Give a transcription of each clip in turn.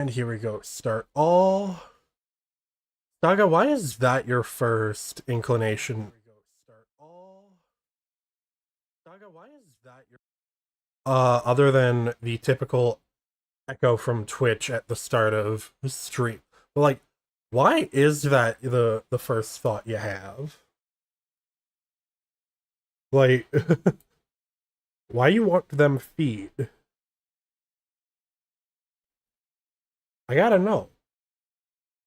And here we go. Start all. Saga, why is that your first inclination? Saga, why is that your other than the typical echo from Twitch at the start of the stream? But like, why is that the first thought you have? Like why you want them feed? I gotta know.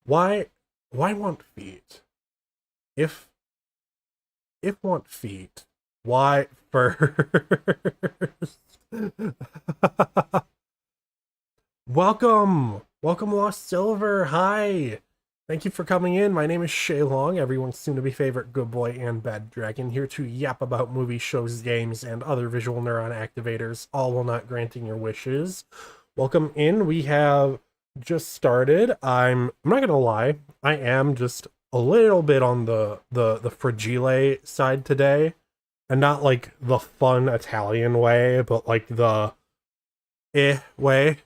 Why want feet? If if want feet, why first? Welcome, Lost Silver. Hi. Thank you for coming in. My name is Shay Long, everyone's soon-to-be favorite good boy and bad dragon, here to yap about movies, shows, games, and other visual neuron activators, all while not granting your wishes. Welcome in. We have just started. I'm not gonna lie, I am just a little bit on the fragile side today, and not like the fun Italian way, but like the way.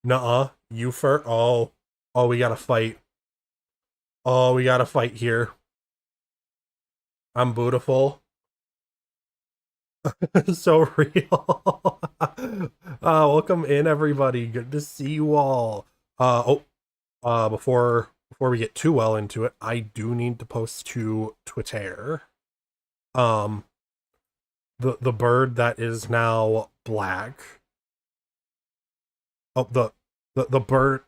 Nuh-uh. You for oh, we gotta fight. Oh, we gotta fight here. I'm beautiful. So real. Welcome in, everybody. Good to see you all. Before we get too well into it, I do need to post to Twitter. The bird that is now black. Oh, the bird.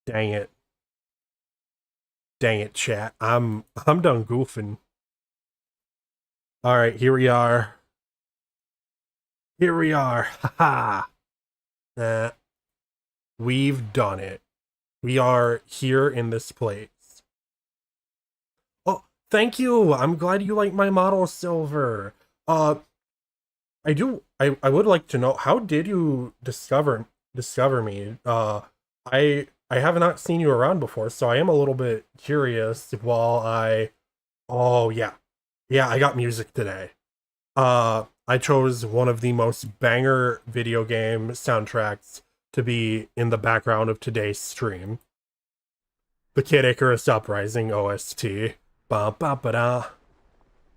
Dang it. Dang it, chat. I'm done goofing. All right, here we are. Here we are. Haha. We've done it. We are here in this place. Oh, thank you. I'm glad you like my model, Silver. I would like to know, how did you discover me? I have not seen you around before, so I am a little bit curious while oh yeah. Yeah, I got music today. I chose one of the most banger video game soundtracks to be in the background of today's stream. The Kid Icarus Uprising OST. Ba ba ba da.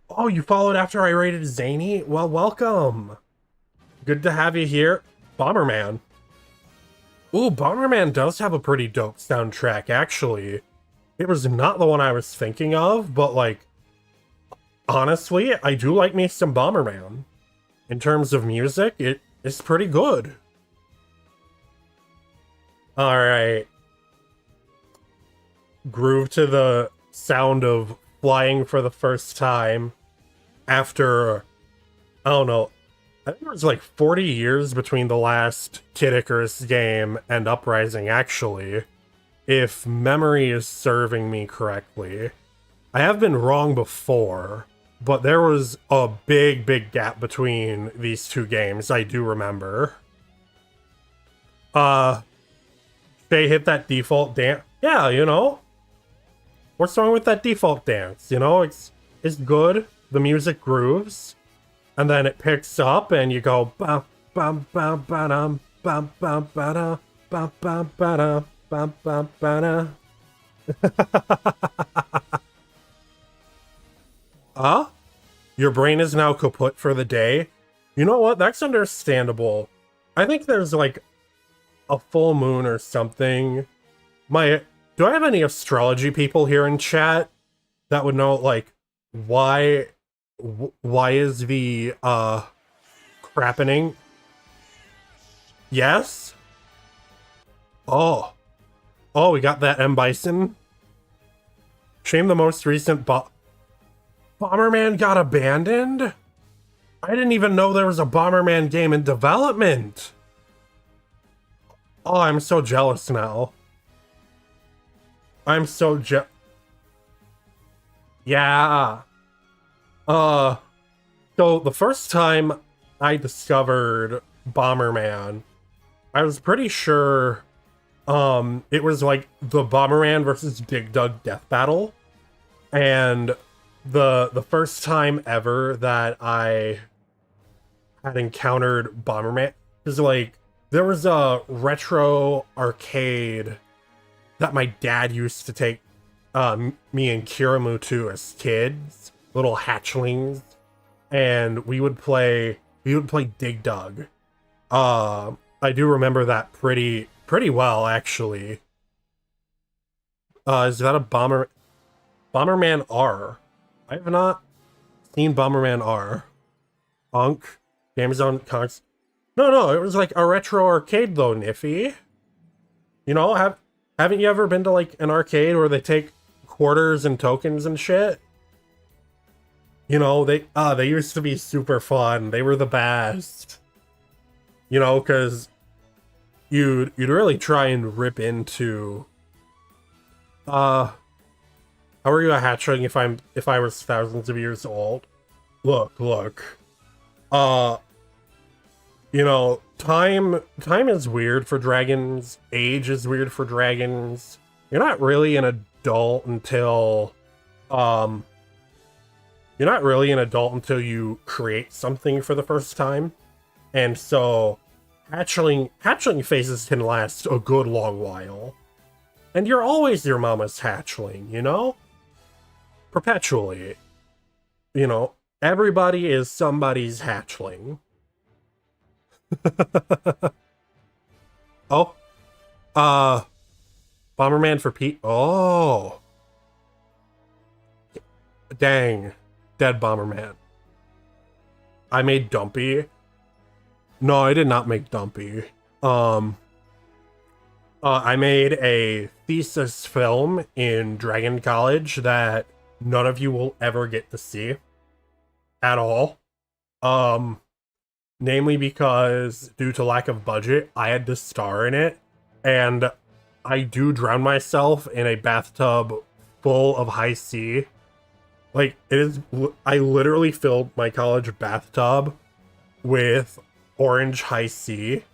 Oh, you followed after I rated Zany? Well, welcome. Good to have you here. Bomberman. Ooh, Bomberman does have a pretty dope soundtrack, actually. It was not the one I was thinking of, but like, honestly, I do like me some Bomberman. In terms of music, it is pretty good. Alright. Groove to the sound of flying for the first time after, I don't know, I think it was like 40 years between the last Kid Icarus game and Uprising, actually, if memory is serving me correctly. I have been wrong before, but there was a big gap between these two games, I do remember. Shay hit that default dance. Yeah, you know? What's wrong with that default dance? You know, it's good. The music grooves. And then it picks up and you go bam bam bam bam bam bam bam bam bam bam bam bam bam. Huh? Your brain is now kaput for the day? You know what? That's understandable. I think there's like a full moon or something. Do I have any astrology people here in chat that would know, like, why is the crappening? Yes? Oh, we got that M Bison. Shame the most recent Bomberman got abandoned? I didn't even know there was a Bomberman game in development. Oh, I'm so jealous now. I'm so yeah. So the first time I discovered Bomberman, I was pretty sure it was like the Bomberman versus Dig Dug death battle. And the first time ever that I had encountered Bomberman, because like There was a retro arcade that my dad used to take me and Kiramu to as kids, little hatchlings, and we would play Dig Dug. I do remember that pretty well actually. Is that a Bomberman R? I have not seen Bomberman R. Unk, Amazon Cox. No, it was like a retro arcade though, Niffy. You know, haven't you ever been to like an arcade where they take quarters and tokens and shit? You know, they used to be super fun. They were the best. You know, because you'd really try and rip into how are you a hatchling if I was thousands of years old? Look. Uh you know, time is weird for dragons, age is weird for dragons. You're not really an adult until um you create something for the first time. And so hatchling phases can last a good long while. And you're always your mama's hatchling, you know? Perpetually. You know, everybody is somebody's hatchling. Oh, uh, Bomberman for Pete. Oh, dang, dead Bomberman. I made Dumpy. No, I did not make Dumpy. I made a thesis film in Dragon College that none of you will ever get to see at all. Namely because due to lack of budget, I had to star in it, and I do drown myself in a bathtub full of high C. Like, I literally filled my college bathtub with orange high C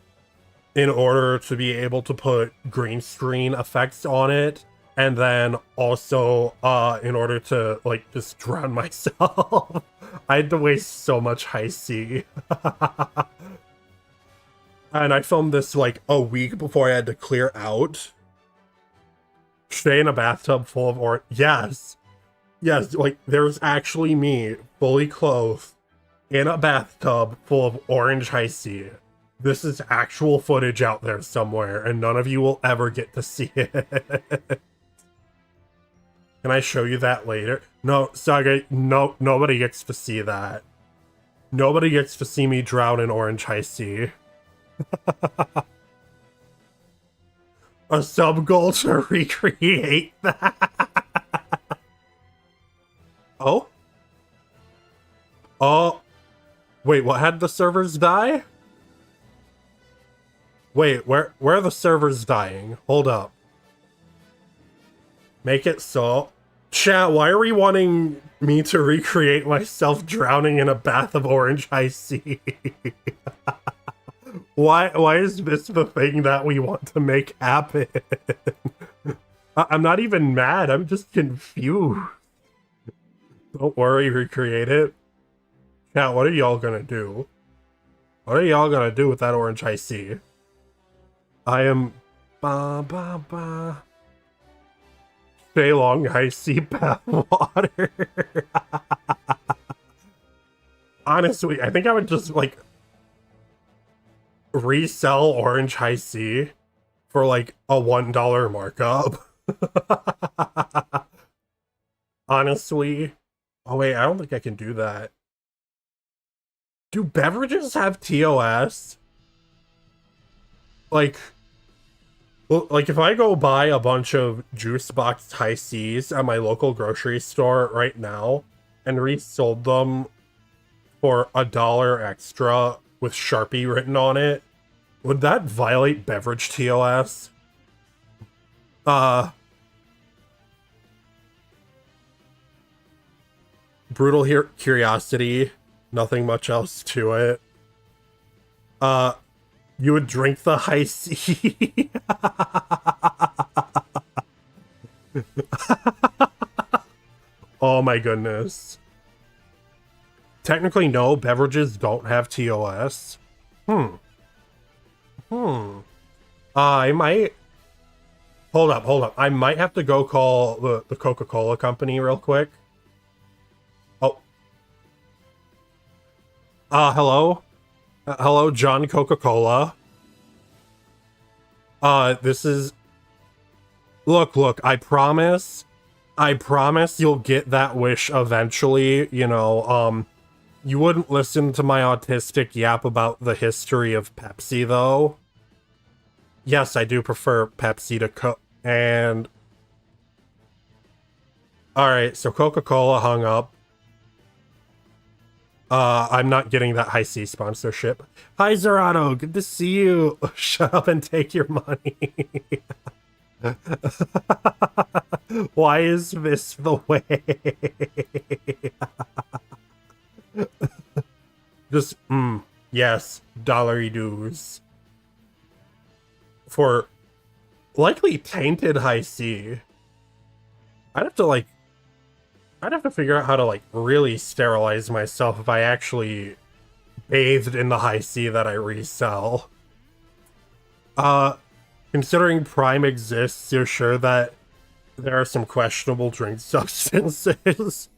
in order to be able to put green screen effects on it, and then also in order to like just drown myself. I had to waste so much high C. And I filmed this like a week before I had to clear out. Stay in a bathtub full of orange. Yes, like there's actually me fully clothed in a bathtub full of orange high C. This is actual footage out there somewhere, and none of you will ever get to see it. Can I show you that later? No, Saga, no, nobody gets to see that. Nobody gets to see me drown in orange high C. A sub goal to recreate that. Oh? Oh. Wait, what, had the servers die? Wait, where are the servers dying? Hold up. Make it so. Chat, why are we wanting me to recreate myself drowning in a bath of orange high C? Why is this the thing that we want to make happen? I'm not even mad, I'm just confused. Don't worry, recreate it. Chat, what are y'all gonna do? What are y'all gonna do with that orange high C? I am Shay long high C bath water. Honestly, I think I would just like resell orange high C for like a $1 markup. Honestly. Oh wait, I don't think I can do that. Do beverages have TOS? Like, well, like if I go buy a bunch of juice box high C's at my local grocery store right now and resold them for $1 extra with Sharpie written on it, would that violate beverage TOS? Brutal curiosity, nothing much else to it. You would drink the high C. Oh my goodness. Technically, no, beverages don't have TOS. I might hold up, hold up. I might have to go call the Coca-Cola company real quick. Oh, hello, hello, John Coca-Cola. This is look. I promise you'll get that wish eventually. You know, you wouldn't listen to my autistic yap about the history of Pepsi, though. Yes, I do prefer Pepsi to Coke. And all right, so Coca-Cola hung up. I'm not getting that High C sponsorship. Hi, Zerato. Good to see you. Shut up and take your money. Why is this the way? Just, yes, dollary dues. For likely tainted High C. I'd have to figure out how to, like, really sterilize myself if I actually bathed in the High C that I resell. Considering Prime exists, you're sure that there are some questionable drink substances?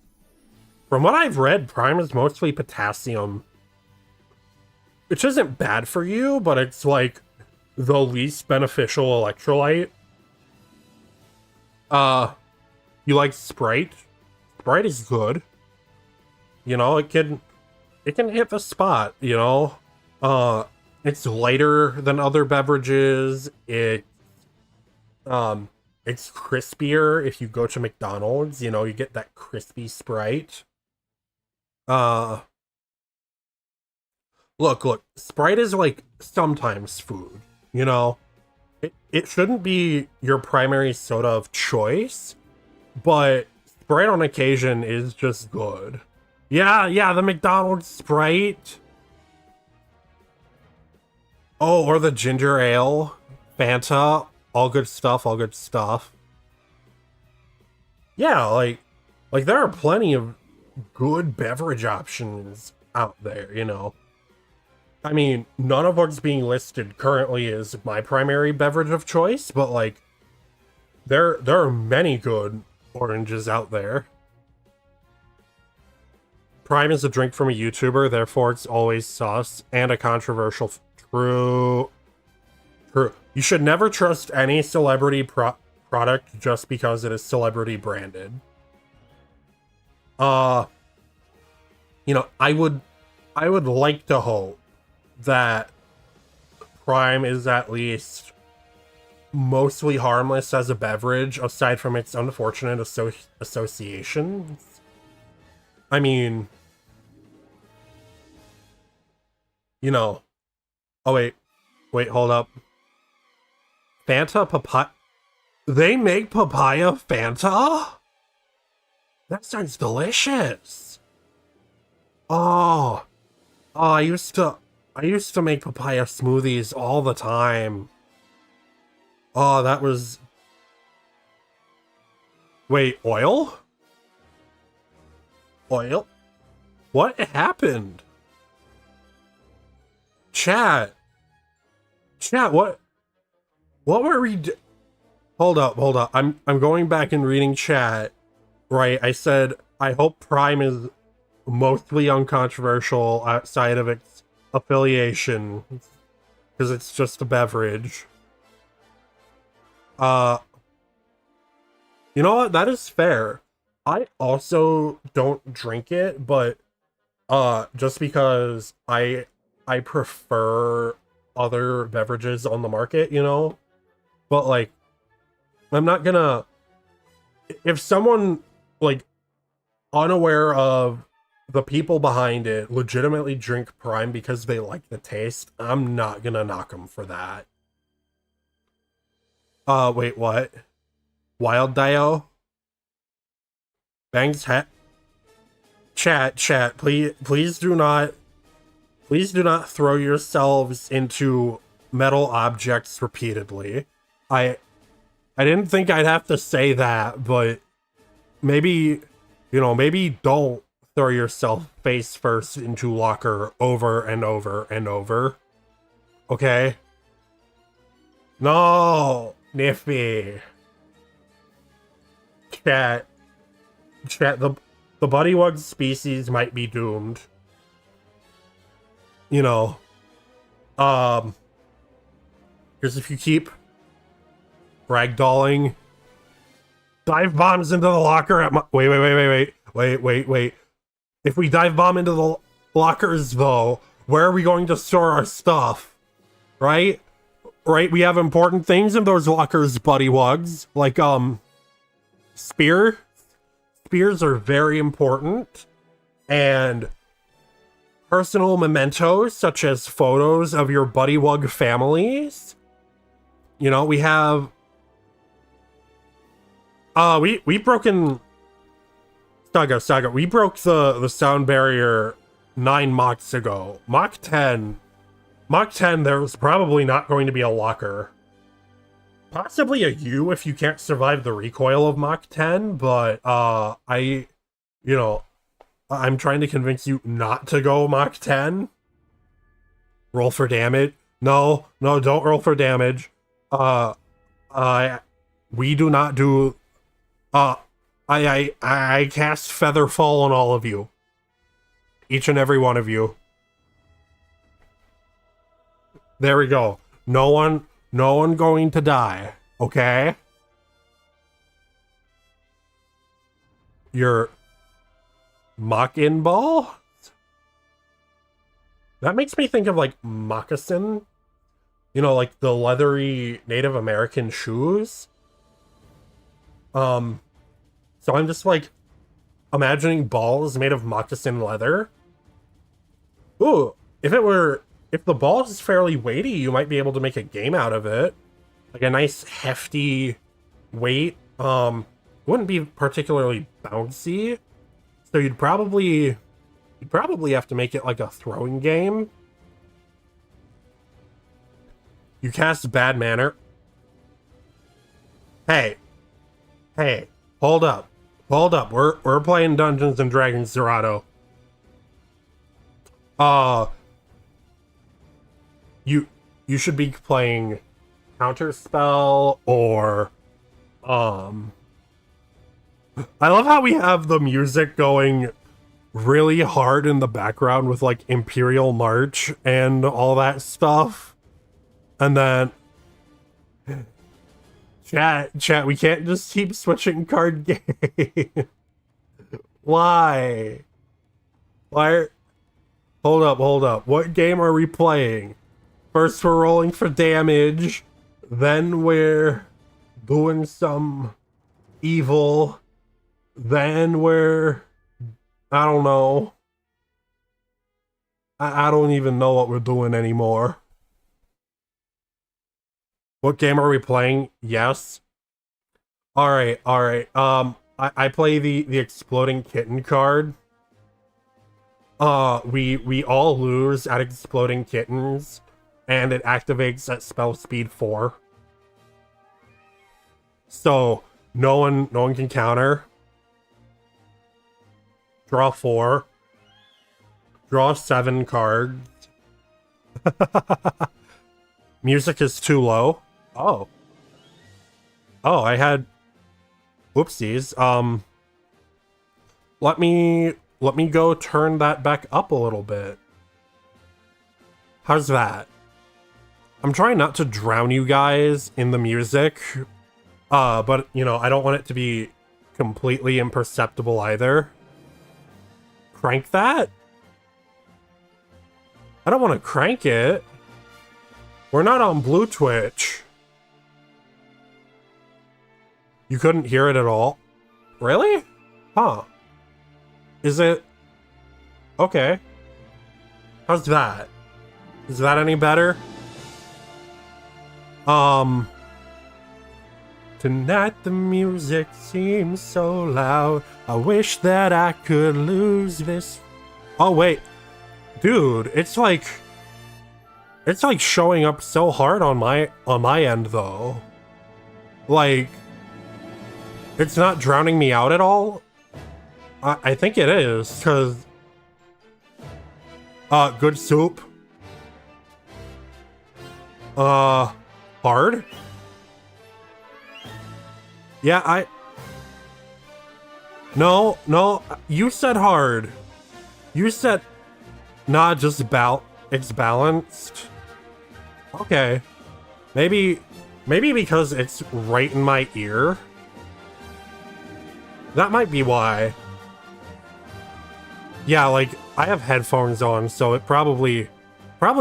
From what I've read, Prime is mostly potassium. Which isn't bad for you, but it's, like, the least beneficial electrolyte. You like Sprite? Sprite is good. You know, it can hit the spot, you know? It's lighter than other beverages. It's crispier if you go to McDonald's, you know, you get that crispy Sprite. Look, Sprite is like sometimes food, you know? It shouldn't be your primary soda of choice, but Sprite on occasion is just good. Yeah, the McDonald's Sprite. Oh, or the ginger ale, Fanta, all good stuff, all good stuff. Yeah, like there are plenty of good beverage options out there, you know. I mean, none of what's being listed currently is my primary beverage of choice, but like there are many good oranges out there. Prime is a drink from a YouTuber, therefore it's always sus and a controversial. True. You should never trust any celebrity product just because it is celebrity branded. You know, I would like to hope that Prime is at least mostly harmless as a beverage, aside from its unfortunate associations. I mean, you know, oh wait, hold up. Fanta papaya. They make papaya Fanta? That sounds delicious. Oh, I used to make papaya smoothies all the time. Oh, that was... Wait, oil? Oil? What happened? Chat, what were we Hold up. I'm going back and reading chat. Right, I said I hope Prime is mostly uncontroversial outside of its affiliation, because it's just a beverage. You know what? That is fair. I also don't drink it, but just because I prefer other beverages on the market, you know? But like, I'm not gonna, if someone like unaware of the people behind it legitimately drink Prime because they like the taste, I'm not gonna knock them for that. Wait, what? Wild Dio? Bangs hat? Chat, please do not throw yourselves into metal objects repeatedly. I didn't think I'd have to say that, but maybe, you know, maybe don't throw yourself face first into locker over and over and over. Okay? No, Niffy. Chat, chat. The buttywug species might be doomed. You know, because if you keep ragdolling, dive bombs into the locker at my. Wait. If we dive bomb into the lockers, though, where are we going to store our stuff? Right? Right? We have important things in those lockers, buttywugs. Like, spears. Spears are very important. And personal mementos, such as photos of your buttywug families. You know, we have... we've broken... Saga, we broke the sound barrier 9 Machs ago. Mach 10, there's probably not going to be a locker. Possibly a U if you can't survive the recoil of Mach 10, but, I'm trying to convince you not to go Mach 10. Roll for damage. No, don't roll for damage. We do not do, I cast Feather Fall on all of you. Each and every one of you. There we go. No one going to die, okay? Your Mach-in ball? That makes me think of, like, moccasin. You know, like the leathery Native American shoes. So I'm just, like, imagining balls made of moccasin leather. Ooh, if the ball is fairly weighty, you might be able to make a game out of it. Like a nice hefty weight. Wouldn't be particularly bouncy. So you'd probably have to make it like a throwing game. You cast Bad Manner. Hey, hold up. We're playing Dungeons and Dragons, Zerato. You should be playing Counterspell or I love how we have the music going really hard in the background with like Imperial March and all that stuff. And then chat, we can't just keep switching card games. Why? Hold up. What game are we playing? First we're rolling for damage, then we're doing some evil, then we're... I don't know. I don't even know what we're doing anymore. What game are we playing? Yes. Alright. I play the Exploding Kitten card. We all lose at Exploding Kittens, and it activates at spell speed 4. So no one can counter. Draw 4. Draw 7 cards. Music is too low. Oh, I had whoopsies. Let me go turn that back up a little bit. How's that? I'm trying not to drown you guys in the music. But you know, I don't want it to be completely imperceptible either. Crank that? I don't want to crank it. We're not on Blue Twitch. You couldn't hear it at all? Really? Huh. Is it... Okay. How's that? Is that any better? Tonight the music seems so loud. I wish that I could lose this... Oh, wait. Dude, it's like showing up so hard on my end, though. Like... It's not drowning me out at all? I think it is, because... good soup. Hold Hard? Yeah, No, no, you said hard. You said... Nah, just about... It's balanced. Okay. Maybe because it's right in my ear? That might be why. Yeah, like, I have headphones on, so it probably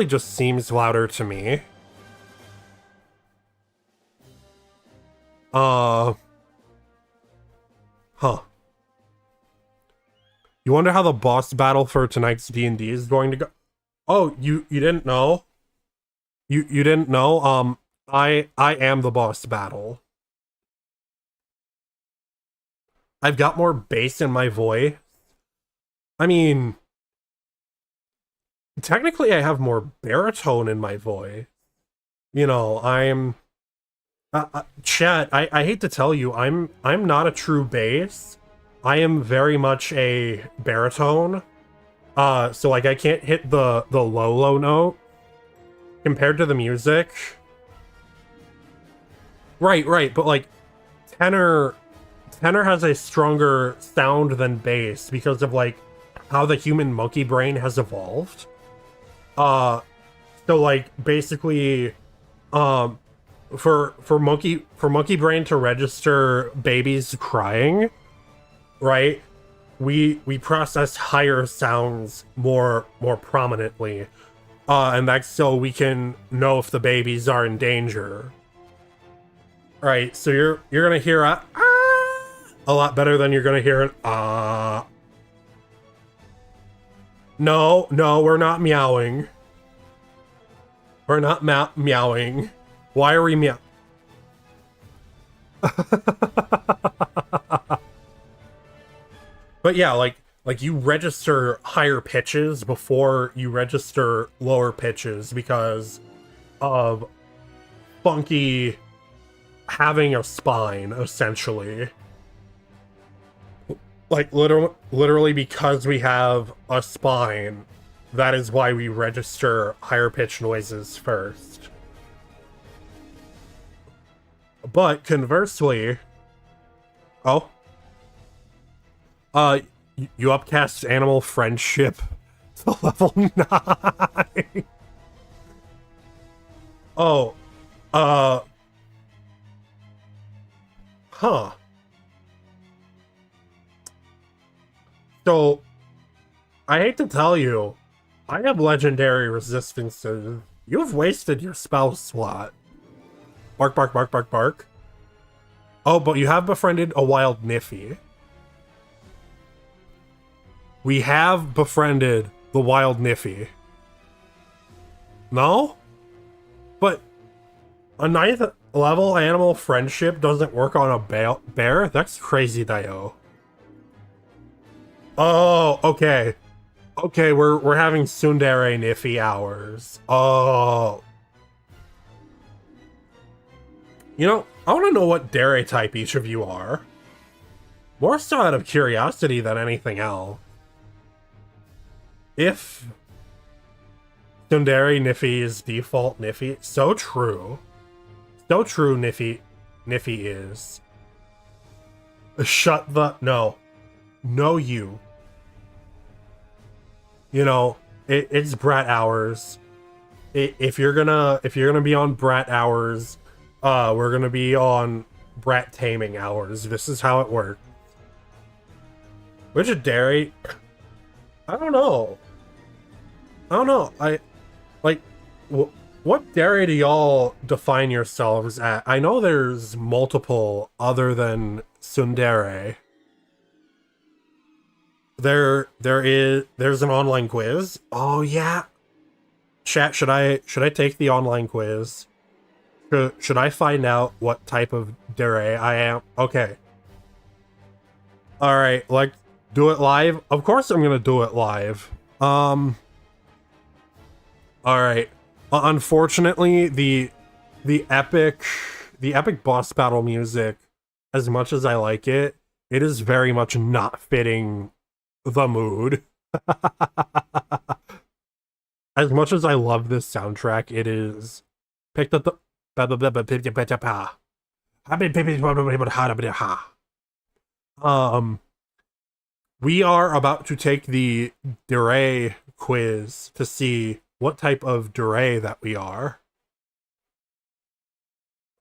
just seems louder to me. Huh. You wonder how the boss battle for tonight's D&D is going to go? Oh, you didn't know? You didn't know? I am the boss battle. I've got more bass in my voice. I mean, technically I have more baritone in my voice. You know, I'm... chat, I hate to tell you, I'm not a true bass. I am very much a baritone. So like I can't hit the low note compared to the music. Right, but like tenor has a stronger sound than bass because of like how the human monkey brain has evolved. So like basically for monkey brain to register babies crying, right? We process higher sounds more prominently. And that's so we can know if the babies are in danger. Right, so you're gonna hear a lot better than you're gonna hear an No, we're not meowing. We're not meowing. Why are we meow? But yeah, like you register higher pitches before you register lower pitches because of funky having a spine, essentially. Like literally because we have a spine, that is why we register higher pitch noises first. But conversely, you upcast animal friendship to level 9. Oh, huh. So, I hate to tell you, I have legendary resistances. You've wasted your spell slot. Bark, bark, bark, bark, bark. Oh, but you have befriended a wild Niffy. We have befriended the wild Niffy. No? But a 9th level animal friendship doesn't work on a bear? That's crazy, Dio. Oh, okay. Okay, we're having tsundere Niffy hours. Oh. You know, I want to know what dere type each of you are. More so out of curiosity than anything else. If tsundere Niffy is default Niffy, so true. So true, Niffy is. Shut the... No. No, you. You know, it's brat hours. If you're gonna be on brat hours, we're gonna be on brat taming hours. This is how it works. Which dairy? I don't know. What dairy do y'all define yourselves at? I know there's multiple other than tsundere. There's an online quiz. Oh yeah. Chat, should I take the online quiz? Should I find out what type of dere I am? Okay. Alright, like, do it live? Of course I'm gonna do it live. Alright. Unfortunately, the epic boss battle music, as much as I like it, it is very much not fitting the mood. As much as I love this soundtrack, it is picked at the... Um, we are about to take the Dure quiz to see what type of Dure that we are.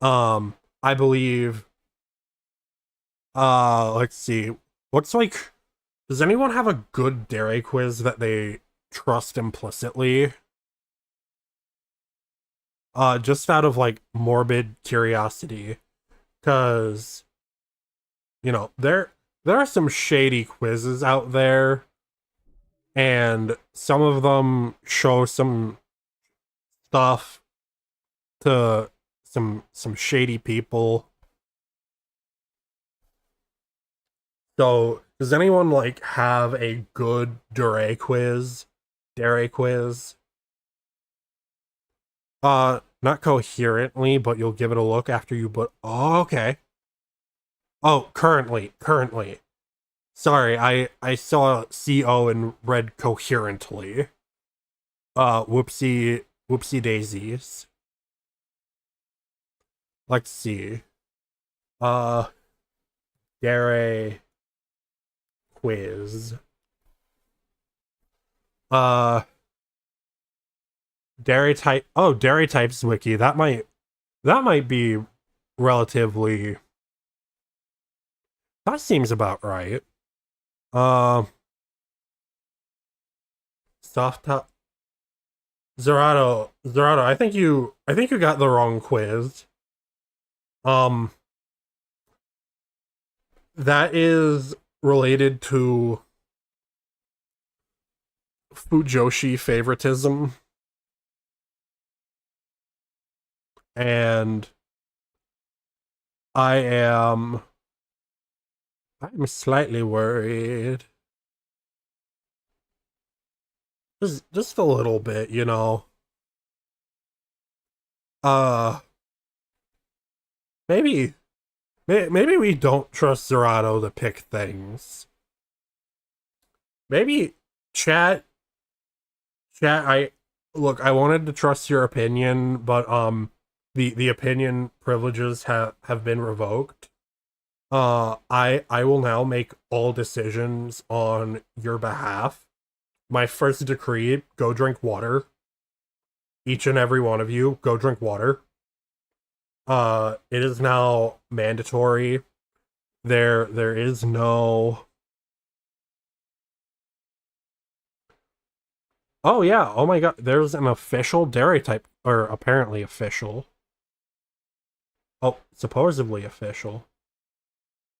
I believe, let's see. Looks like, does anyone have a good Dare quiz that they trust implicitly? Just out of like morbid curiosity, because there are some shady quizzes out there, and some of them show some stuff to some shady people. So, does anyone like have a good Dare quiz? Dare quiz? Not coherently, but you'll give it a look after you put. Oh, okay. Oh, currently. Sorry, I saw CO and read coherently. Whoopsie daisies. Let's see. Uh, Dare quiz. Uh, Dare type. Oh, Dare types wiki. That might be relatively. That seems about right. Um, soft top. Zerato, I think you got the wrong quiz. Um, that is related to Fujoshi favoritism, and I am I'm slightly worried. Just a little bit, Uh, maybe maybe we don't trust Zerato to pick things. Maybe chat chat I look, I wanted to trust your opinion, but the opinion privileges have been revoked. I will now make all decisions on your behalf. My first decree, go drink water. Each and every one of you, go drink water. It is now mandatory. There is no. Oh yeah, oh my god, there's an official dairy type, or apparently official. Oh, supposedly official.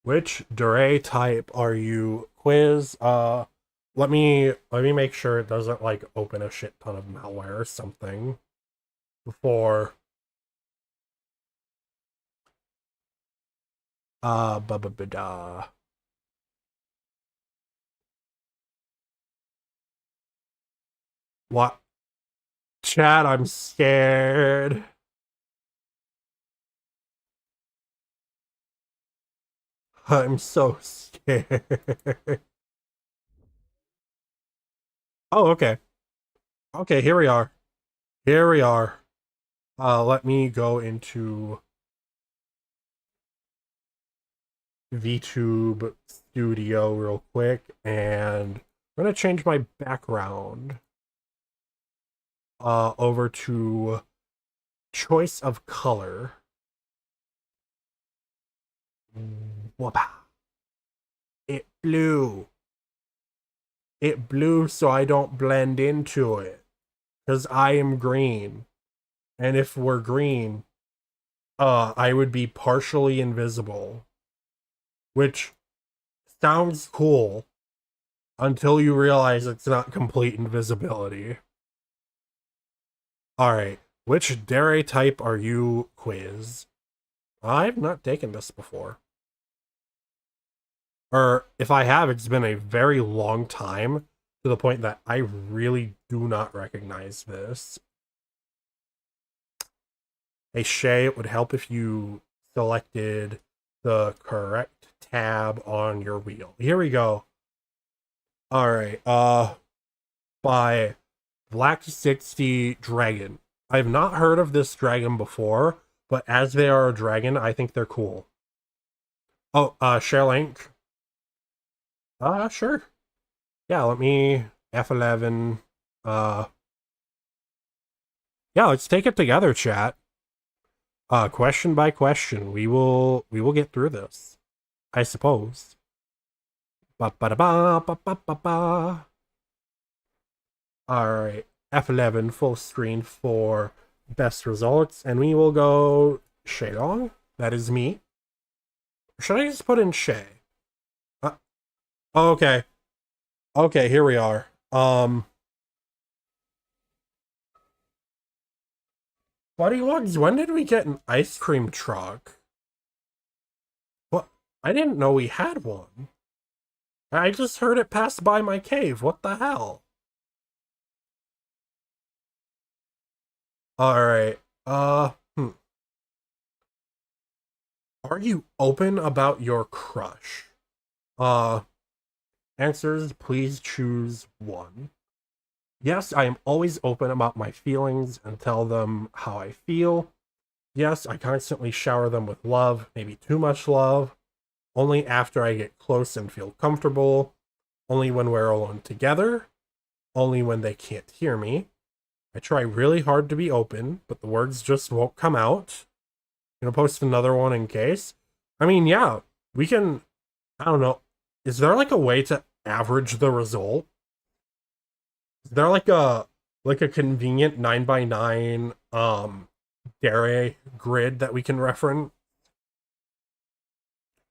Which dairy type are you? Quiz. Let me make sure it doesn't like open a shit ton of malware or something before. Ba ba ba da. What? Chat, I'm scared. I'm so scared. Oh, okay. Okay, here we are. Here we are. Let me go into VTube Studio real quick, and I'm gonna change my background over to choice of color. Whoopa. It blew. It blew so I don't blend into it. Because I am green. And if we're green, I would be partially invisible. Which sounds cool until you realize it's not complete invisibility. Alright, which dairy type are you, quiz? I've not taken this before. Or if I have, it's been a very long time to the point that I really do not recognize this. Hey Shay, it would help if you selected the correct tab on your wheel. Here we go. Alright, by Black 60 Dragon. I've not heard of this dragon before, but as they are a dragon, I think they're cool. Oh, share link. Sure. Yeah, let me F11. Uh, yeah, let's take it together, chat. Question by question, we will get through this, I suppose. Ba ba da ba ba ba ba ba. All right, F11 full screen for best results, and we will go Shay. That is me. Should I just put in Shay? Okay. Okay, here we are. Buddy Wugs, when did we get an ice cream truck? What? I didn't know we had one. I just heard it pass by my cave. What the hell? Alright. Are you open about your crush? Uh, Answers, please choose one. Yes, I am always open about my feelings and tell them how I feel. Yes, I constantly shower them with love, maybe too much love. Only after I get close and feel comfortable. Only when we're alone together. Only when they can't hear me. I try really hard to be open, but the words just won't come out. Gonna post another one in case. I mean, yeah, we can. I don't know. Is there like a way to average the result? Is there like a convenient 9x9 dare grid that we can reference?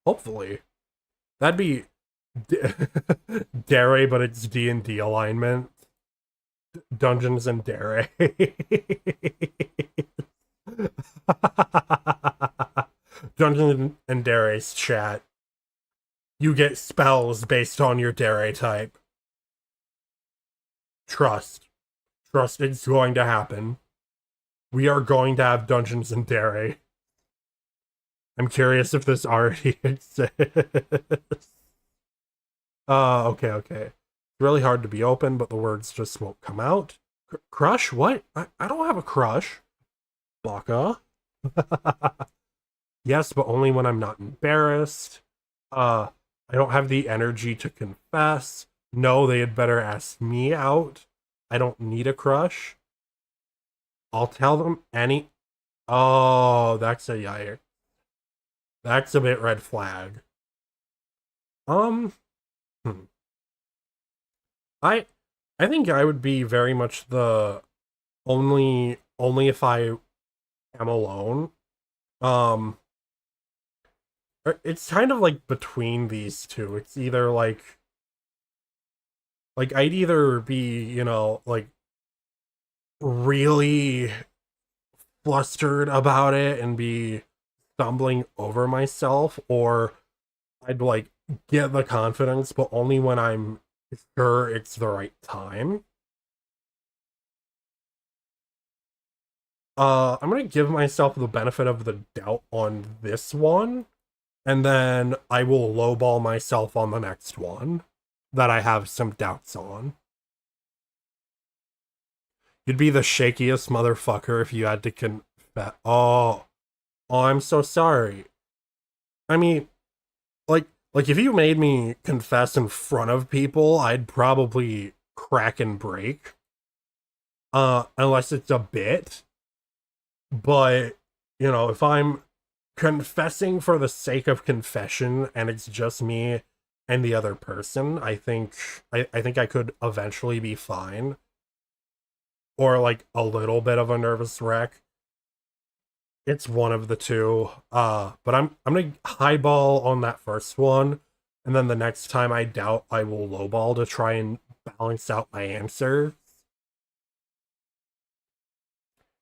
Hopefully, that'd be dare, but it's D&D alignment. Dungeons and Dare. Dungeons and Dare's chat. You get spells based on your Dare type. Trust. Trust it's going to happen. We are going to have Dungeons and Dare. I'm curious if this already exists. Okay. It's really hard to be open, but the words just won't come out. Crush? What? I don't have a crush. Baka. Yes, but only when I'm not embarrassed. I don't have the energy to confess. No, they had better ask me out. I don't need a crush. I'll tell them any. Oh, that's a yike. That's a bit red flag. Um, hmm. I I think I would be very much the only if I am alone. Um, it's kind of like between these two. It's either like I'd either be, like really flustered about it and be stumbling over myself, or I'd like get the confidence, but only when I'm sure it's the right time. I'm gonna give myself the benefit of the doubt on this one, and then I will lowball myself on the next one that I have some doubts on. You'd be the shakiest motherfucker if you had to confess. Oh, I'm so sorry. I mean, like if you made me confess in front of people, I'd probably crack and break. Unless it's a bit. But, if I'm confessing for the sake of confession and it's just me and the other person, I think I could eventually be fine. Or like a little bit of a nervous wreck. It's one of the two. But I'm gonna highball on that first one, and then the next time I doubt, I will lowball to try and balance out my answer.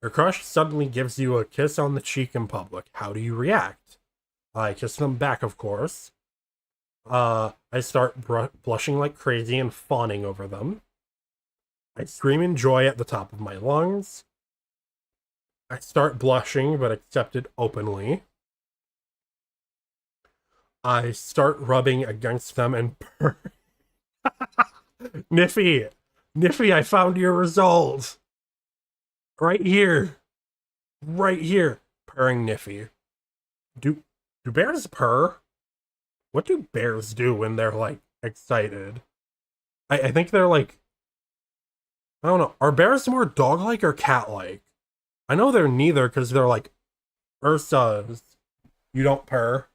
Your crush suddenly gives you a kiss on the cheek in public. How do you react? I kiss them back, of course. I start blushing like crazy and fawning over them. I scream in joy at the top of my lungs. I start blushing, but accept it openly. I start rubbing against them and purr. Niffy! Niffy, I found your result! Right here! Right here! purring Niffy. Do do bears purr? What do bears do when they're like excited? I think they're like, I don't know. Are bears more dog-like or cat-like? I know they're neither because they're like Ursas. You don't purr.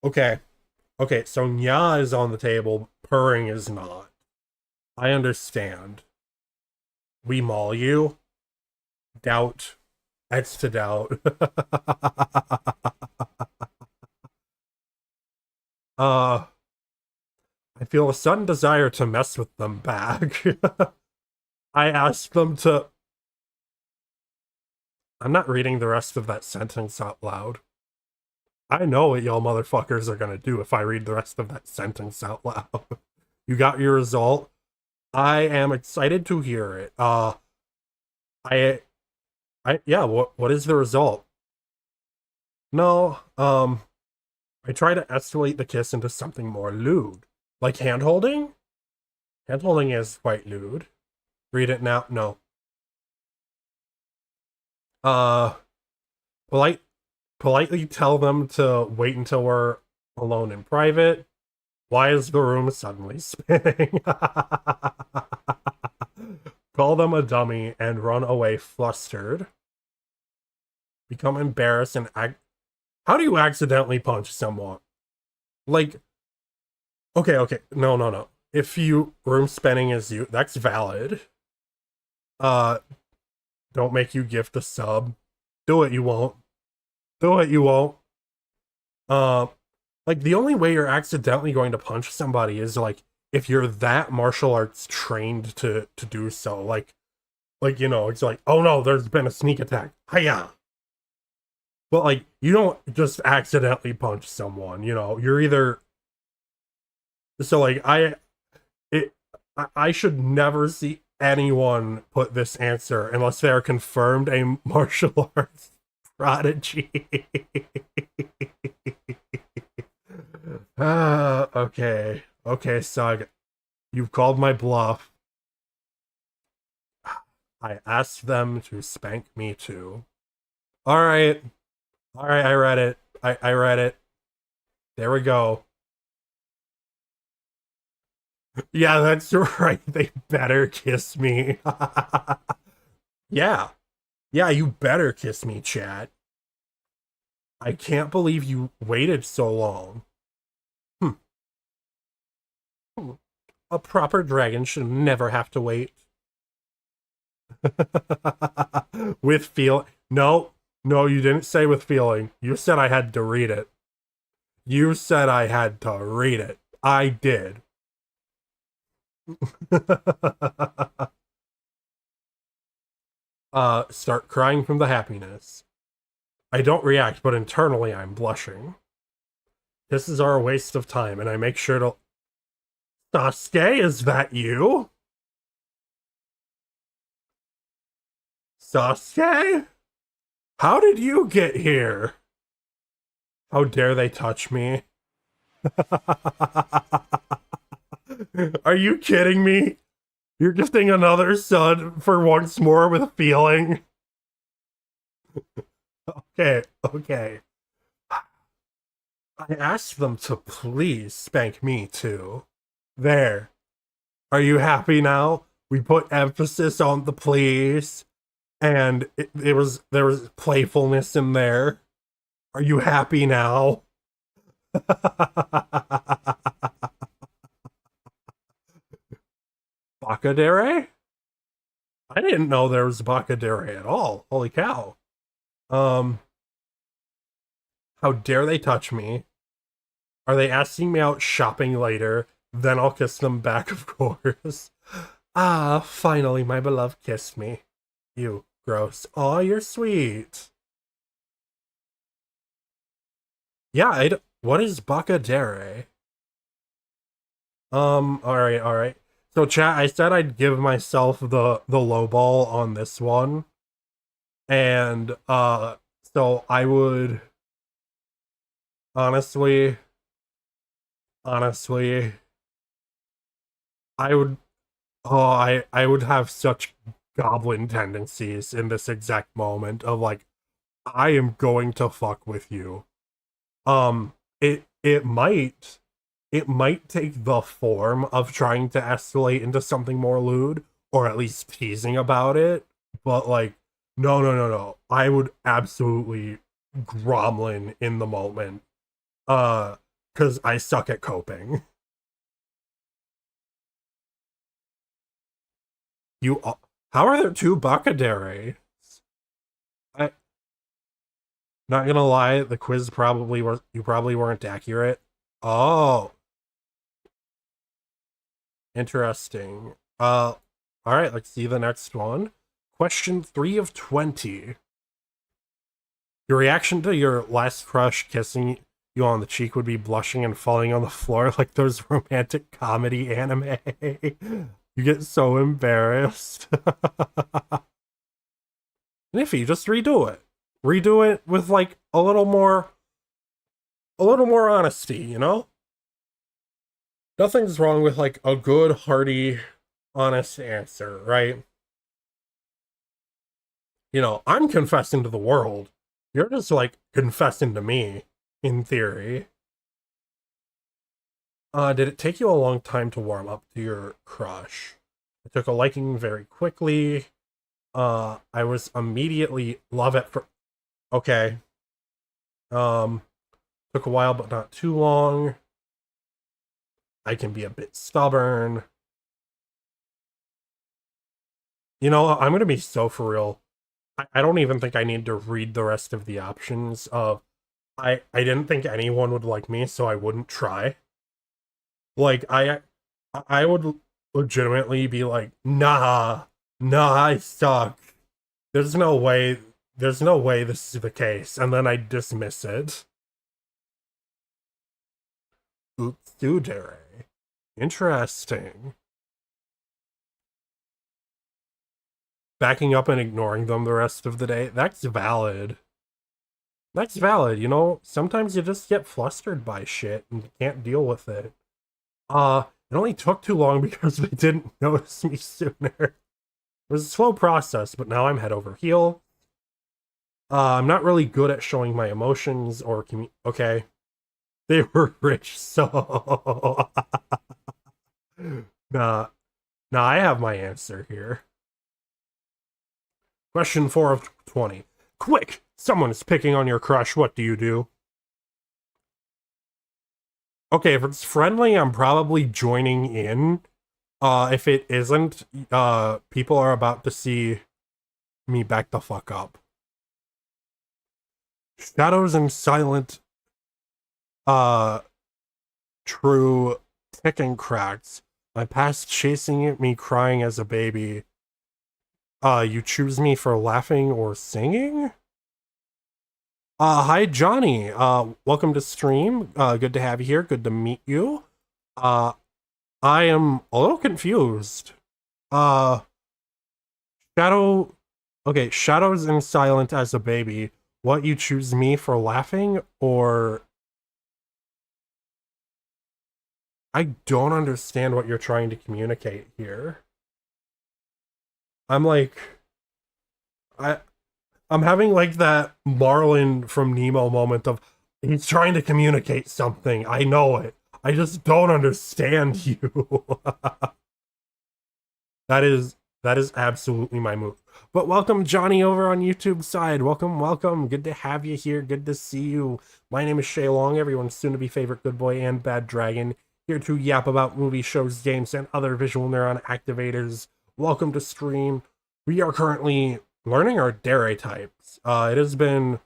Okay. Okay, so nya is on the table, purring is not. I understand. We maul you? Doubt. X to doubt. uh, I feel a sudden desire to mess with them back. I asked them to. I'm not reading the rest of that sentence out loud. I know what y'all motherfuckers are gonna do if I read the rest of that sentence out loud. You got your result? I am excited to hear it. I, yeah, what is the result? No, I try to escalate the kiss into something more lewd. Like hand-holding? Hand-holding is quite lewd. Read it now? No. Uh, polite, politely tell them to wait until we're alone in private. Why is the room suddenly spinning? Call them a dummy and run away flustered. Become embarrassed and how do you accidentally punch someone? Like, okay, no. If you room spinning is you, that's valid. Uh, don't make you gift a sub. Do it, you won't. Do it, you won't. Uh, like the only way you're accidentally going to punch somebody is like if you're that martial arts trained to do so. Like you know, it's like, oh no, there's been a sneak attack. Hiya. But like you don't just accidentally punch someone, you know. You're either so like I should never see anyone put this answer unless they are confirmed a martial arts prodigy. Okay. Okay, Sug. You've called my bluff. I asked them to spank me too. Alright. Alright, I read it. I read it. There we go. Yeah, that's right. They better kiss me. Yeah. Yeah, you better kiss me, chat. I can't believe you waited so long. Hmm. A proper dragon should never have to wait. With feel. No, no, you didn't say with feeling. You said I had to read it. You said I had to read it. I did. Start crying from the happiness. I don't react, but internally I'm blushing. Kisses are a waste of time, and I make sure to. Sasuke, is that you? Sasuke? How did you get here? How dare they touch me? Are you kidding me? You're gifting another son for once more with feeling? Okay, okay. I asked them to please spank me too. There. Are you happy now? We put emphasis on the please, and there was playfulness in there. Are you happy now? Bakadere? I didn't know there was Bakadere at all. Holy cow. Um, how dare they touch me? Are they asking me out shopping later? Then I'll kiss them back, of course. Ah, finally, my beloved kissed me. You, gross. Aw, you're sweet. Yeah, what is Bakadere? Alright. So chat, I said I'd give myself the low ball on this one. And so I would honestly I would I would have such goblin tendencies in this exact moment of like I am going to fuck with you. Um, it might take the form of trying to escalate into something more lewd, or at least teasing about it. But like, no, no, no, no. I would absolutely gromlin in the moment. Uh, because I suck at coping. You, how are there two Bakadere? I not gonna lie, the quiz probably was you probably weren't accurate. Oh, interesting. All right, let's see the next one. Question 3 of 20. Your reaction to your last crush kissing you on the cheek would be blushing and falling on the floor like those romantic comedy anime. You get so embarrassed. Niffy, just redo it. Redo it with like a little more honesty, you know? Nothing's wrong with like a good, hearty, honest answer, right? I'm confessing to the world. You're just like confessing to me, in theory. Did it take you a long time to warm up to your crush? I took a liking very quickly. I was immediately love at first. Okay. Um, Took a while, but not too long. I can be a bit stubborn. I'm gonna be so for real. I don't even think I need to read the rest of the options. I didn't think anyone would like me, so I wouldn't try. Like I would legitimately be like, nah, I suck. There's no way, there's no way this is the case, and then I dismiss it. Utsudere. Interesting. Backing up and ignoring them the rest of the day. That's valid. That's valid, sometimes you just get flustered by shit and you can't deal with it. It only took too long because they didn't notice me sooner. It was a slow process, but now I'm head over heel. I'm not really good at showing my emotions or okay. They were rich, so nah, I have my answer here. Question 4 of 20. Quick! Someone is picking on your crush. What do you do? Okay, if it's friendly, I'm probably joining in. If it isn't, people are about to see me back the fuck up. Shadows and silent, uh, true ticking cracks. My past chasing me crying as a baby. You choose me for laughing or singing? Hi Johnny. Welcome to stream. Good to have you here. Good to meet you. Uh, I am a little confused. Uh, Shadow. Okay, shadows and silent as a baby. What, you choose me for laughing, or I don't understand what you're trying to communicate here. I'm like, I I'm having like that Marlin from Nemo moment of he's trying to communicate something. I know it. I just don't understand you. That is absolutely my move. But welcome Johnny over on YouTube side. Welcome, welcome. Good to have you here. Good to see you. My name is Shay Long, everyone's soon to be favorite good boy and bad dragon, here to yap about movies, shows, games, and other visual neuron activators. Welcome to stream. We are currently learning our dere types. It has been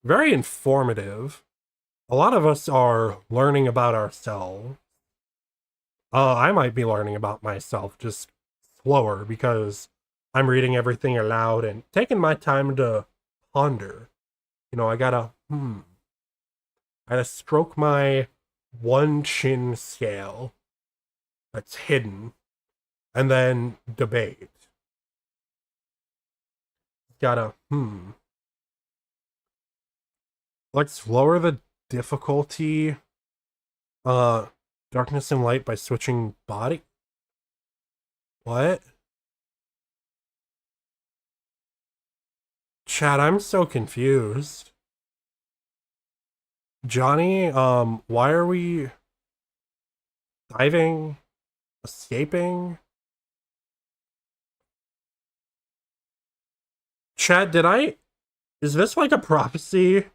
very informative. A lot of us are learning about ourselves. I might be learning about myself just slower because I'm reading everything aloud and taking my time to ponder. I gotta stroke my one chin scale that's hidden and then debate. Gotta, Let's lower the difficulty, uh, darkness and light by switching body. What? Chad, I'm so confused. Johnny, why are we diving, escaping? Chad, is this like a prophecy?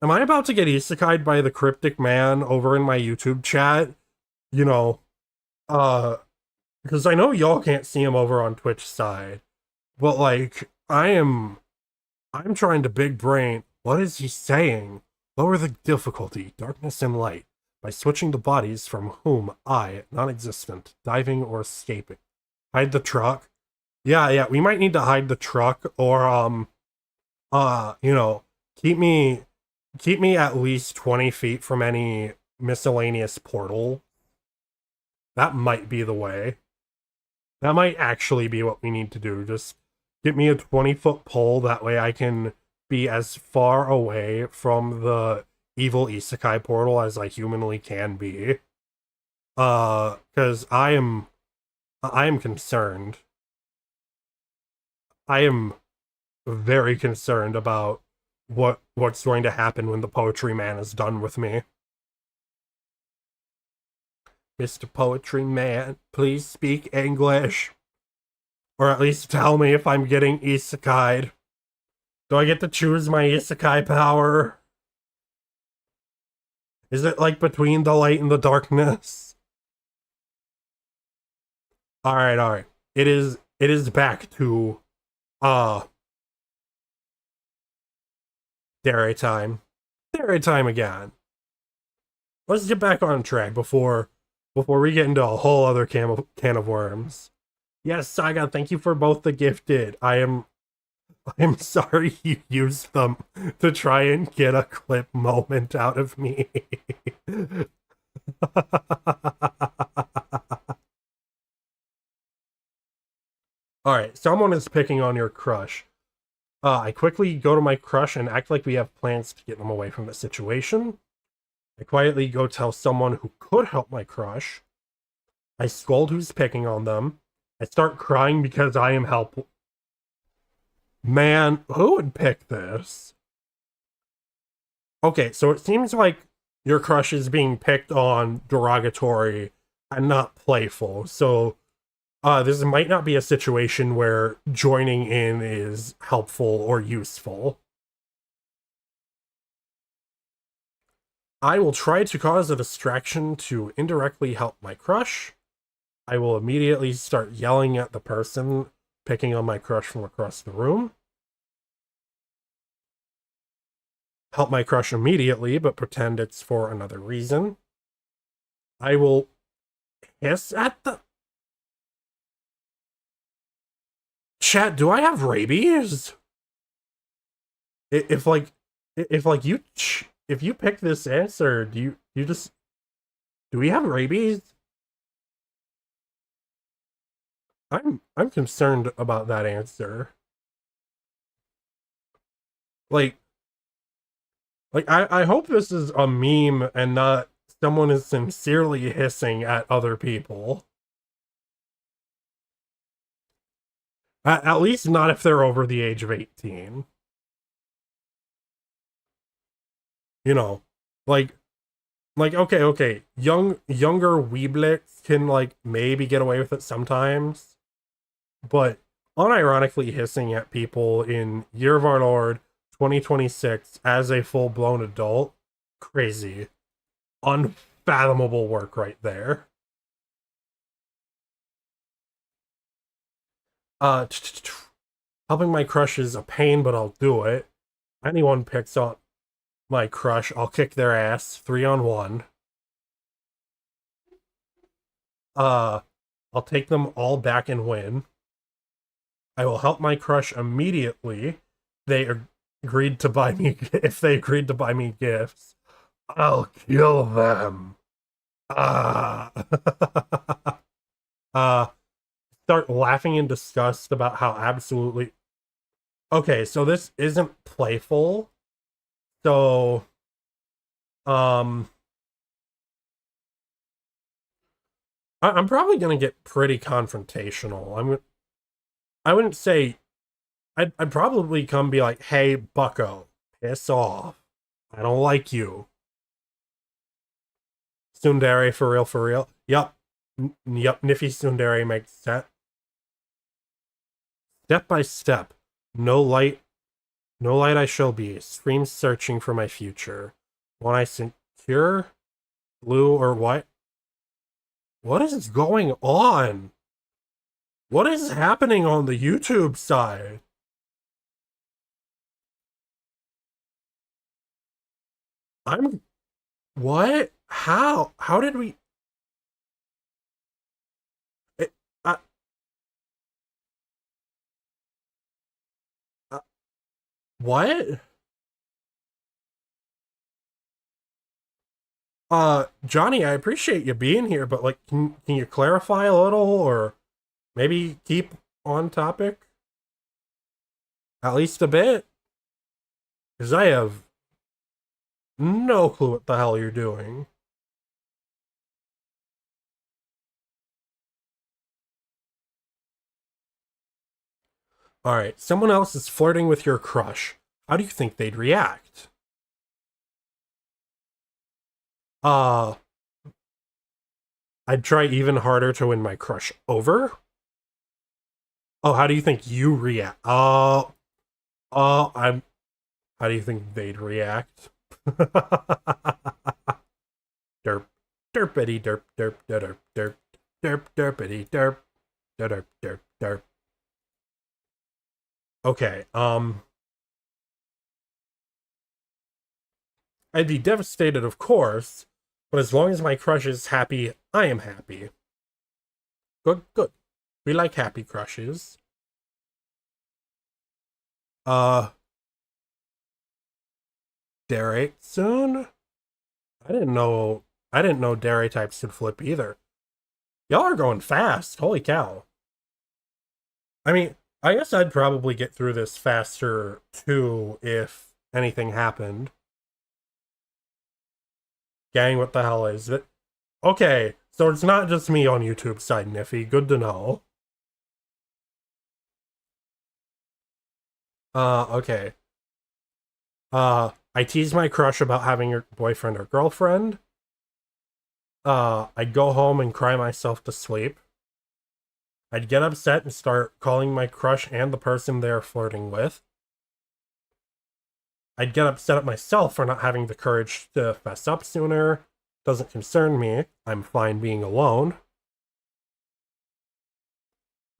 Am I about to get isekai'd by the cryptic man over in my YouTube chat? You know, uh, because I know y'all can't see him over on Twitch side, but like, I'm trying to big brain. What is he saying? Lower the difficulty, darkness and light, by switching the bodies from whom I, non-existent, diving or escaping. Hide the truck. Yeah, we might need to hide the truck or you know, keep me at least 20 feet from any miscellaneous portal. That might be the way. That might actually be what we need to do. Just get me a 20-foot pole, that way I can be as far away from the evil isekai portal as I humanly can be. Because I am concerned. I am very concerned about what's going to happen when the poetry man is done with me. Mr. Poetry Man, please speak English. Or at least tell me if I'm getting isekai'd. Do I get to choose my isekai power? Is it like between the light and the darkness? Alright. It is back to dairy time. Dairy time again. Let's get back on track before we get into a whole other can of worms. Yes, Saga, thank you for both the gifted. I'm sorry you used them to try and get a clip moment out of me. Alright, someone is picking on your crush. I quickly go to my crush and act like we have plans to get them away from the situation. I quietly go tell someone who could help my crush. I scold who's picking on them. I start crying because I am helpless. Man, who would pick this? Okay, so it seems like your crush is being picked on derogatory and not playful. So this might not be a situation where joining in is helpful or useful. I will try to cause a distraction to indirectly help my crush. I will immediately start yelling at the person picking on my crush from across the room. Help my crush immediately, but pretend it's for another reason. I will hiss at the... Chat, do I have rabies? If you pick this answer, do we have rabies? I'm concerned about that answer. Like I hope this is a meme and not someone is sincerely hissing at other people. At least not if they're over the age of 18. You know, like okay, younger weeblets can like maybe get away with it sometimes, but unironically hissing at people in Year of Our Lord 2026 as a full-blown adult, crazy, unfathomable work right there. Helping my crush is a pain, but I'll do it. Anyone picks on my crush, I'll kick their ass 3-on-1. I'll take them all back and win. I will help my crush immediately. They agreed to buy me if they agreed to buy me gifts. I'll kill them. Start laughing in disgust about how absolutely... Okay, so this isn't playful. So, I'm probably gonna get pretty confrontational. I wouldn't say I'd probably come be like, hey, bucko, piss off. I don't like you. Tsundere for real, for real. Yup. Yup, Niffy Tsundere makes sense. Step by step. No light, no light I shall be. Screams searching for my future. When I secure, blue or white. What is going on? What is happening on the YouTube side? I'm what? How? How did we? It, uh, uh, what? Johnny, I appreciate you being here, but like, can you clarify a little, or maybe keep on topic at least a bit? Because I have no clue what the hell you're doing. All right, someone else is flirting with your crush. How do you think they'd react? Uh, I'd try even harder to win my crush over. Oh, how do you think you react? I'm. How do you think they'd react? Derp, derpity, derp, derp, derp, derp, derp, derpity, derp, derp, derp, derp. Okay, I'd be devastated, of course, but as long as my crush is happy, I am happy. Good, good. We like happy crushes. Uh, Dare soon? I didn't know. I didn't know dairy types could flip either. Y'all are going fast. Holy cow. I mean, I guess I'd probably get through this faster too if anything happened. Gang, what the hell is it? Okay, so it's not just me on YouTube side, Niffy. Good to know. Okay. I tease my crush about having a boyfriend or girlfriend. I'd go home and cry myself to sleep. I'd get upset and start calling my crush and the person they're flirting with. I'd get upset at myself for not having the courage to fess up sooner. Doesn't concern me. I'm fine being alone.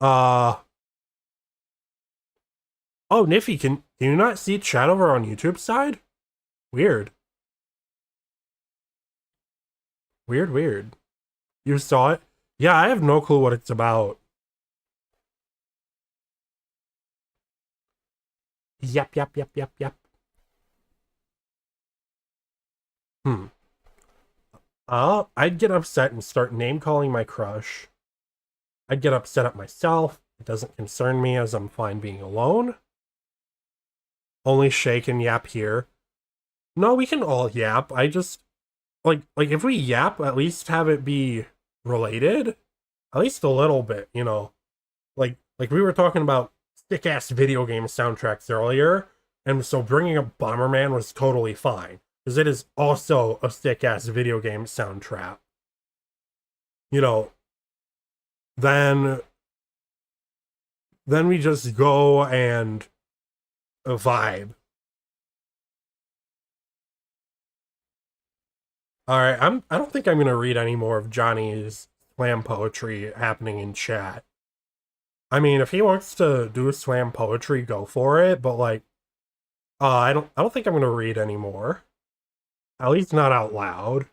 Uh oh, Niffy, can you not see chat over on YouTube side? Weird. Weird, weird. You saw it? Yeah, I have no clue what it's about. Yep, yep, yep, yep, yep. Hmm. I'd get upset and start name calling my crush. I'd get upset at myself. It doesn't concern me as I'm fine being alone. Only Shay can yap here. No, we can all yap. I just like if we yap, at least have it be related. At least a little bit, you know. Like we were talking about stick ass video game soundtracks earlier, and so bringing up Bomberman was totally fine because it is also a stick ass video game soundtrack. You know, then then we just go and vibe. All right, I don't think I'm gonna read any more of Johnny's slam poetry happening in chat. I mean, if he wants to do slam poetry, go for it. But like, I don't think I'm gonna read anymore. At least not out loud.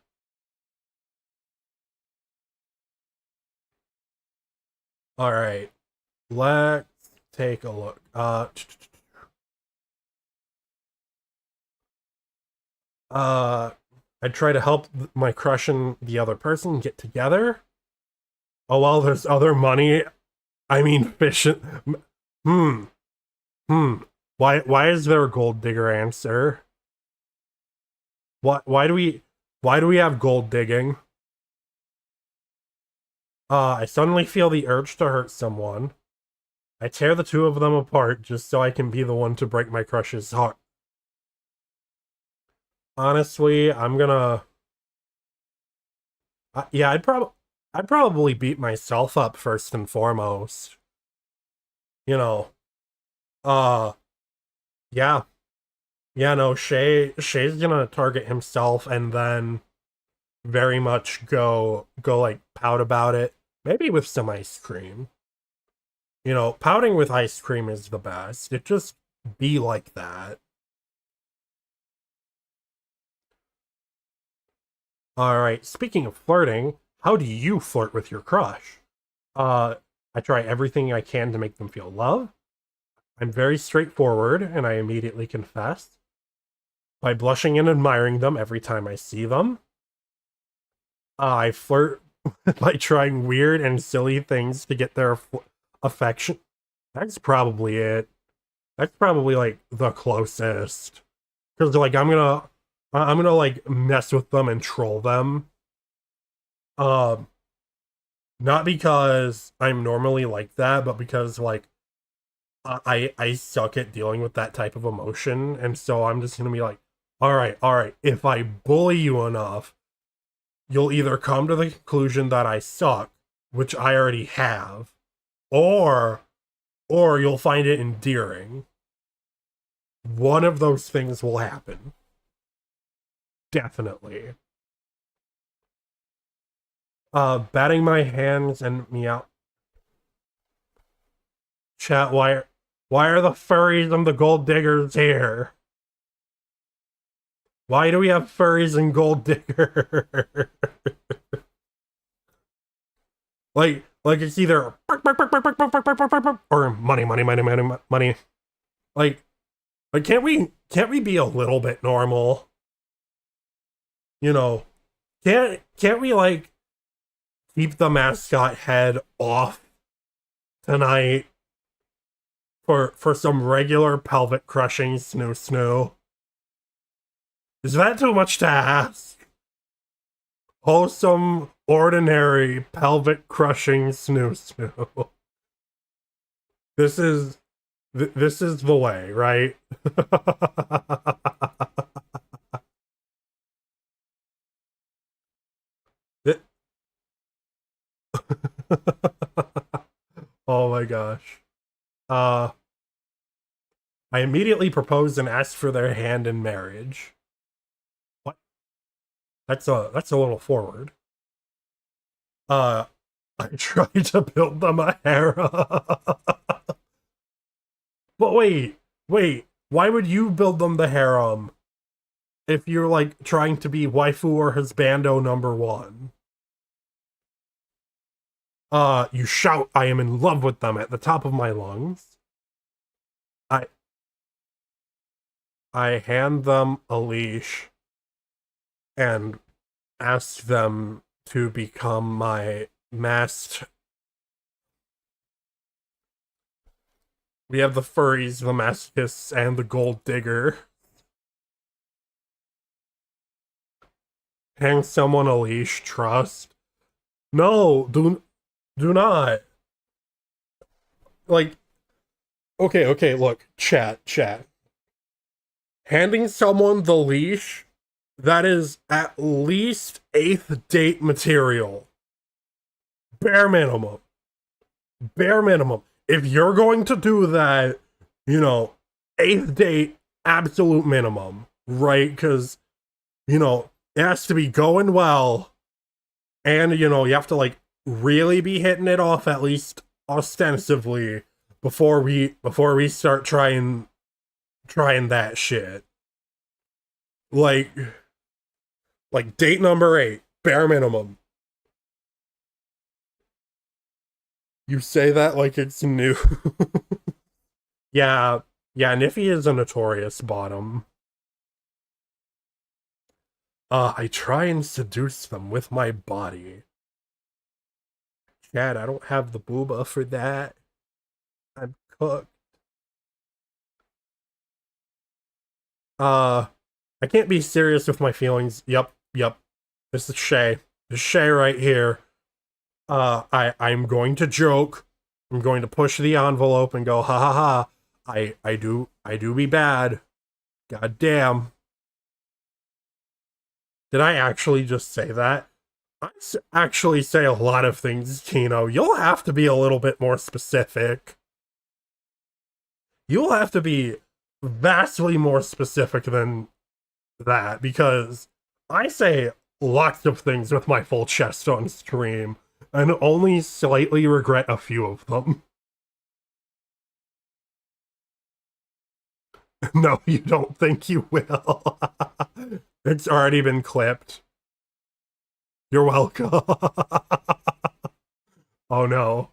All right, let's take a look. I try to help my crush and the other person get together. Oh well, there's other money. I mean, fish. Hmm. Hmm. Why is there a gold digger answer? Why do we have gold digging? I suddenly feel the urge to hurt someone. I tear the two of them apart just so I can be the one to break my crush's heart. Honestly, I'm gonna. Yeah, I'd probably beat myself up first and foremost. You know. Uh. Yeah. Yeah. No. Shay's gonna target himself and then very much go like pout about it. Maybe with some ice cream. Pouting with ice cream is the best. It just be like that. All right. Speaking of flirting, how do you flirt with your crush? Uh, I try everything I can to make them feel love. I'm very straightforward, and I immediately confess by blushing and admiring them every time I see them. I flirt by trying weird and silly things to get their affection. That's probably it. That's probably like the closest. Because like I'm gonna like mess with them and troll them. Um, Not because I'm normally like that, but because like I suck at dealing with that type of emotion, and so I'm just gonna be like, all right. If I bully you enough, you'll either come to the conclusion that I suck, which I already have, or you'll find it endearing. One of those things will happen. Definitely. Batting my hands and meow. Chat, why are the furries and the gold diggers here? Why do we have furries and gold diggers? like it's either or money. Like can't we be a little bit normal? You know, can't we like keep the mascot head off tonight for some regular pelvic crushing snoo? Is that too much to ask? Wholesome, ordinary, pelvic crushing snoo. This is the way, right? Oh my gosh. Uh I immediately proposed and asked for their hand in marriage. What? That's a little forward. Uh I tried to build them a harem. But wait. Why would you build them the harem if you're like trying to be waifu or husbando number one? You shout, I am in love with them at the top of my lungs. I I hand them a leash and ask them to become my masked. We have the furries, the masochists, and the gold digger. Hang someone a leash, trust. No, do not. Like, okay, look, chat. Handing someone the leash, that is at least 8th date material. Bare minimum. If you're going to do that, 8th date, absolute minimum, right? Because, it has to be going well, and, you have to, like, really be hitting it off, at least ostensibly, before we start trying that shit. Like date number 8, bare minimum. You say that like it's new. Yeah, Niffy is a notorious bottom. I try and seduce them with my body. Chad, I don't have the booba for that. I'm cooked. I can't be serious with my feelings. Yep. This is Shay. This is Shay right here. I'm going to joke. I'm going to push the envelope and go, ha ha ha. I do be bad. God damn. Did I actually just say that? Actually say a lot of things, Kino. You'll have to be a little bit more specific. You'll have to be vastly more specific than that, because I say lots of things with my full chest on stream and only slightly regret a few of them. No, you don't think you will. It's already been clipped. You're welcome. Oh no.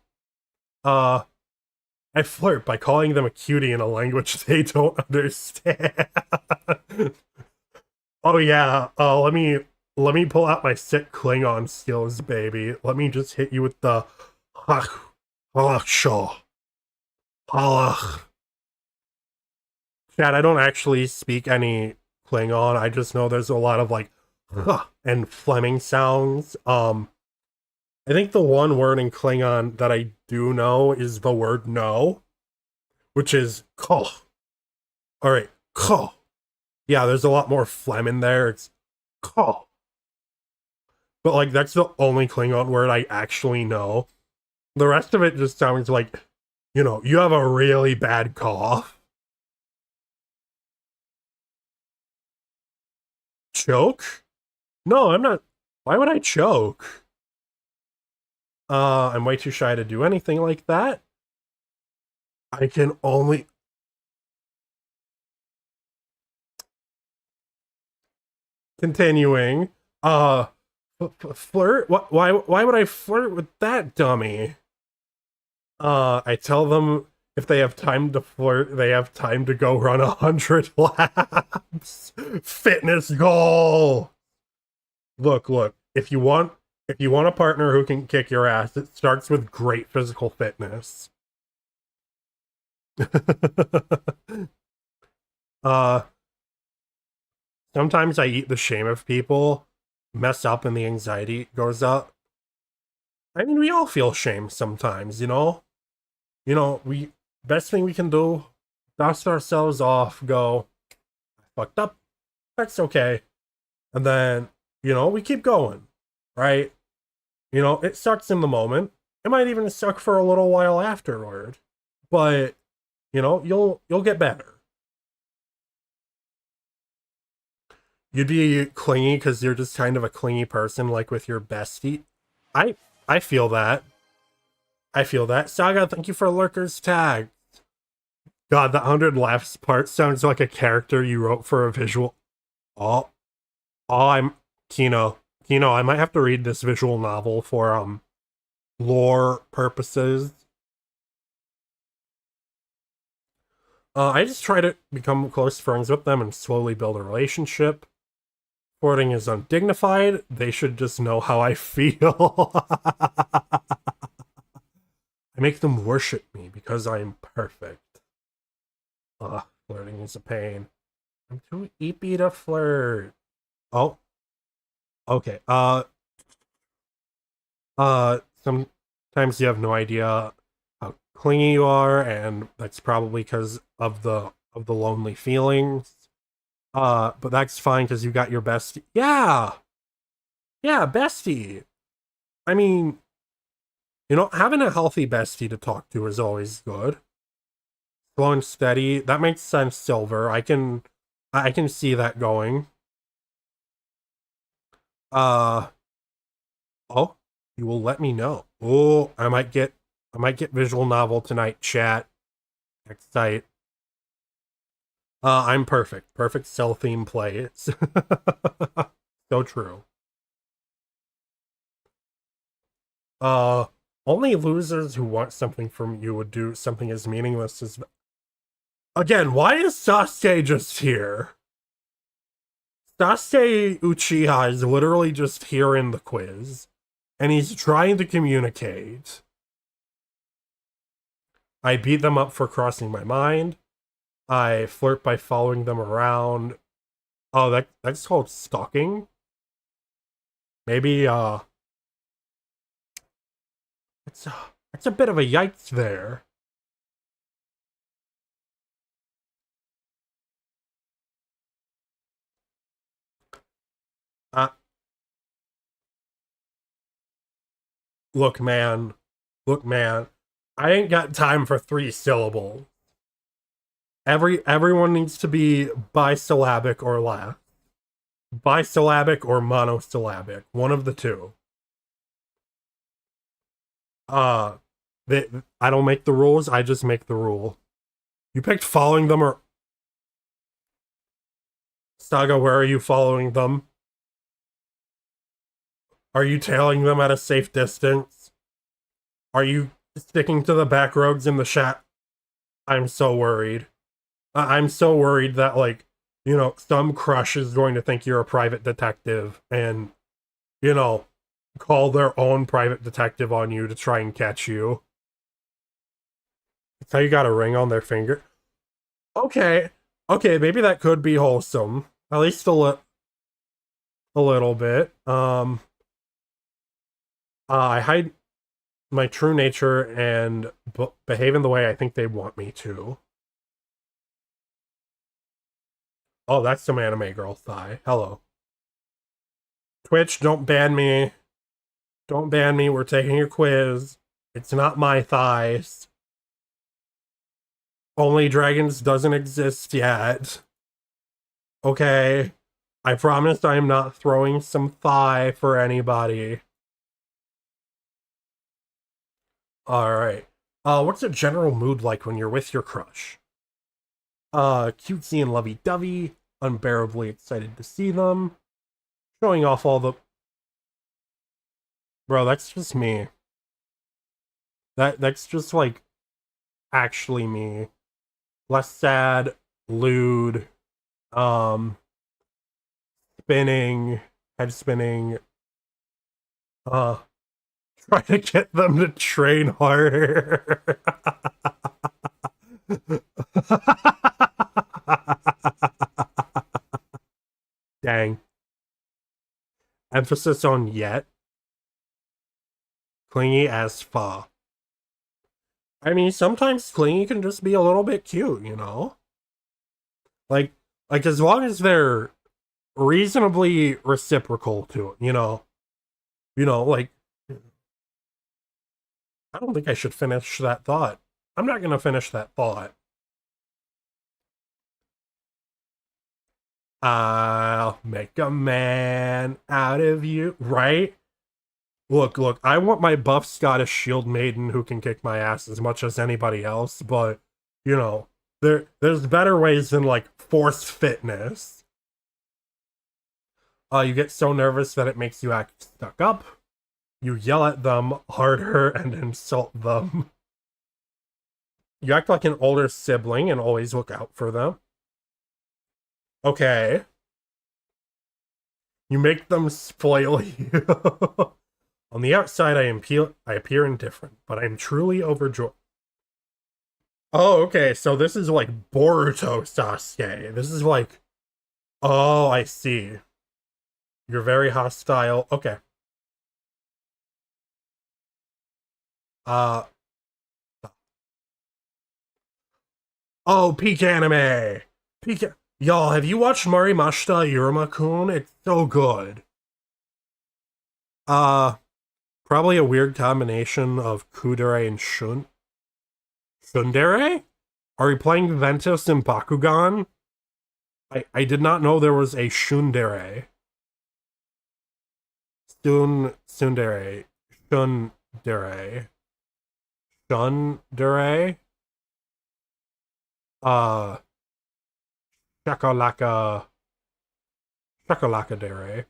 Uh, I flirt by calling them a cutie in a language they don't understand. Oh yeah. Let me pull out my sick Klingon skills, baby. Let me just hit you with the Chad, I don't actually speak any Klingon. I just know there's a lot of like and Fleming sounds. I think the one word in Klingon that I do know is the word no, which is ko. All right, ko. Yeah, there's a lot more phlegm in there. It's ko. But like that's the only Klingon word I actually know. The rest of it just sounds like, you have a really bad cough. Choke? No, I'm not. Why would I choke? I'm way too shy to do anything like that. I can only. Continuing. Flirt? Why would I flirt with that dummy? I tell them if they have time to flirt, they have time to go run 100 laps. Fitness goal. Look. If you want a partner who can kick your ass, it starts with great physical fitness. uh Sometimes I eat the shame of people, mess up, and the anxiety goes up. I mean, we all feel shame sometimes, we best thing we can do, dust ourselves off, go, I fucked up, that's okay. And then, we keep going, right? It sucks in the moment. It might even suck for a little while afterward. But, you'll get better. You'd be clingy because you're just kind of a clingy person, like with your bestie. I I feel that. I feel that. Saga, thank you for Lurker's tag. God, the 100 laughs part sounds like a character you wrote for a visual. Oh, I'm Kino. Kino, I might have to read this visual novel for lore purposes. I just try to become close friends with them and slowly build a relationship. Flirting is undignified. They should just know how I feel. I make them worship me because I am perfect. Flirting is a pain. I'm too eepy to flirt. Oh, okay. Sometimes you have no idea how clingy you are, and that's probably because of the lonely feelings. But that's fine because you got your bestie. Yeah, yeah, bestie. I mean, having a healthy bestie to talk to is always good. Slow and steady. That makes sense, Silver. I can see that going. Uh oh, you will let me know. Oh, I might get visual novel tonight, chat. Next site. I'm perfect. Perfect cell theme play. So true. Uh Only losers who want something from you would do something as meaningless as. Again, why is Sasuke just here? Sasuke Uchiha is literally just here in the quiz, and he's trying to communicate. I beat them up for crossing my mind. I flirt by following them around. Oh, that's called stalking. Maybe it's That's a bit of a yikes there. Uh, look, man. Look, man. I ain't got time for 3 syllables. Everyone needs to be bisyllabic or less. Bisyllabic or monosyllabic. One of the two. Uh, I don't make the rules, I just make the rule. You picked following them or... Saga, where are you following them? Are you tailing them at a safe distance? Are you sticking to the back roads in the chat? I'm so worried. I'm so worried that, like, you know, some crush is going to think you're a private detective and, you know, call their own private detective on you to try and catch you. That's how you got a ring on their finger. Okay. Okay, maybe that could be wholesome. At least a little bit. I hide my true nature and behave in the way I think they want me to. Oh, that's some anime girl thigh. Hello. Twitch, don't ban me. Don't ban me. We're taking your quiz. It's not my thighs. Only Dragons doesn't exist yet. Okay. I promised I'm not throwing some thigh for anybody. Alright. What's the general mood like when you're with your crush? Cutesy and lovey-dovey. Unbearably excited to see them. Showing off all the... Bro, that's just me. That's just, like, actually me. Less sad, lewd, spinning, head spinning, try to get them to train harder. Dang. Emphasis on yet. Clingy as fuck. I mean, sometimes clingy can just be a little bit cute, you know? Like as long as they're reasonably reciprocal to it, you know? You know, like, I don't think I should finish that thought. I'm not gonna finish that thought. I'll make a man out of you, right? Look, I want my buff Scottish shield maiden who can kick my ass as much as anybody else, but, you know, there's better ways than, like, force fitness. You get so nervous that it makes you act stuck up. You yell at them harder and insult them. You act like an older sibling and always look out for them. Okay. You make them spoil you. On the outside, I appear indifferent, but I'm truly overjoyed. Oh, okay, so this is like Boruto Sasuke. This is like... Oh, I see. You're very hostile. Okay. Uh... Oh, peak anime! Peak... Y'all, have you watched Marimashita Iruma-kun? It's so good. Probably a weird combination of Kudere and Shundere? Are we playing Ventus and Bakugan? I did not know there was a Shundere. Shundere. Uh, Shakalaka Dere.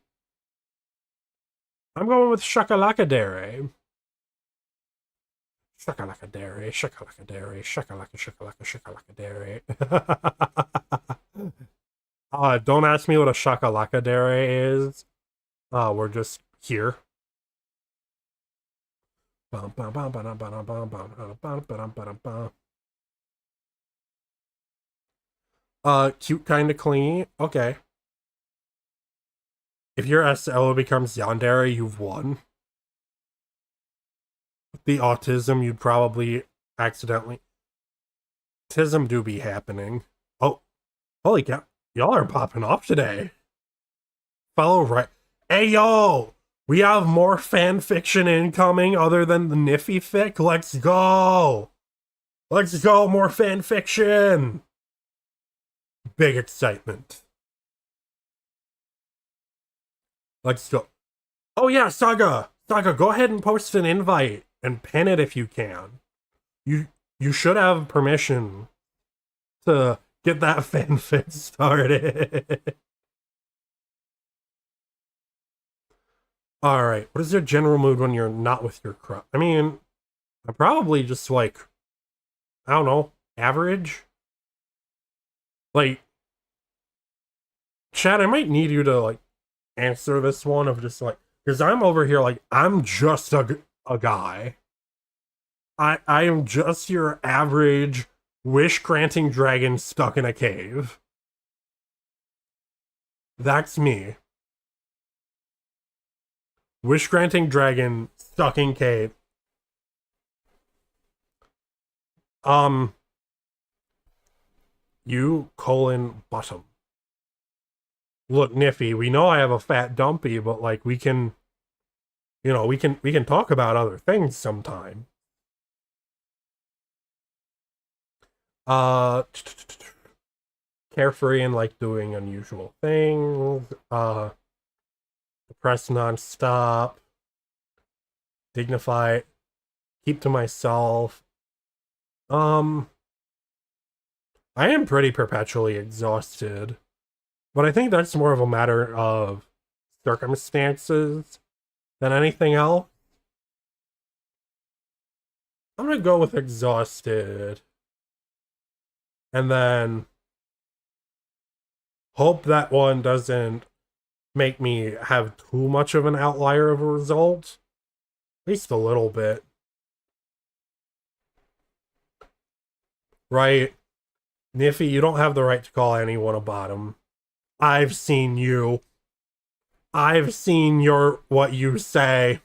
I'm going with Shakalaka Dere. Shakalaka Dere, Shakalaka Dere, Shakalaka Dere. Don't ask me what a Shakalaka Dere is. We're just here. Cute, kinda clingy. Okay. If your SLO becomes Yandere, you've won. the autism, you'd probably accidentally. Autism do be happening. Oh, holy cow. Y'all are popping off today. Follow right. Hey, yo! We have more fan fiction incoming other than the Niffy fic. Let's go! Let's go, more fan fiction! Big excitement. Let's go. Oh yeah, Saga! Saga, go ahead and post an invite and pin it if you can. You should have permission to get that fanfic started. Alright, what is your general mood when you're not with your crush? I mean, I'm probably just like, I don't know, average? Like, Chad, I might need you to like answer this one of just like, because I'm over here like, I'm just a guy. I am just your average wish-granting dragon stuck in a cave. That's me. Wish-granting dragon stuck in cave. You colon bottom. Look, Niffy, we know I have a fat dumpy, but like we can, you know, we can talk about other things sometime. Carefree and like doing unusual things. Depressed nonstop. Dignified. Keep to myself. I am pretty perpetually exhausted. But I think that's more of a matter of circumstances than anything else. I'm gonna go with exhausted. And then hope that one doesn't make me have too much of an outlier of a result. At least a little bit. Right? Niffy, you don't have the right to call anyone a bottom. I've seen you. I've seen what you say.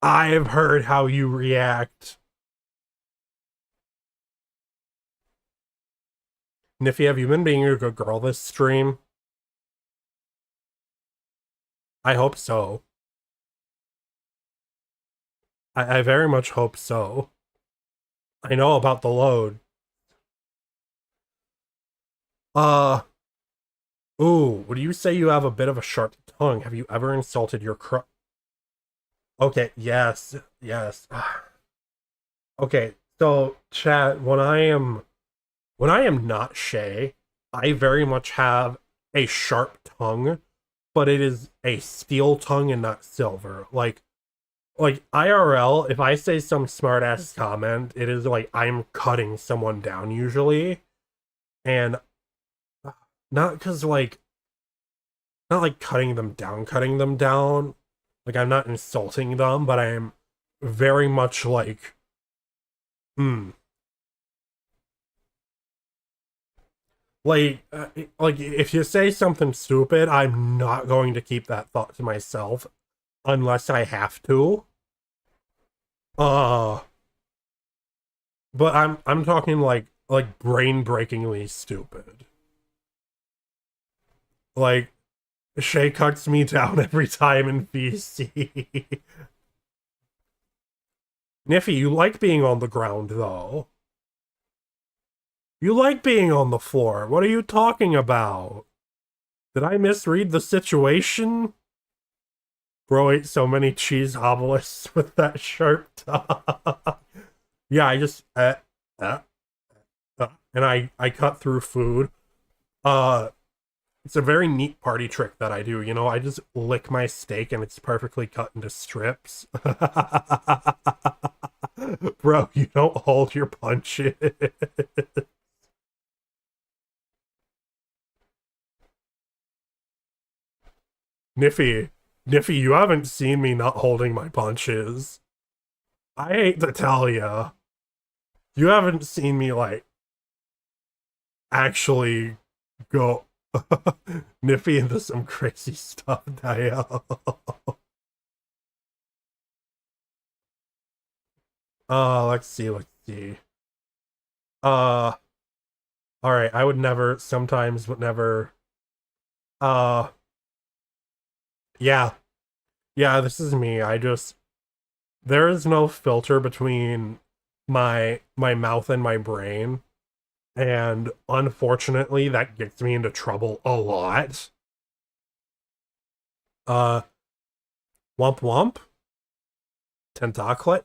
I've heard how you react. Niffy, have you been being a good girl this stream? I hope so. I very much hope so. I know about the load. Ooh, would you say you have a bit of a sharp tongue? Have you ever insulted your Okay, yes, yes. Okay, so chat, when I am not Shay, I very much have a sharp tongue, but it is a steel tongue and not silver. Like IRL, if I say some smart ass comment, it is like I'm cutting someone down usually. And not because like not like cutting them down. Like I'm not insulting them, but I am very much like like if you say something stupid, I'm not going to keep that thought to myself unless I have to. Uh but I'm talking like brain-breakingly stupid. Like Shay cuts me down every time in VC. Niffy, you like being on the ground though. You like being on the floor. What are you talking about? Did I misread the situation? Bro ate so many cheese obelisks with that sharp tongue. Yeah, I just and I cut through food. It's a very neat party trick that I do. You know, I just lick my steak and it's perfectly cut into strips. Bro, you don't hold your punches. Niffy, you haven't seen me not holding my punches. I hate to tell ya. You haven't seen me, like, actually go Niffy into some crazy stuff, Dial. Let's see, let's see. Uh, all right. I would never, sometimes, but never. Uh, yeah, yeah. This is me. I just there is no filter between my mouth and my brain, and unfortunately, that gets me into trouble a lot. Uh, Wump wump, tentacle.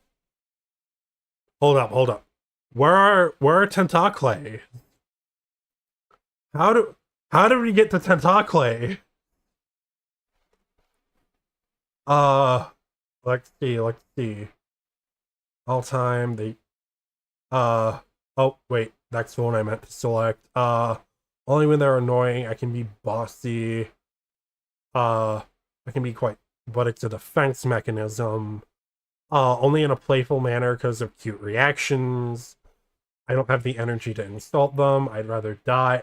Hold up, hold up. Where are tentacle? How do how did we get to tentacle? Uh, let's see, let's see. All time the oh wait, that's the one I meant to select. Only when they're annoying, I can be bossy. Uh, I can be quite, but it's a defense mechanism. Only in a playful manner because of cute reactions. I don't have the energy to insult them. I'd rather die.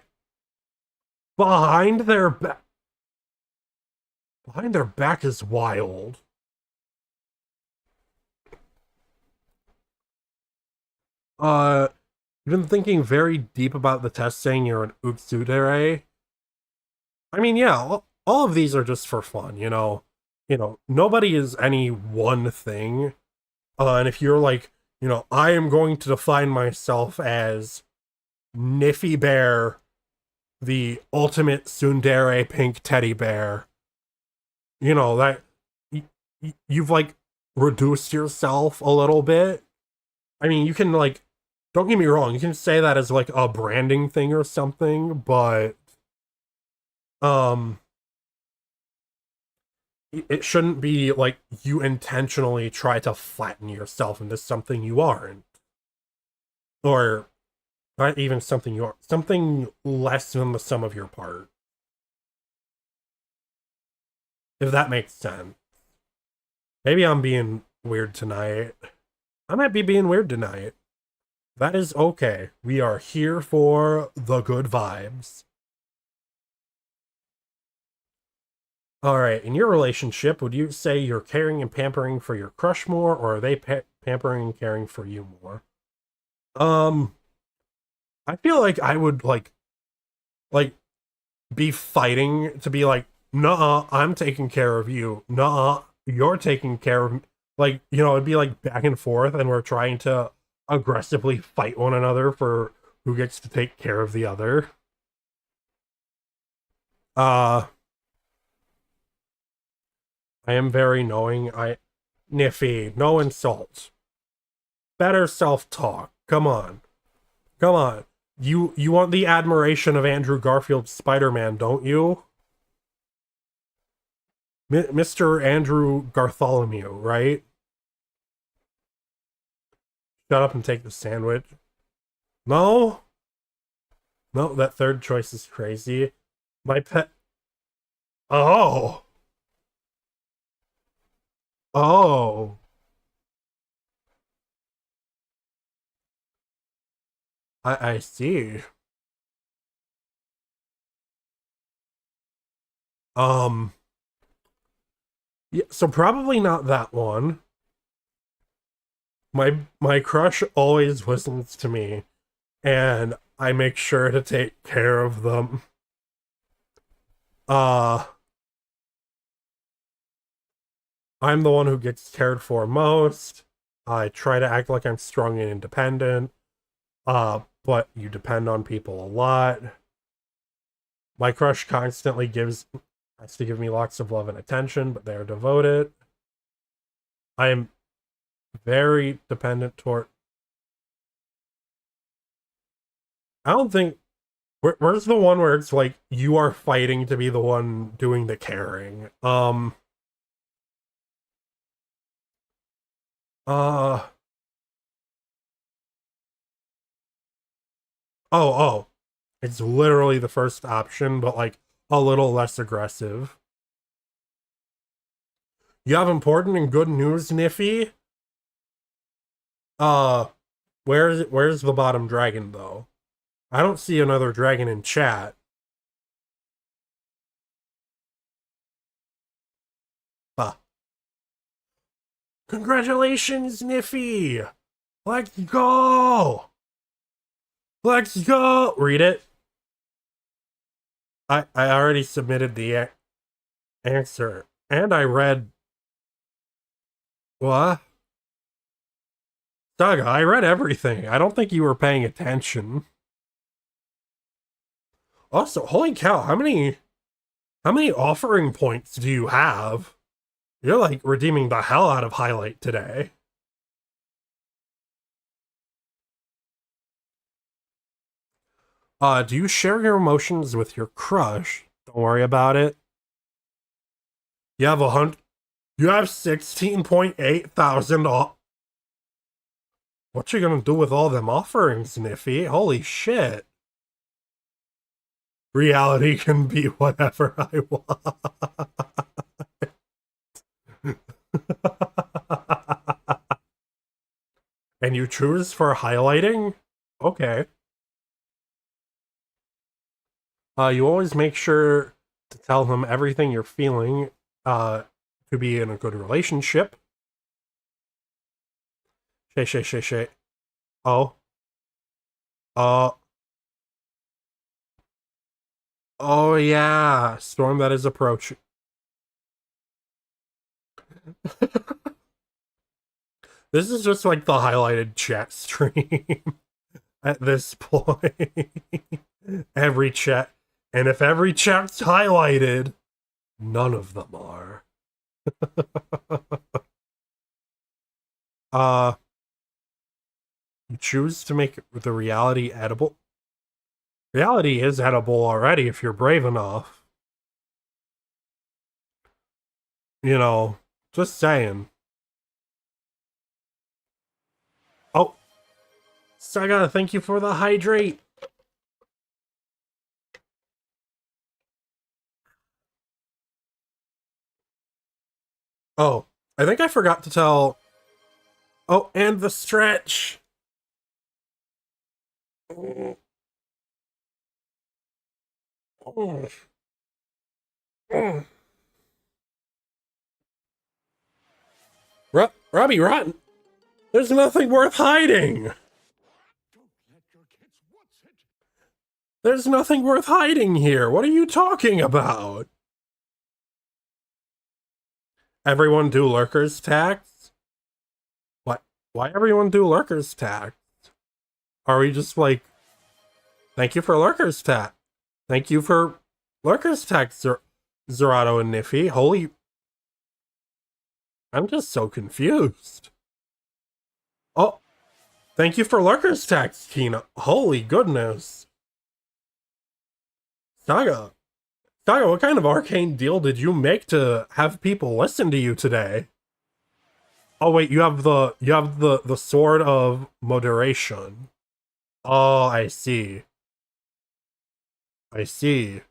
Behind their back. Behind their back is wild. Uh, you've been thinking very deep about the test saying you're an utsudere. I mean, yeah, all of these are just for fun, you know. Nobody is any one thing. And if you're like, I am going to define myself as Niffy Bear, the ultimate tsundere pink teddy bear, that you've like reduced yourself a little bit. I mean, you can like, don't get me wrong, you can say that as like a branding thing or something, but um it shouldn't be like you intentionally try to flatten yourself into something you aren't, or not even something you are, something less than the sum of your part, if that makes sense. Maybe I'm being weird tonight. I might be being weird tonight. That is okay. We are here for the good vibes. All right, in your relationship, would you say you're caring and pampering for your crush more, or are they pampering and caring for you more? Um, I feel like I would like be fighting to be like, nah, I'm taking care of you. Nah, you're taking care of me. Like, it'd be like back and forth, and we're trying to aggressively fight one another for who gets to take care of the other. Uh, I am very knowing. Niffy, no insults. Better self-talk. Come on. Come on. You want the admiration of Andrew Garfield's Spider-Man, don't you? Mr. Andrew Gartholomew, right? Shut up and take the sandwich. No? No, that third choice is crazy. My pet. Oh. Oh. I see. Um. Yeah, so probably not that one. My crush always listens to me, and I make sure to take care of them. Uh, I'm the one who gets cared for most. I try to act like I'm strong and independent. But you depend on people a lot. My crush constantly has to give me lots of love and attention, but they are devoted. I am very dependent toward. I don't think. Where's the one where it's like you are fighting to be the one doing the caring? Uh. Oh. It's literally the first option, but like a little less aggressive. You have important and good news, Niffy. Uh, where's the bottom dragon though? I don't see another dragon in chat. Ah. Congratulations, Niffy! Let's go! Let's go! Read it. I already submitted the answer. And I read... What? Saga, I read everything. I don't think you were paying attention. Also, holy cow, how many offering points do you have? You're like redeeming the hell out of highlight today. Do you share your emotions with your crush? Don't worry about it. You have you have 16.8 thousand. What you gonna do with all them offerings, Niffy? Holy shit. Reality can be whatever I want. And you choose for highlighting? Okay. You always make sure to tell him everything you're feeling to be in a good relationship. Shay. Oh. Oh yeah. Storm that is approaching. This is just like the highlighted chat stream at this point. Every chat. And if every chat's highlighted, none of them are. You choose to make the reality edible. Reality is edible already if you're brave enough. You know, just saying. Oh, so I gotta thank you for the hydrate. Oh, I think I forgot to tell. Oh, and the stretch. Robbie Rotten, there's nothing worth hiding. There's nothing worth hiding here. What are you talking about? Everyone do lurkers tax? What? Why everyone do lurkers tax? Are we just like, thank you for lurkers tax? Thank you for lurkers tax, Zerato and Niffy. Holy, I'm just so confused. Oh, thank you for lurkers tax, Tina. Holy goodness. Saga, what kind of arcane deal did you make to have people listen to you today? Oh wait, you have the sword of moderation. Oh, I see. I see.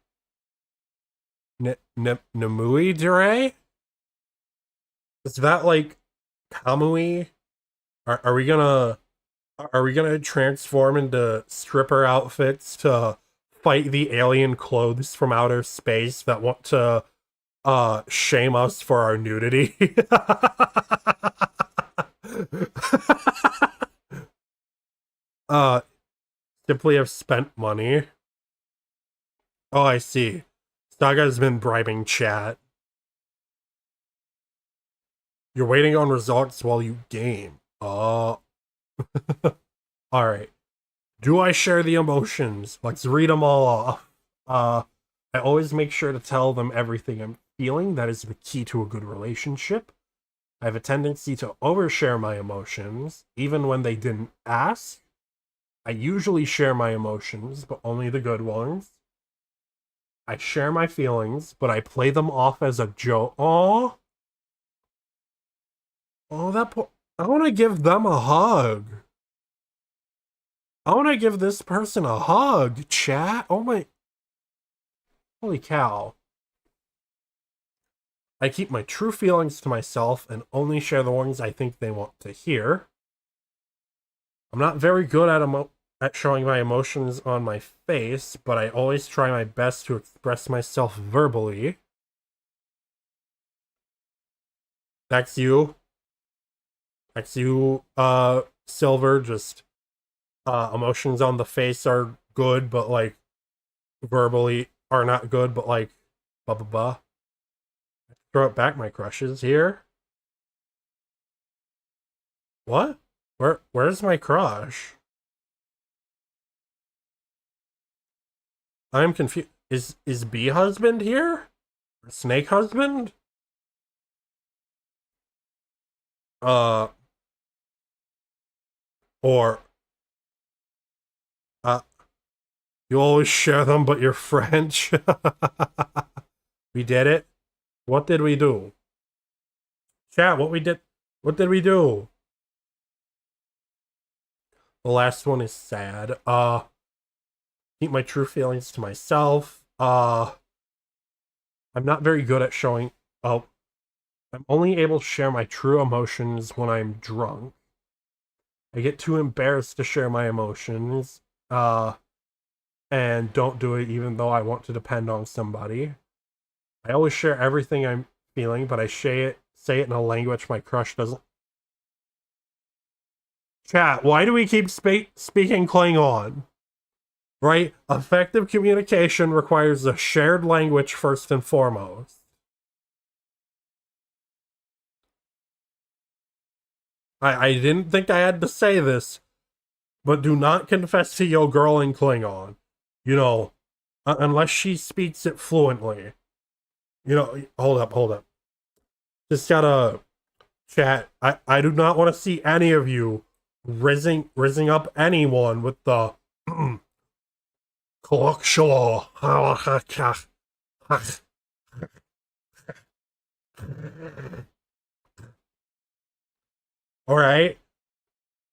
Namui Dure? Is that like Kamui? Are we gonna transform into stripper outfits to fight the alien clothes from outer space that want to shame us for our nudity? Simply have spent money. Oh, I see. Saga's been bribing chat. You're waiting on results while you game. Alright. Do I share the emotions? Let's read them all off. I always make sure to tell them everything I'm feeling. That is the key to a good relationship. I have a tendency to overshare my emotions, even when they didn't ask. I usually share my emotions, but only the good ones. I share my feelings, but I play them off as a joke. Oh, that I want to give them a hug. I want to give this person a hug, chat. Oh my. Holy cow. I keep my true feelings to myself and only share the ones I think they want to hear. I'm not very good at showing my emotions on my face, but I always try my best to express myself verbally. That's you. silver, just emotions on the face are good, but like verbally are not good, but like blah blah blah. Throw it back, my crushes here. What? Where's my crush? I'm confused. Is bee husband here? Or snake husband? Uh or uh you always share them but you're French. We did it. What did we do? Chat, what did we do? The last one is sad. Keep my true feelings to myself. I'm not very good at showing. Oh, I'm only able to share my true emotions when I'm drunk. I get too embarrassed to share my emotions. And don't do it even though I want to depend on somebody. I always share everything I'm feeling, but I say it in a language my crush doesn't. Chat, why do we keep speaking Klingon? Right? Effective communication requires a shared language first and foremost. I didn't think I had to say this, but do not confess to your girl in Klingon. You know, unless she speaks it fluently. You know, hold up. Just gotta chat. I do not want to see any of you rizzing up anyone with the colloquial.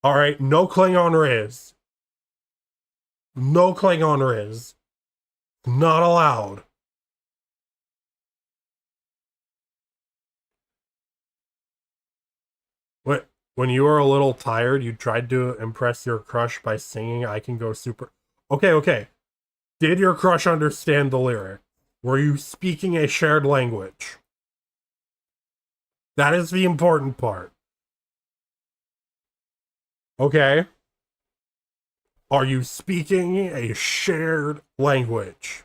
All right, no Klingon Riz. No Klingon Riz. Not allowed. What? When you were a little tired, you tried to impress your crush by singing I Can Go Super. Okay. Did your crush understand the lyric? Were you speaking a shared language? That is the important part. Okay. Are you speaking a shared language?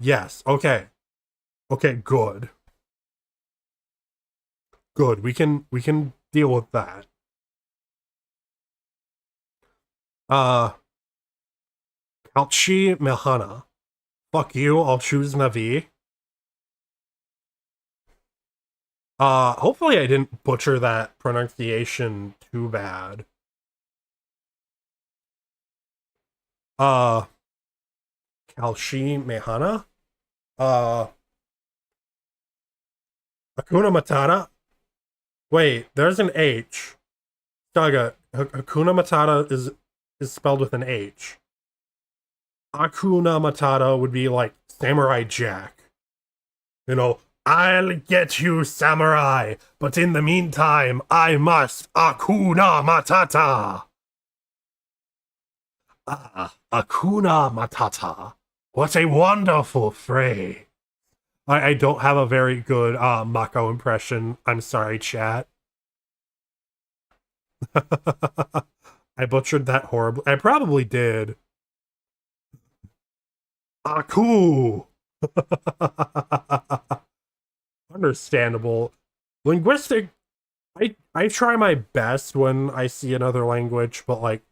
Yes. Okay. Okay, good. Good. We can deal with that. Kalchi Mehana. Fuck you, I'll choose Navi. Hopefully I didn't butcher that pronunciation too bad. Kalshi Mehana? Uh, Hakuna Matata? Wait, there's an H. Daga, Hakuna Matata is spelled with an H. Hakuna Matata would be like Samurai Jack. You know, I'll get you, samurai, but in the meantime, I must Hakuna Matata. Ah, Hakuna Matata. What a wonderful phrase. I don't have a very good Mako impression. I'm sorry, chat. I butchered that horribly. I probably did. Aku. Understandable. Linguistic. I try my best when I see another language, but like,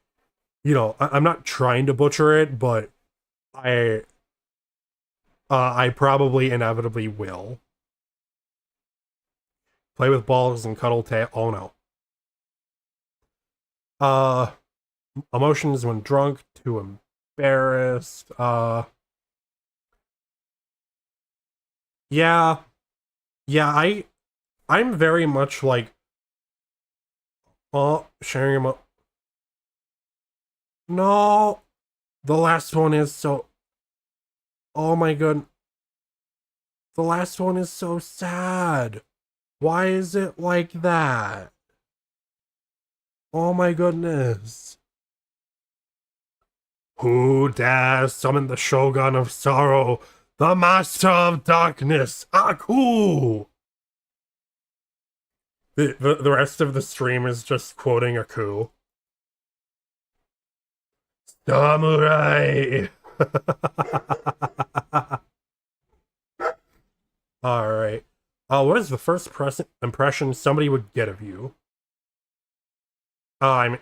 you know, I'm not trying to butcher it, but I probably inevitably will. Play with balls and cuddle tail. Oh no. Uh, Emotions when drunk, too embarrassed. Yeah, I'm very much like, sharing No, the last one is so. Oh my god, the last one is so sad. Why is it like that? Oh my goodness. Who dares summon the Shogun of Sorrow, the Master of Darkness, Aku? The rest of the stream is just quoting Aku. Samurai. All right. What is the first impression somebody would get of you? I mean,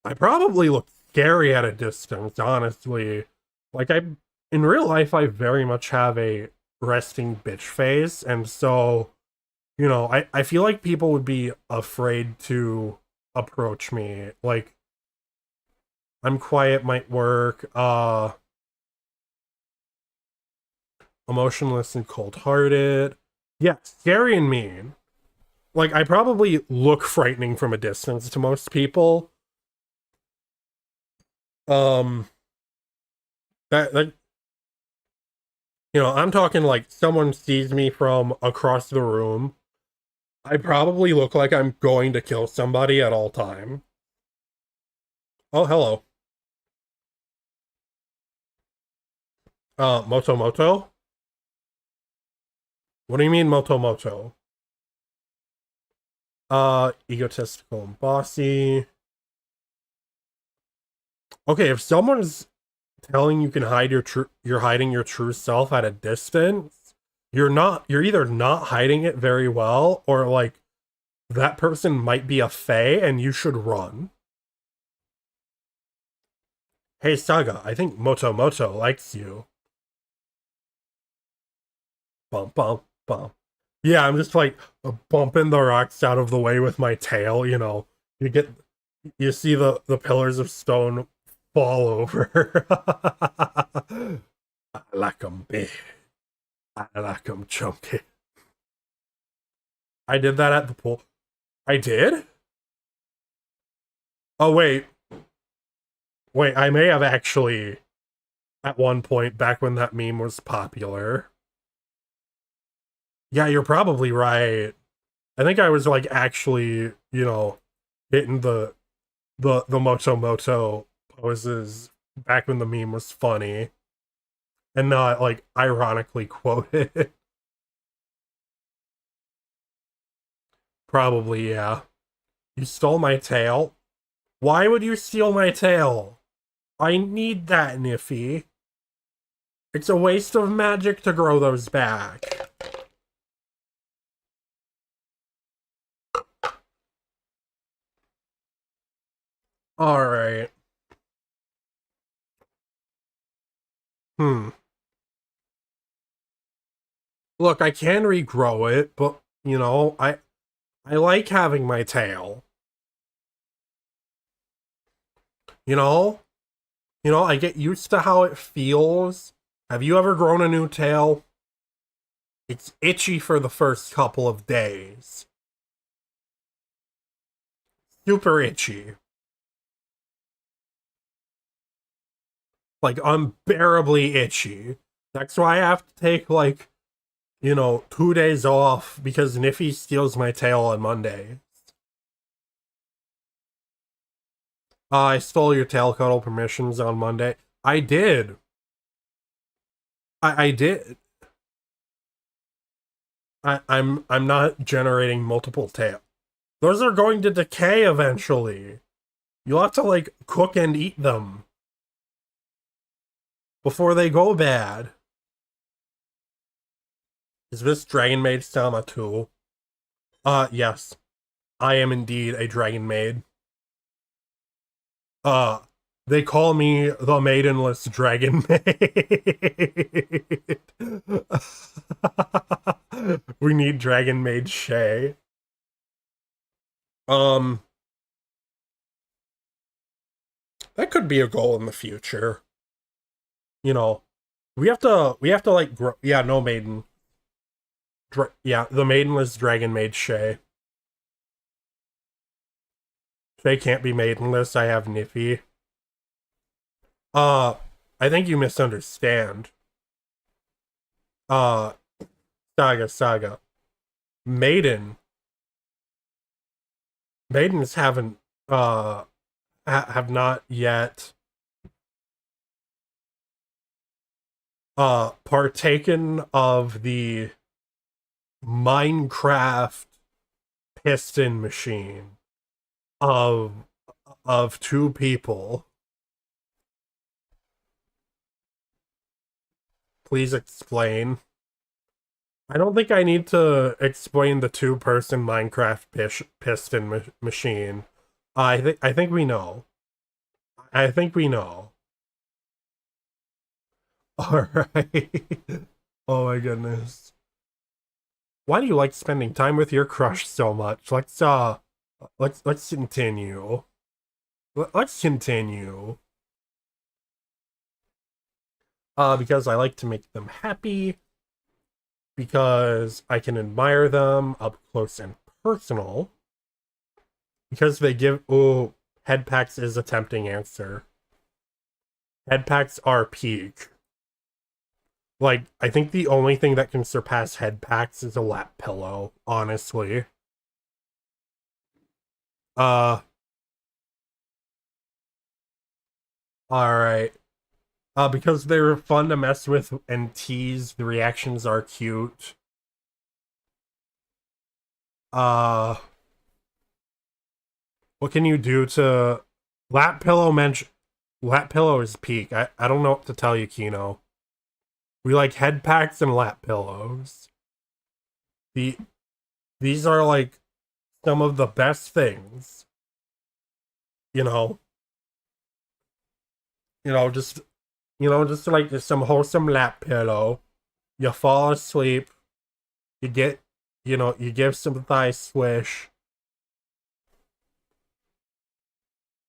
I probably look scary at a distance, honestly. Like in real life, I very much have a resting bitch face, and so I feel like people would be afraid to approach me. Like I'm quiet might work. Emotionless and cold-hearted. Yeah, scary and mean. Like I probably look frightening from a distance to most people. Um, that I'm talking like someone sees me from across the room. I probably look like I'm going to kill somebody at all time. Oh, hello. Moto Moto? What do you mean Moto Moto? Egotistical and bossy. Okay, if someone's telling you can hide you're hiding your true self at a distance, you're either not hiding it very well or like that person might be a fae and you should run. Hey Saga, I think Moto Moto likes you. Bump bump bump. Yeah, I'm just like bumping the rocks out of the way with my tail, You get you see the pillars of stone fall over. I like 'em big. I like 'em chunky. I did that at the pool. I did? Oh wait, I may have actually at one point back when that meme was popular. Yeah, you're probably right. I think I was like actually, hitting the Moto Moto poses back when the meme was funny and not like ironically quoted. Probably, yeah. You stole my tail? Why would you steal my tail? I need that, Niffy. It's a waste of magic to grow those back. Alright. Hmm. Look, I can regrow it, but I like having my tail. You know? I get used to how it feels. Have you ever grown a new tail? It's itchy for the first couple of days. Super itchy. Like unbearably itchy. That's why I have to take like, 2 days off because Niffy steals my tail on Monday. I stole your tail cuddle permissions on Monday. I did. I did. I'm not generating multiple tail. Those are going to decay eventually. You'll have to like cook and eat them before they go bad. Is this Dragon Maid Sama too? Yes. I am indeed a Dragon Maid. Uh they call me the maidenless Dragon Maid. We need Dragon Maid Shay. Um that could be a goal in the future. You know, we have to like grow. Yeah, no maiden. Yeah, the maidenless Dragon Maid Shay. Shay can't be maidenless. I have Niffy. Uh, I think you misunderstand. Uh, Saga. Maiden. Maidens haven't have not yet partaken of the Minecraft piston machine of of two people. Please explain. I don't think I need to explain the two-person Minecraft piston machine. I think we know. I think we know. All right. Oh my goodness. Why do you like spending time with your crush so much? Let's continue. Let's continue. Because I like to make them happy, because I can admire them up close and personal, because they give head packs is a tempting answer. Head packs are peak. Like, I think the only thing that can surpass head packs is a lap pillow, honestly. Uh alright. Because they're fun to mess with and tease, the reactions are cute. Uh what can you do to lap pillow lap pillow is peak. I don't know what to tell you, Kino. We like head packs and lap pillows. The these are like some of the best things. You know. Just just like some wholesome lap pillow. You fall asleep. You get you give some thigh swish.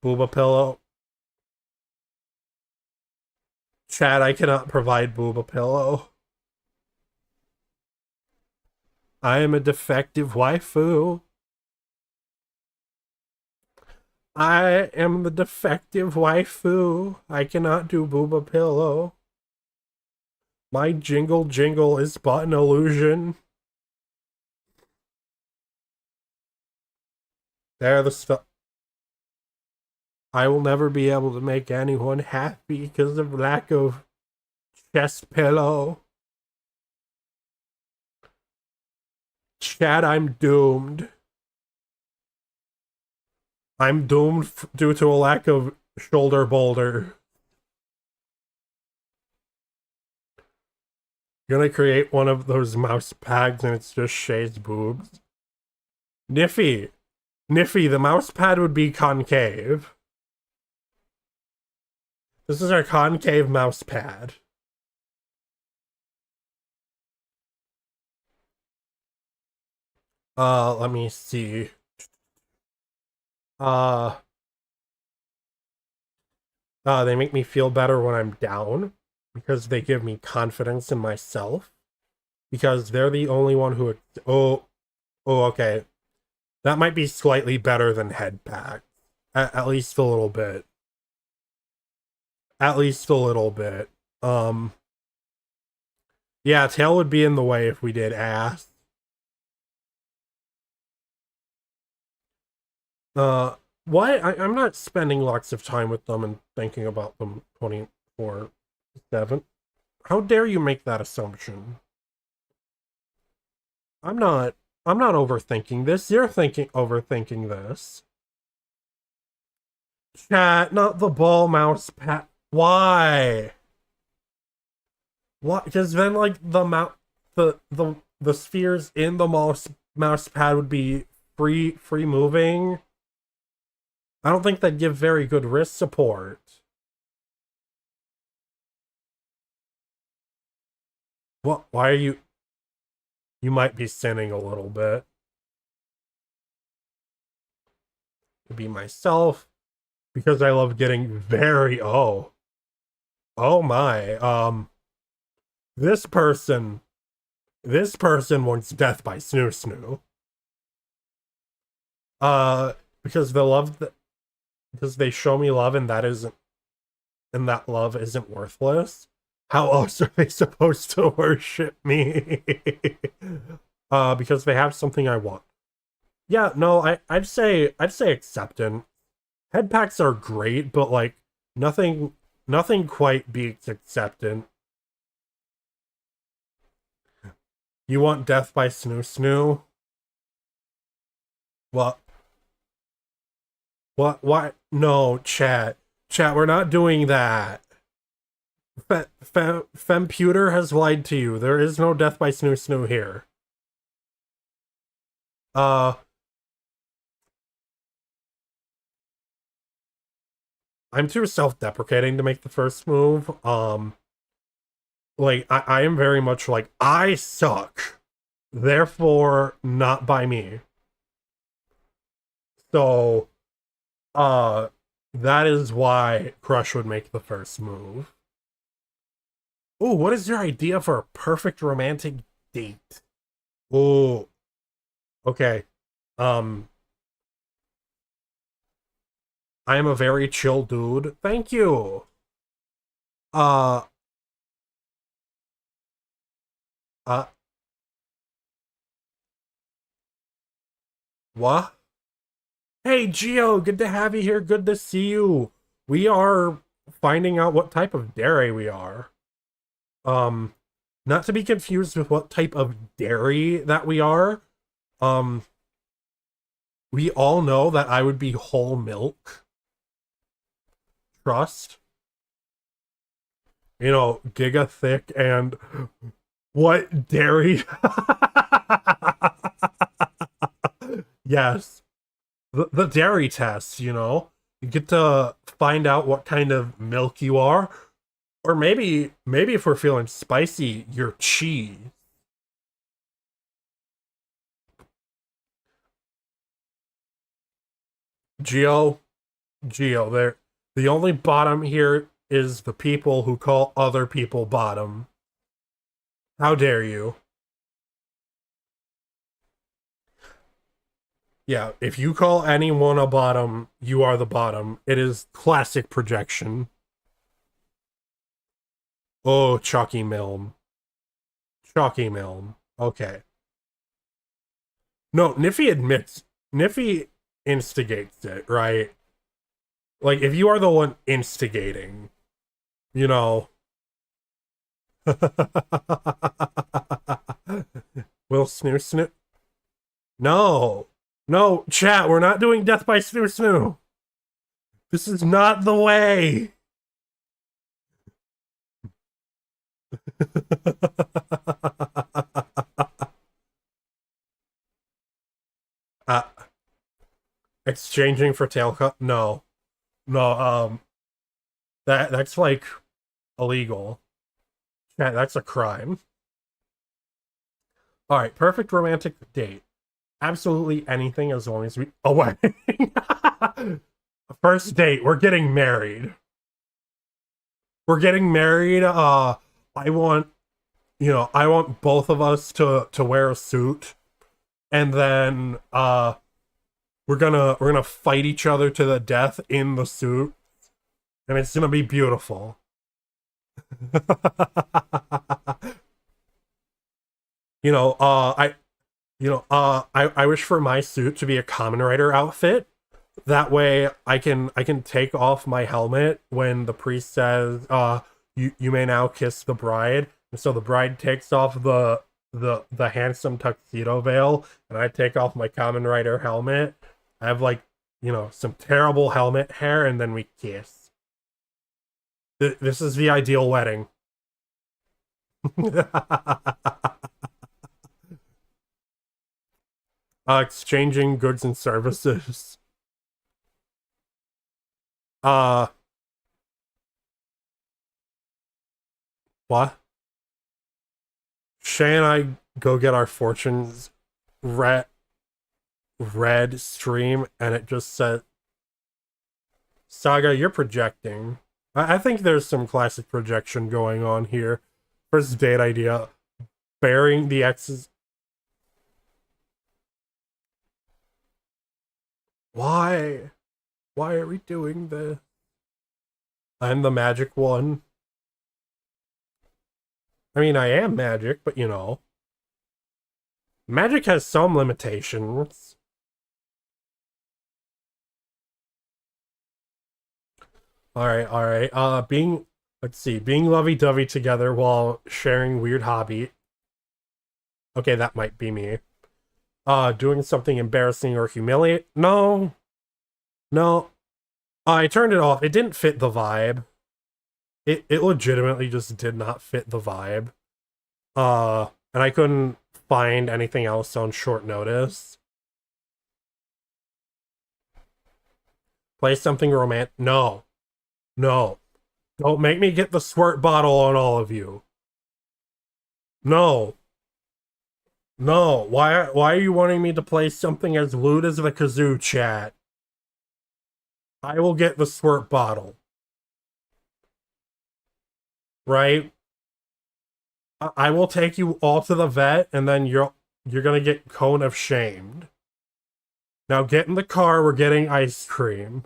Booba pillow. Chad, I cannot provide booba pillow. I am a defective waifu. I am the defective waifu. I cannot do booba pillow. My jingle is but an illusion. There the stuff. I will never be able to make anyone happy because of lack of chest pillow. Chad, I'm doomed. I'm doomed due to a lack of shoulder boulder. You're gonna create one of those mouse pads and it's just Shay's boobs. Niffy, the mouse pad would be concave. This is our concave mouse pad. Let me see. They make me feel better when I'm down because they give me confidence in myself. Because they're the only one who. Okay. That might be slightly better than head pack. At least a little bit. At least a little bit. Yeah, tail would be in the way if we did ass. Why? I'm not spending lots of time with them and thinking about them 24/7. How dare you make that assumption? I'm not. I'm not overthinking this. You're overthinking this. Chat, not the ball mouse pad. Why? What? Because then, like the spheres in the mouse pad would be free moving. I don't think that'd give very good wrist support. What? Why are you? You might be sinning a little bit. To be myself, because I love getting very oh my this person wants death by snoo. Because the love that because they show me love and that love isn't worthless. How else are they supposed to worship me? Because they have something I want. Yeah, no, I'd say acceptance. Head packs are great, but like nothing quite beats acceptance. You want death by snoo? Well, What? What? No, chat. Chat, we're not doing that. Femputer has lied to you. There is no death by snoo snoo here. Uh, I'm too self-deprecating to make the first move. Like, I am very much like, I suck. Therefore, not by me. So, uh, that is why Crush would make the first move. Oh, what is your idea for a perfect romantic date? Oh, okay. Um, I am a very chill dude. Thank you. Uh, uh, what? Hey, Geo, good to have you here. Good to see you. We are finding out what type of dairy we are. Um, not to be confused with what type of dairy that we are. Um, we all know that I would be whole milk. Trust. You know, giga thick and what dairy? Yes. The dairy test, you know? You get to find out what kind of milk you are. Or maybe if we're feeling spicy, you're cheese. Geo, Geo, there. The only bottom here is the people who call other people bottom. How dare you? Yeah, if you call anyone a bottom, you are the bottom. It is classic projection. Oh, Chalky Milm. Chalky Milm. Okay. No, Niffy instigates it, right? Like, if you are the one instigating, you know. Will snoo snoo? No. No, chat, we're not doing death by snoo snoo. This is not the way. uh, exchanging for tail cut? No. No, that's like illegal. Yeah, that's a crime. Alright, perfect romantic date. Absolutely anything as long as we a wedding. First date, we're getting married. We're getting married. I want I want both of us to wear a suit. And then we're gonna fight each other to the death in the suit. And it's gonna be beautiful. you know, I wish for my suit to be a Kamen Rider outfit. That way I can take off my helmet when the priest says, you may now kiss the bride. And so the bride takes off the handsome tuxedo veil, and I take off my Kamen Rider helmet. I have like, some terrible helmet hair, and then we kiss. This is the ideal wedding. Exchanging goods and services. Uh, what? Shay and I go get our fortunes red stream, and it just said, Saga, you're projecting. I think there's some classic projection going on here. First date idea. Bearing the exes. Why? Why are we doing this? I'm the magic one. I mean, I am magic, but magic has some limitations. Alright. Let's see, being lovey-dovey together while sharing weird hobby. Okay, that might be me. Doing something embarrassing or humiliate? No. No, I turned it off. It didn't fit the vibe. It legitimately just did not fit the vibe. And I couldn't find anything else on short notice. Play something romantic. No. No. Don't make me get the squirt bottle on all of you. No. No. Why are you wanting me to play something as lewd as the kazoo, chat? I will get the squirt bottle. Right? I will take you all to the vet, and then you're gonna get cone of shamed. Now get in the car, we're getting ice cream.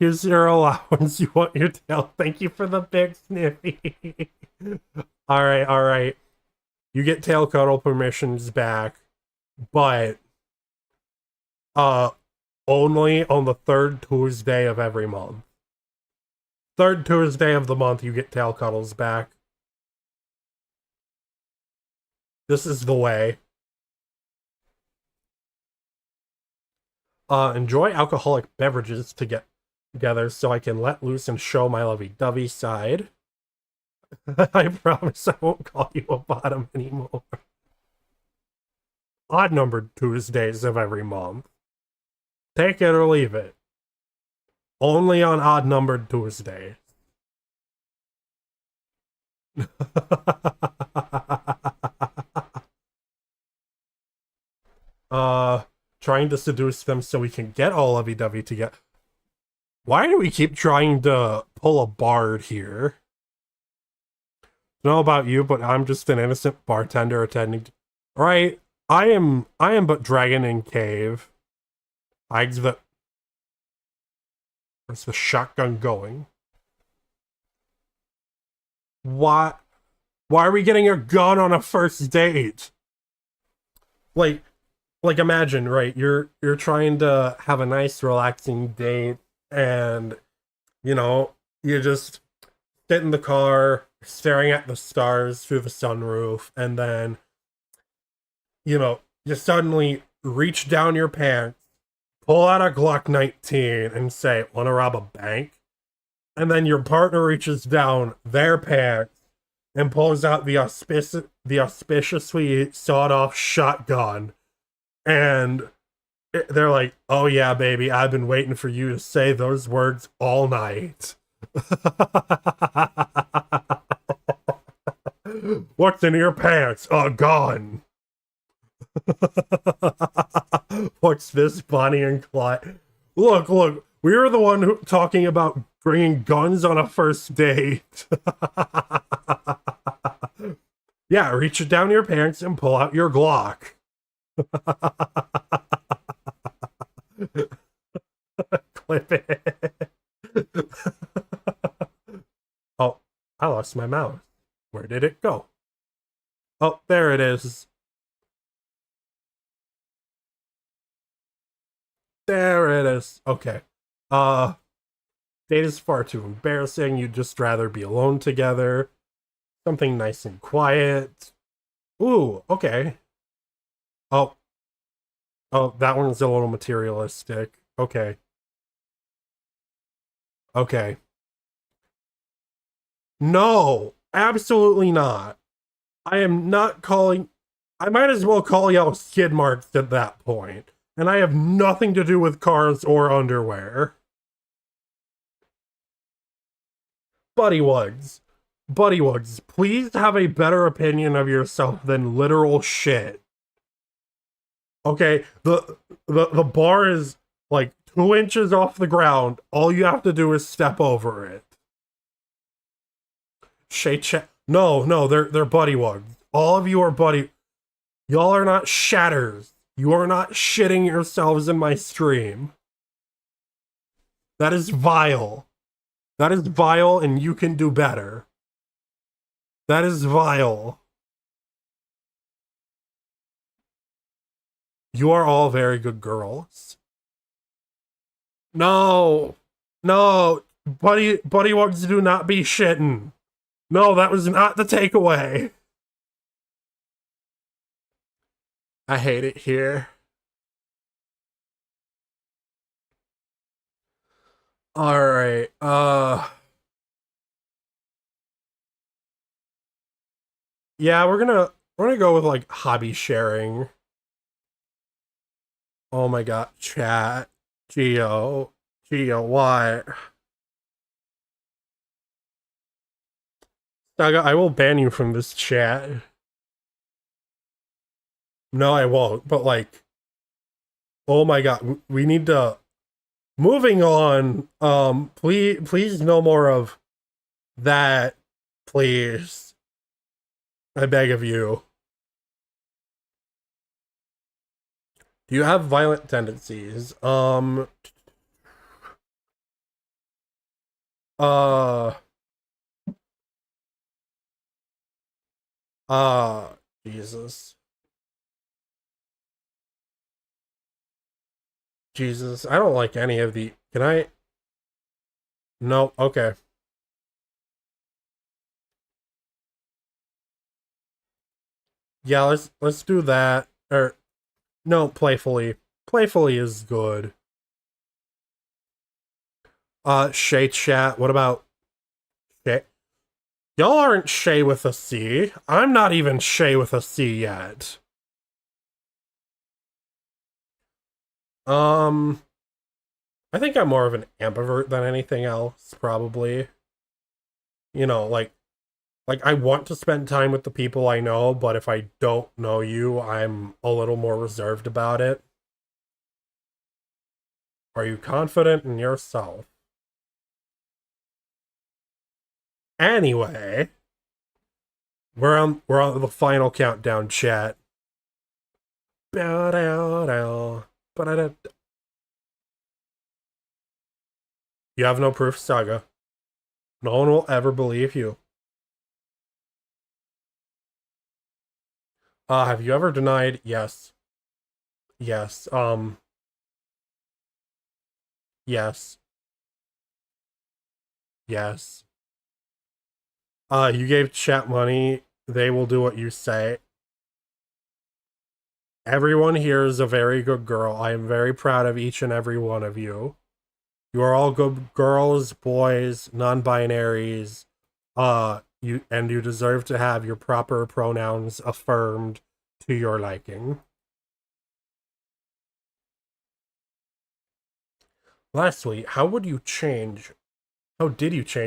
Here's your allowance. You want your tail? Thank you for the big sniffy. Alright. You get tail cuddle permissions back, but only on the third Tuesday of every month. Third Tuesday of the month you get tail cuddles back. This is the way. Enjoy alcoholic beverages to get together so I can let loose and show my lovey-dovey side. I promise I won't call you a bottom anymore. Odd-numbered Tuesdays of every month. Take it or leave it. Only on odd-numbered Tuesdays. Trying to seduce them so we can get all lovey-dovey together. Why do we keep trying to pull a bard here? I don't know about you, but I'm just an innocent bartender attending to... Right? I am but dragon in cave. Where's the shotgun going? Why are we getting a gun on a first date? Like imagine, right? You're trying to have a nice relaxing date, and you just sit in the car staring at the stars through the sunroof, and then you suddenly reach down your pants, pull out a Glock 19 and say, "Wanna rob a bank?" And then your partner reaches down their pants and pulls out the auspiciously sawed-off shotgun, and they're like, "Oh yeah, baby, I've been waiting for you to say those words all night." What's in your pants? A gun. What's this, Bonnie and Clyde? Look, we were the one talking about bringing guns on a first date. Yeah, reach it down your pants and pull out your Glock. Clip it. Oh, I lost my mouse. Where did it go? Oh, there it is. There it is. Okay. Date is far too embarrassing. You'd just rather be alone together. Something nice and quiet. Ooh, okay. Oh, that one's a little materialistic. Okay. Okay. No, absolutely not. I am not calling... I might as well call y'all skid marks at that point. And I have nothing to do with cars or underwear. Buttywugs, please have a better opinion of yourself than literal shit. Okay, the bar is like 2 inches off the ground. All you have to do is step over it. Shay, no, they're buttywugs. All of you are buddy. Y'all are not shatters. You are not shitting yourselves in my stream. That is vile. That is vile, and you can do better. That is vile. You are all very good girls. No, buttywugs do not be shitting. No, that was not the takeaway. I hate it here. Alright, yeah, we're gonna go with like hobby sharing. Oh my god, chat. Geo, why? Saga, I will ban you from this chat. No, I won't, but like, oh my god, we need to moving on. Please no more of that, please. I beg of you. Do you have violent tendencies? Uh, uh, Jesus. Jesus, I don't like any of the. Can I? No, okay. Yeah, let's do that. Or no, playfully. Playfully is good. Shay chat. What about Shay? Y'all aren't Shay with a C. I'm not even Shay with a C yet. Um, I think I'm more of an ambivert than anything else, probably. You know, like I want to spend time with the people I know, but if I don't know you, I'm a little more reserved about it. Are you confident in yourself? Anyway, we're on the final countdown chat. You have no proof, Saga. No one will ever believe you. Have you ever denied? Yes. Yes. Yes. Yes. You gave chat money. They will do what you say. Everyone here is a very good girl. I am very proud of each and every one of you. You are all good girls, boys, non-binaries. You deserve to have your proper pronouns affirmed to your liking. Lastly, how did you change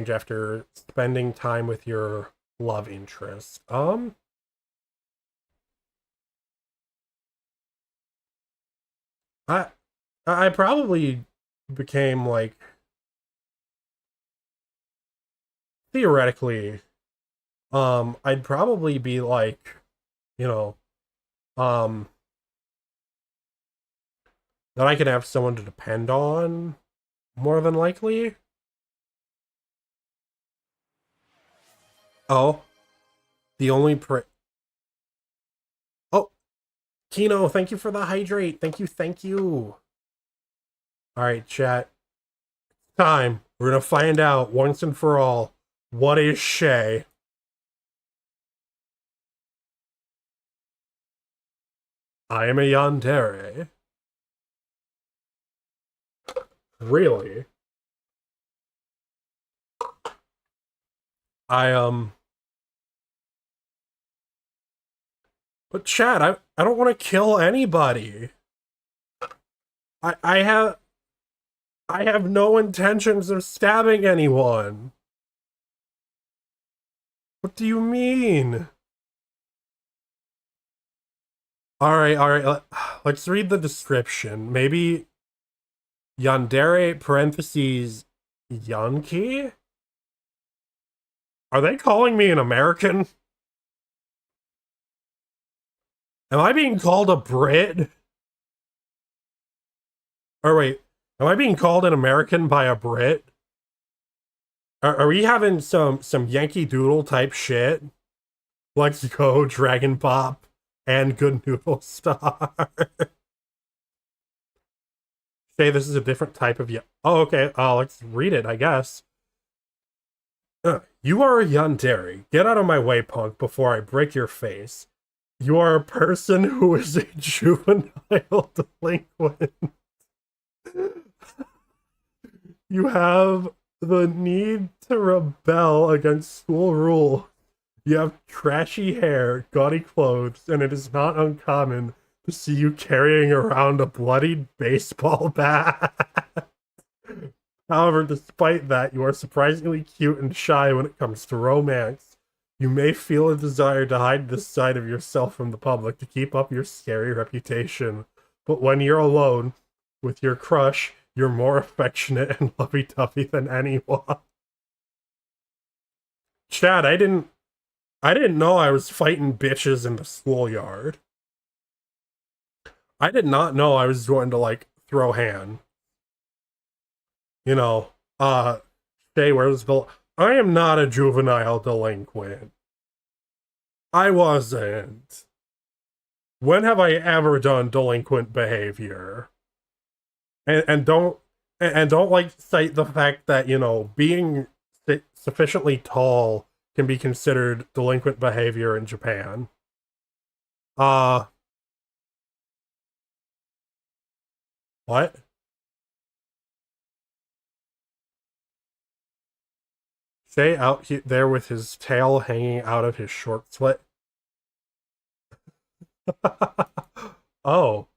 after spending time with your love interest? I I probably became like theoretically, I'd probably be like, you know, um, that I could have someone to depend on more than likely. Oh, the only oh, Kino, thank you for the hydrate. Thank you. All right, chat. Time. We're gonna find out once and for all what is Shay. I am a yandere. Really? I But Chad, I don't want to kill anybody. I I have I have no intentions of stabbing anyone. What do you mean? All right. Let's read the description. Maybe yandere parentheses Yankee? Are they calling me an American? Am I being called a Brit? Or wait, am I being called an American by a Brit? Are we having some Yankee Doodle type shit? Let's go, Dragon Pop and Good Noodle Star. Say this is a different type of Oh, okay. Let's read it, I guess. You are a yandere. Get out of my way, punk, before I break your face. You are a person who is a juvenile delinquent. You have the need to rebel against school rules. You have trashy hair, gaudy clothes, and it is not uncommon to see you carrying around a bloodied baseball bat. However, despite that, you are surprisingly cute and shy when it comes to romance. You may feel a desire to hide this side of yourself from the public to keep up your scary reputation. But when you're alone with your crush, you're more affectionate and lovey-dovey than anyone. Chad, I didn't know I was fighting bitches in the schoolyard. I did not know I was going to like throw hand. You know, Shay, where's the I am not a juvenile delinquent. I wasn't. When have I ever done delinquent behavior? And don't like cite the fact that, being sufficiently tall can be considered delinquent behavior in Japan. Uh, what? Shay out there with his tail hanging out of his short slit. Oh,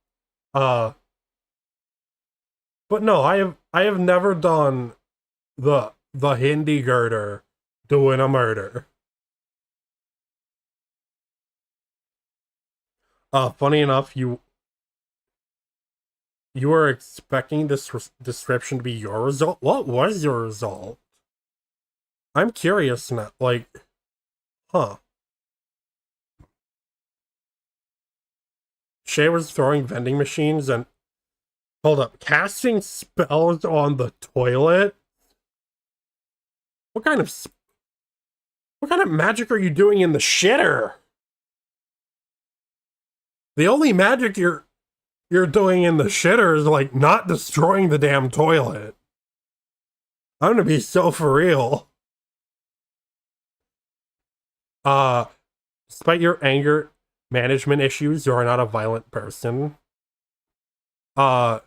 uh, but no, I have never done the Hindi girder doing a murder. Funny enough, you were expecting this description to be your result. What was your result? I'm curious now. Like, huh? Shay was throwing vending machines and hold up, casting spells on the toilet. What kind of what kind of magic are you doing in the shitter? The only magic you're doing in the shitter is like not destroying the damn toilet. I'm gonna be so for real. Uh, Despite your anger management issues, you are not a violent person. Uh,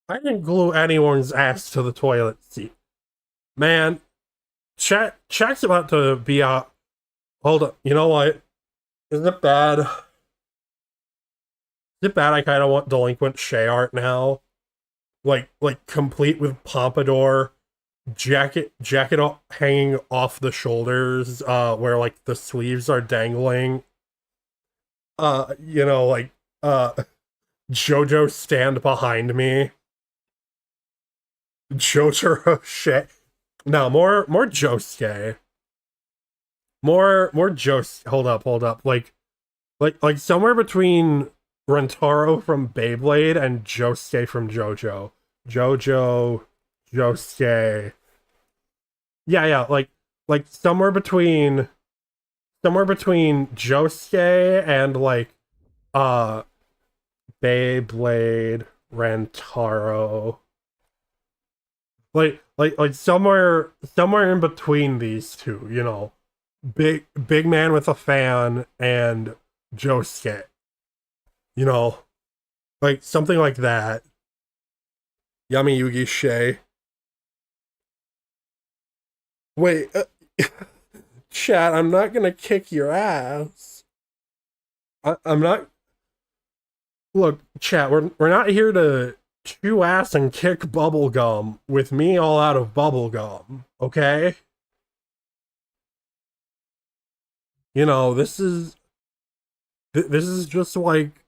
I didn't glue anyone's ass to the toilet seat. Man, chat's about to be out. Hold up, you know what? Isn't it bad? Is it bad I kind of want delinquent Shay art now? Like complete with pompadour, jacket hanging off the shoulders, where like the sleeves are dangling. Like uh Jojo stand behind me. Jojo Shay. No, more Josuke. More Jos. Hold up. Like somewhere between Rentaro from Beyblade and Josuke from JoJo. JoJo, Josuke. Yeah, like somewhere between Josuke and like uh Beyblade, Rentaro. Like somewhere in between these two, big man with a fan and Josuke, you know, like something like that. Yummy Yugi Shay. Wait, chat. I'm not gonna kick your ass. I'm not. Look, chat. We're not here to chew ass and kick bubblegum with me all out of bubblegum. Okay. This is just like,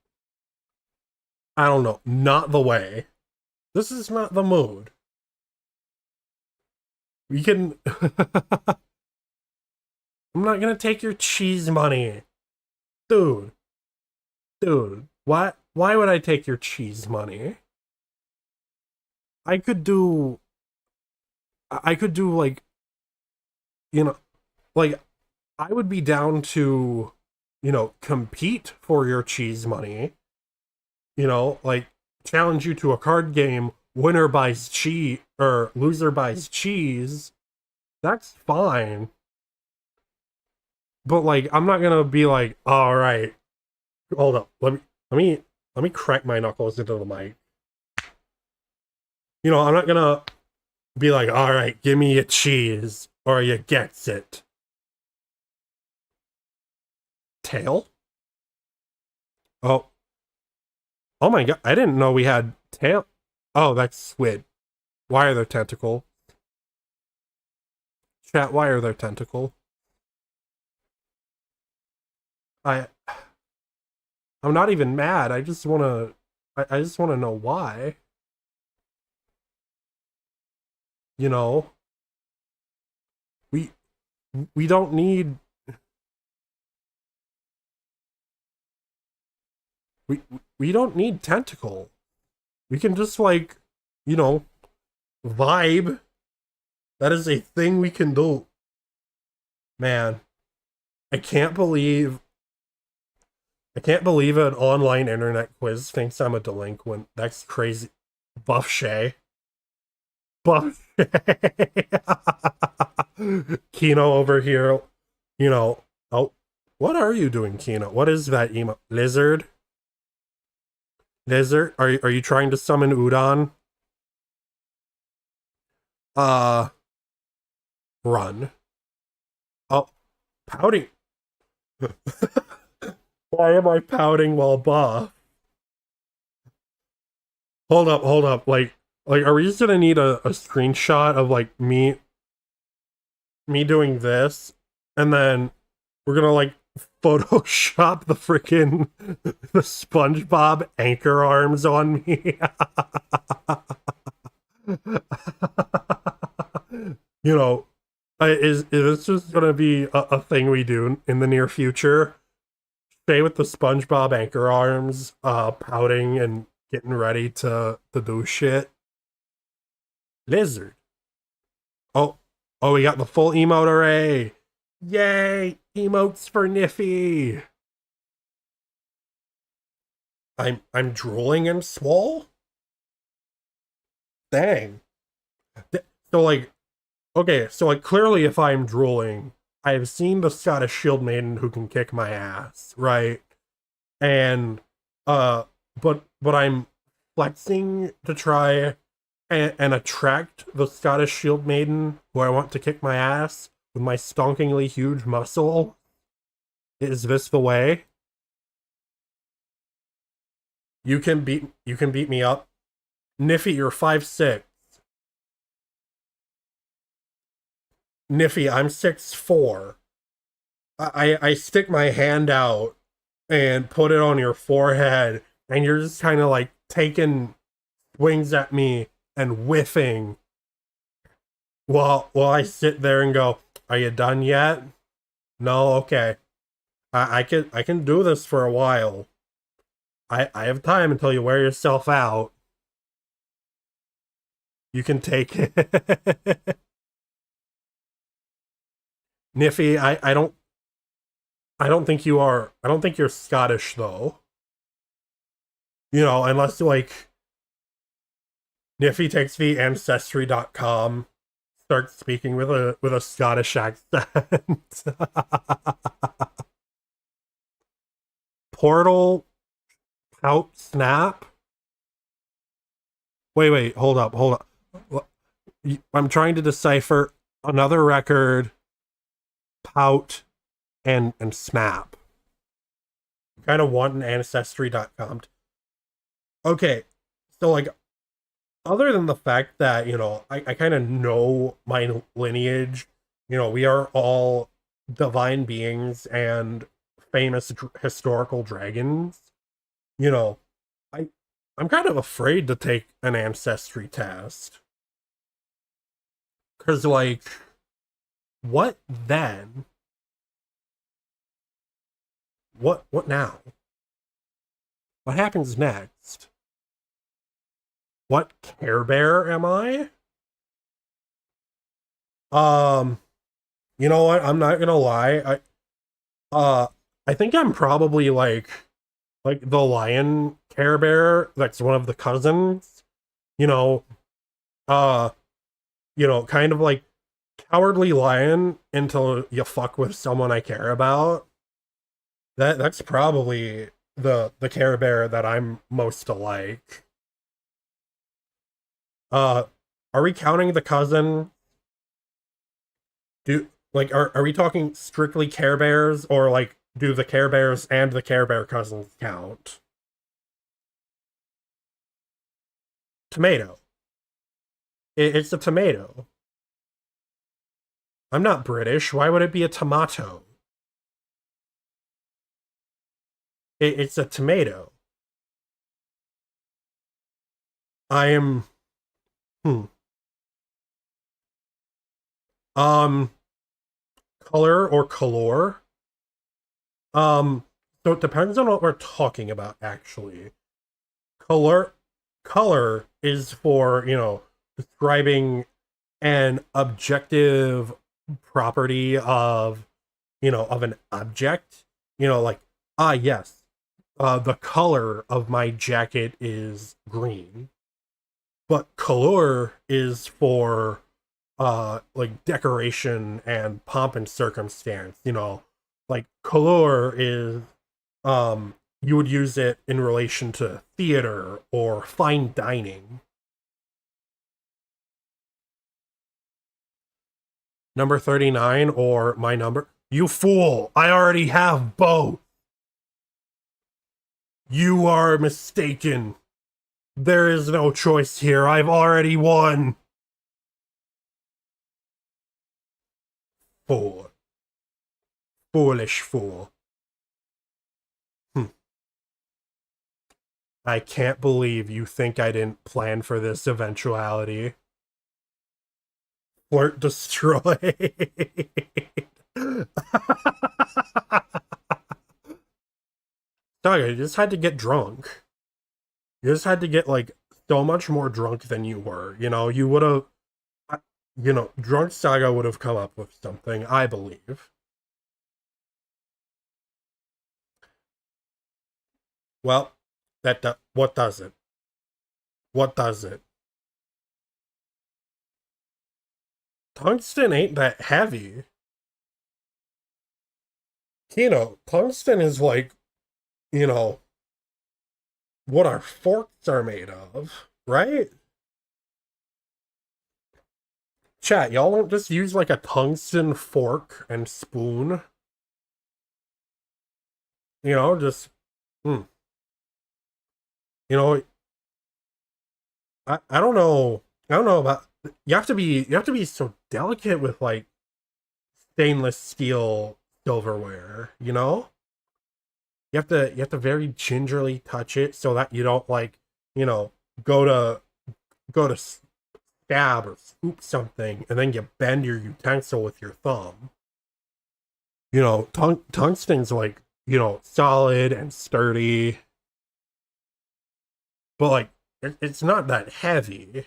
I don't know, not the way. This is not the mood. We can. I'm not gonna take your cheese money, dude. Dude, why would I take your cheese money? I could do. I could do like, you know, like I would be down to, compete for your cheese money. Like challenge you to a card game. Winner buys cheese or loser buys cheese. That's fine. But like, I'm not gonna be like, all right, hold up, let me crack my knuckles into the mic. I'm not gonna be like, all right, give me a cheese, or you gets it. Tail? Oh, oh my god! I didn't know we had tail. Oh, that's squid. Why are there tentacle? Chat. Why are there tentacle? I I'm not even mad. I just wanna. I just wanna know why. You know, we we don't need we we don't need tentacle. We can just like, you know, vibe. That is a thing we can do. Man, I can't believe I can't believe an online internet quiz thinks I'm a delinquent. That's crazy. Buff Shay. Buff Shay. Kino over here, you know. Oh, what are you doing, Kino? What is that emo? Lizard? Lizard? Are you trying to summon Udon? Uh, run. Oh, pouting. Why am I pouting while buff? Hold up. Like, are we just gonna need a screenshot of like me doing this, and then we're gonna like Photoshop the freaking the SpongeBob anchor arms on me? you know, is this just gonna be a thing we do in the near future? Stay with the SpongeBob anchor arms, pouting and getting ready to do shit. Lizard. Oh, oh, we got the full emote array. Yay! Emotes for Niffy. I'm drooling and swole. Dang. So like, okay, so like clearly, if I'm drooling, I've seen the Scottish Shield Maiden who can kick my ass, right? And uh, but I'm flexing to try and attract the Scottish Shield Maiden who I want to kick my ass with my stonkingly huge muscle. Is this the way? You can beat me up. Niffy, you're 5'6". Niffy, I'm 6'4". I stick my hand out and put it on your forehead, and you're just kind of like taking swings at me and whiffing while I sit there and go, "Are you done yet?" No, okay. I can do this for a while. I have time until you wear yourself out. You can take it. Niffy, I don't think you're Scottish though. Unless like Niffy takes the ancestry.com, starts speaking with a Scottish accent. Portal pout snap. Wait, hold up. I'm trying to decipher another record, pout, and snap. Kind of want an ancestry.com. Okay, so like other than the fact that I kind of know my lineage, we are all divine beings and famous historical dragons. You know, I I'm kind of afraid to take an ancestry test because like what then? What now? What happens next? What Care Bear am I? Um, you know what? I'm not gonna lie. Uh I think I'm probably like the lion Care Bear. That's one of the cousins. You know, uh, kind of like cowardly lion until you fuck with someone I care about. That's probably the Care Bear that I'm most alike. Uh, are we counting the cousin? Do like are we talking strictly Care Bears, or like do the Care Bears and the Care Bear cousins count? Tomato. It's a tomato. I'm not British. Why would it be a tomato? It's a tomato. I am. Hmm. Um, color or color. Um, so it depends on what we're talking about. Actually, color color is for describing an objective property of of an object. Like, ah, yes, the color of my jacket is green. But color is for like decoration and pomp and circumstance. Like color is you would use it in relation to theater or fine dining. Number 39 or my number? You fool! I already have both! You are mistaken. There is no choice here. I've already won. Fool. Foolish fool. Hm. I can't believe you think I didn't plan for this eventuality. Flirt destroyed. Dog, you just had to get drunk. You just had to get like so much more drunk than you were. You would have, drunk Saga would have come up with something, I believe. Well, what does it? What does it? Tungsten ain't that heavy. Tungsten is like, you know, what our forks are made of, right? Chat, y'all don't just use like a tungsten fork and spoon. Just hmm. You know, I don't know. I don't know about you have to be so delicate with like stainless steel silverware, You have to very gingerly touch it so that you don't like, you know, go to go to stab or scoop something and then you bend your utensil with your thumb. Tungsten's like, solid and sturdy, but like it's not that heavy.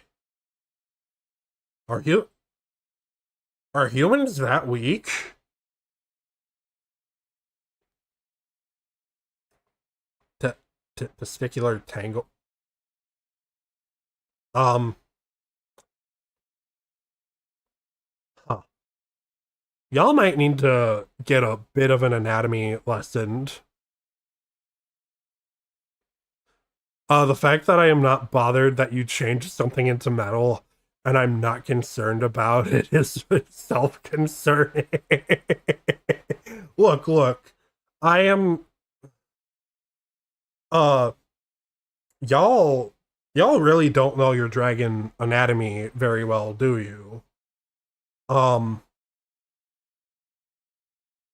Are you are humans that weak? To, testicular tangle. Um, huh. Y'all might need to get a bit of an anatomy lesson. The fact that I am not bothered that you changed something into metal and I'm not concerned about it is self-concerning. Look, I am uh y'all y'all really don't know your dragon anatomy very well, do you? Um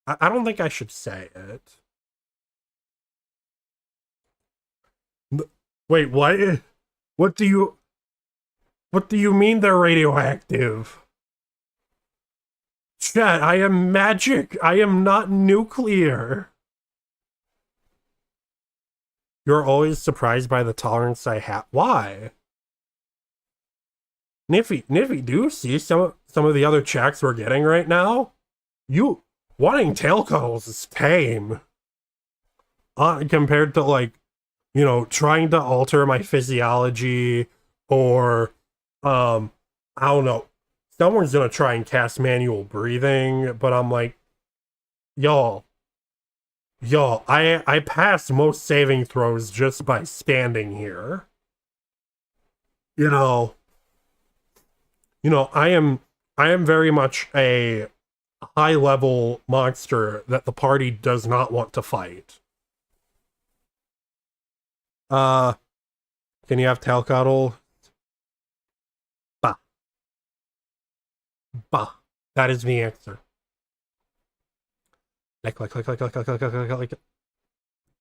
I don't think I should say it. Wait, what? What do you what do you mean they're radioactive? Chat, I am magic. I am not nuclear. You're always surprised by the tolerance I have. Why? Niffy, do you see some of the other checks we're getting right now? You wanting tail cuddles is tame. Compared to like, trying to alter my physiology or I don't know. Someone's gonna try and cast manual breathing, but I'm like, y'all, I pass most saving throws just by standing here. You know, I am very much a high level monster that the party does not want to fight. Uh, can you have Talcottle? Bah, bah. That is the answer. Like.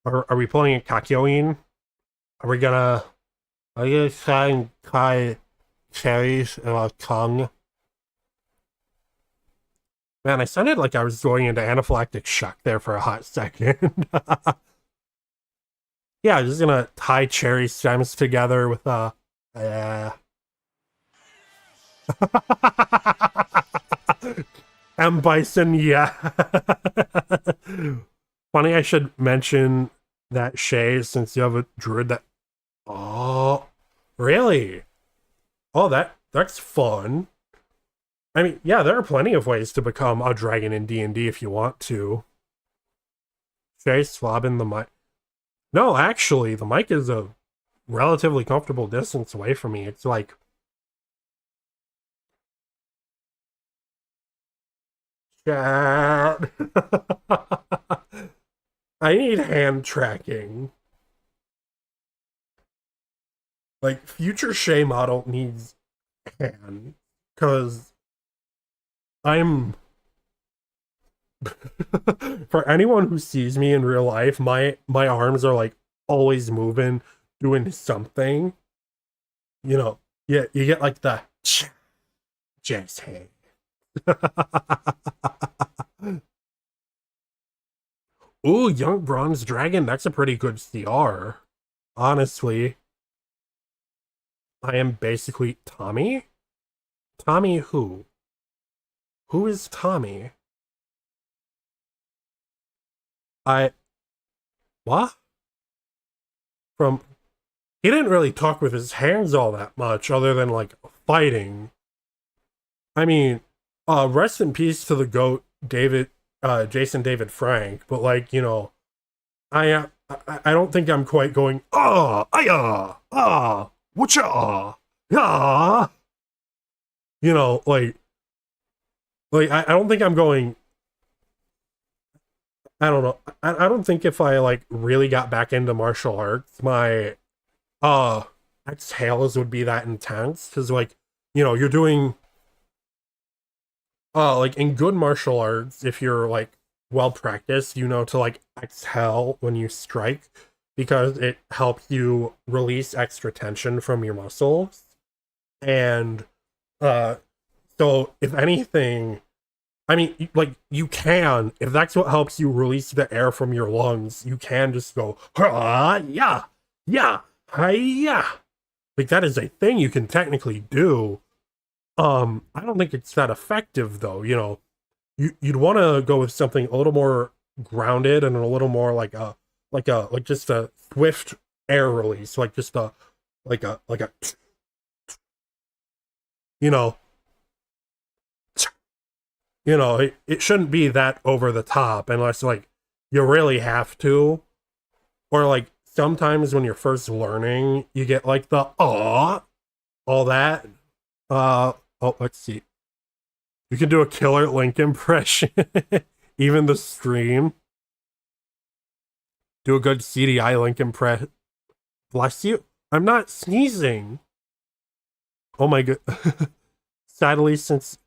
Are we pulling a Kakyoin? Are we gonna? Are you trying to try cherries in our tongue? Man, I sounded like I was going into anaphylactic shock there for a hot second. Yeah, just gonna tie cherry stems together with uh M Bison, yeah. Funny I should mention that Shay, since you have a druid that oh really? Oh that's fun. I mean, yeah, there are plenty of ways to become a dragon in D&D if you want to. Shay swabbing the mic. No, actually, the mic is a relatively comfortable distance away from me. It's like chat. I need hand tracking. Like future Shay model needs hand because I'm for anyone who sees me in real life, my arms are like always moving, doing something. Yeah, you get like the just hey. Ooh, young bronze dragon. That's a pretty good CR. Honestly, I am basically Tommy. Tommy who? Who is Tommy? I what? From he didn't really talk with his hands all that much, other than like fighting. I mean, rest in peace to the goat, David, Jason David Frank. But like I don't think I'm quite going whatcha yeah. I don't think I'm going. I don't know. I don't think if I like really got back into martial arts, my uh exhales would be that intense because you're doing like in good martial arts, if you're like well practiced, to like exhale when you strike because it helps you release extra tension from your muscles. And uh so if anything, I mean, like you can, if that's what helps you release the air from your lungs, you can just go yeah, yeah, yeah. Like that is a thing you can technically do. I don't think it's that effective though. You'd want to go with something a little more grounded and a little more like just a swift air release, like just a like a you know it shouldn't be that over the top unless like you really have to, or like sometimes when you're first learning you get like the all that. Oh, let's see. You can do a killer Link impression. Even the stream. Do a good CDI Link impression. Bless you. I'm not sneezing. Oh my god. Sadly, since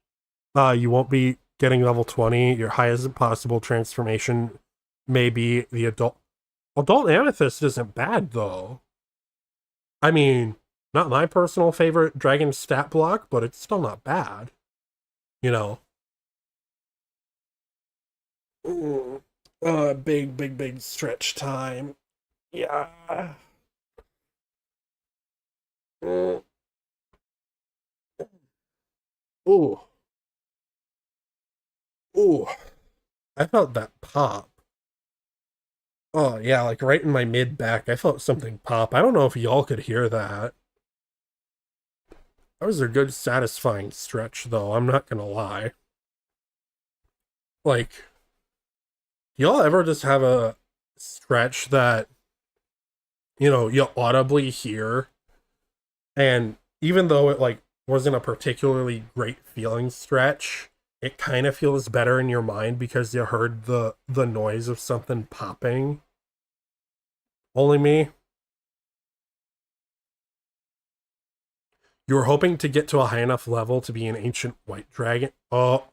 you won't be getting level 20, your highest possible transformation may be the adult amethyst isn't bad though. I mean, not my personal favorite dragon stat block, but it's still not bad. You know. Big stretch time. Yeah. Mm. Ooh. Ooh. I felt that pop. Oh, yeah, like right in my mid back. I felt something pop. I don't know if y'all could hear that. That was a good, satisfying stretch, though. I'm not gonna lie. Like, y'all ever just have a stretch that, you audibly hear, and even though it, like, wasn't a particularly great feeling stretch, it kind of feels better in your mind because you heard the noise of something popping. Only me. You were hoping to get to a high enough level to be an ancient white dragon. Oh,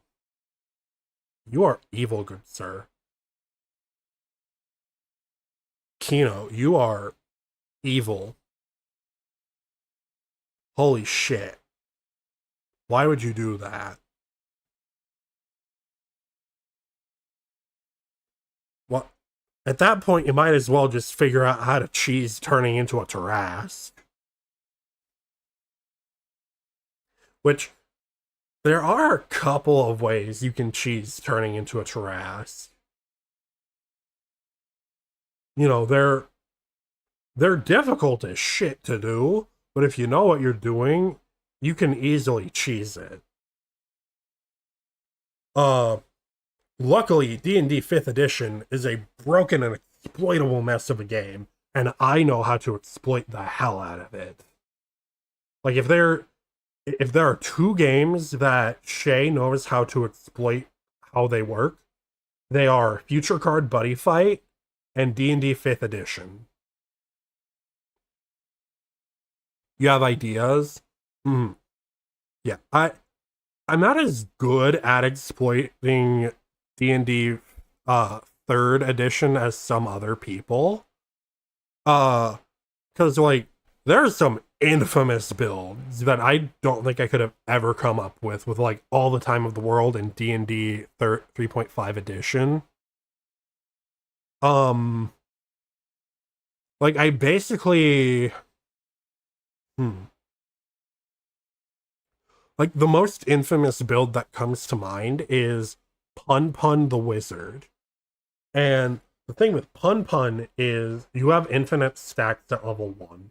you are evil, good sir. Kino, you are evil. Holy shit. Why would you do that? What? At that point, you might as well just figure out how to cheese turning into a Tarrasque. Which, there are a couple of ways you can cheese turning into a Tarrasque. You know, they're difficult as shit to do, but if you know what you're doing, you can easily cheese it. Uh, Luckily, D&D 5th edition is a broken and exploitable mess of a game, and I know how to exploit the hell out of it. Like if there are two games that Shay knows how to exploit how they work, they are Future Card Buddy Fight and D&D 5th edition. You have ideas? Mm. Yeah, I'm not as good at exploiting D&D third edition as some other people. Uh cuz like there's some infamous builds that I don't think I could have ever come up with like all the time of the world in D&D 3.5 edition. Um like I basically hmm, like the most infamous build that comes to mind is Pun Pun the Wizard. And the thing with Pun Pun is you have infinite stacks at level 1.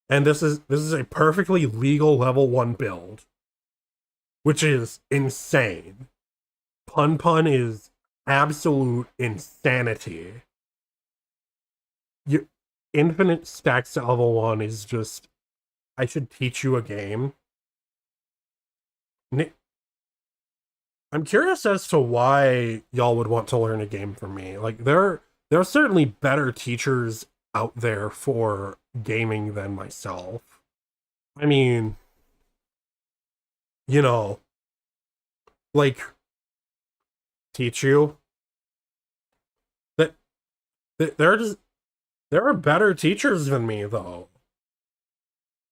And this is a perfectly legal level 1 build, which is insane. Pun Pun is absolute insanity. Your infinite stacks at level 1 is just I should teach you a game. I'm curious as to why y'all would want to learn a game from me. Like there are certainly better teachers out there for gaming than myself. I mean, you know, like teach you that, there are better teachers than me though.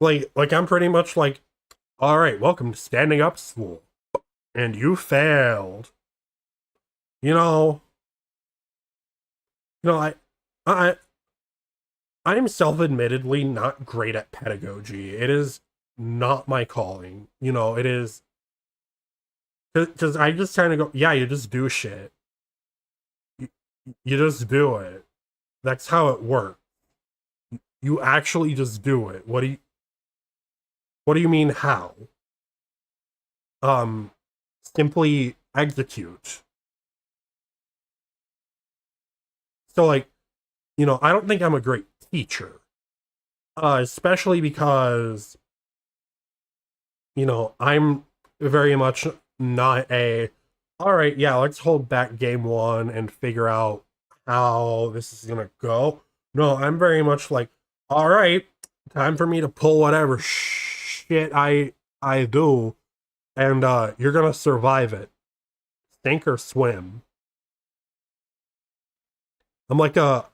Like I'm pretty much like, all right, welcome to standing up school, and you failed. You know, I I'm self-admittedly not great at pedagogy. It is not my calling. You know, it is because I just kind of go, yeah, you just do shit. You, you just do it. That's how it works. You actually just do it. What do you mean how? Um Simply execute. So like, I don't think I'm a great teacher. Especially because, I'm very much not a all right, yeah, let's hold back game 1 and figure out how this is going to go. No, I'm very much like, all right, time for me to pull whatever shit I do, and you're gonna survive it, sink or swim. I'm like a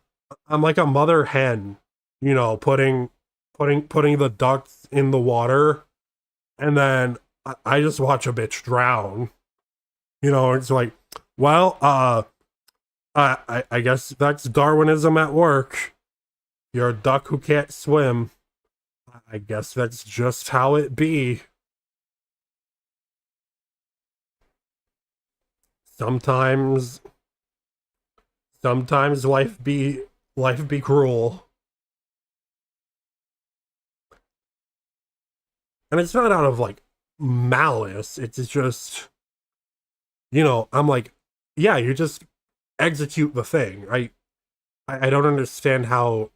I'm like a mother hen, putting the ducks in the water, and then I just watch a bitch drown. It's like, well, I guess that's Darwinism at work. You're a duck who can't swim. I guess that's just how it be. Sometimes sometimes life be cruel. And it's not out of like malice. It's just, I'm like, yeah, you just execute the thing. I don't understand how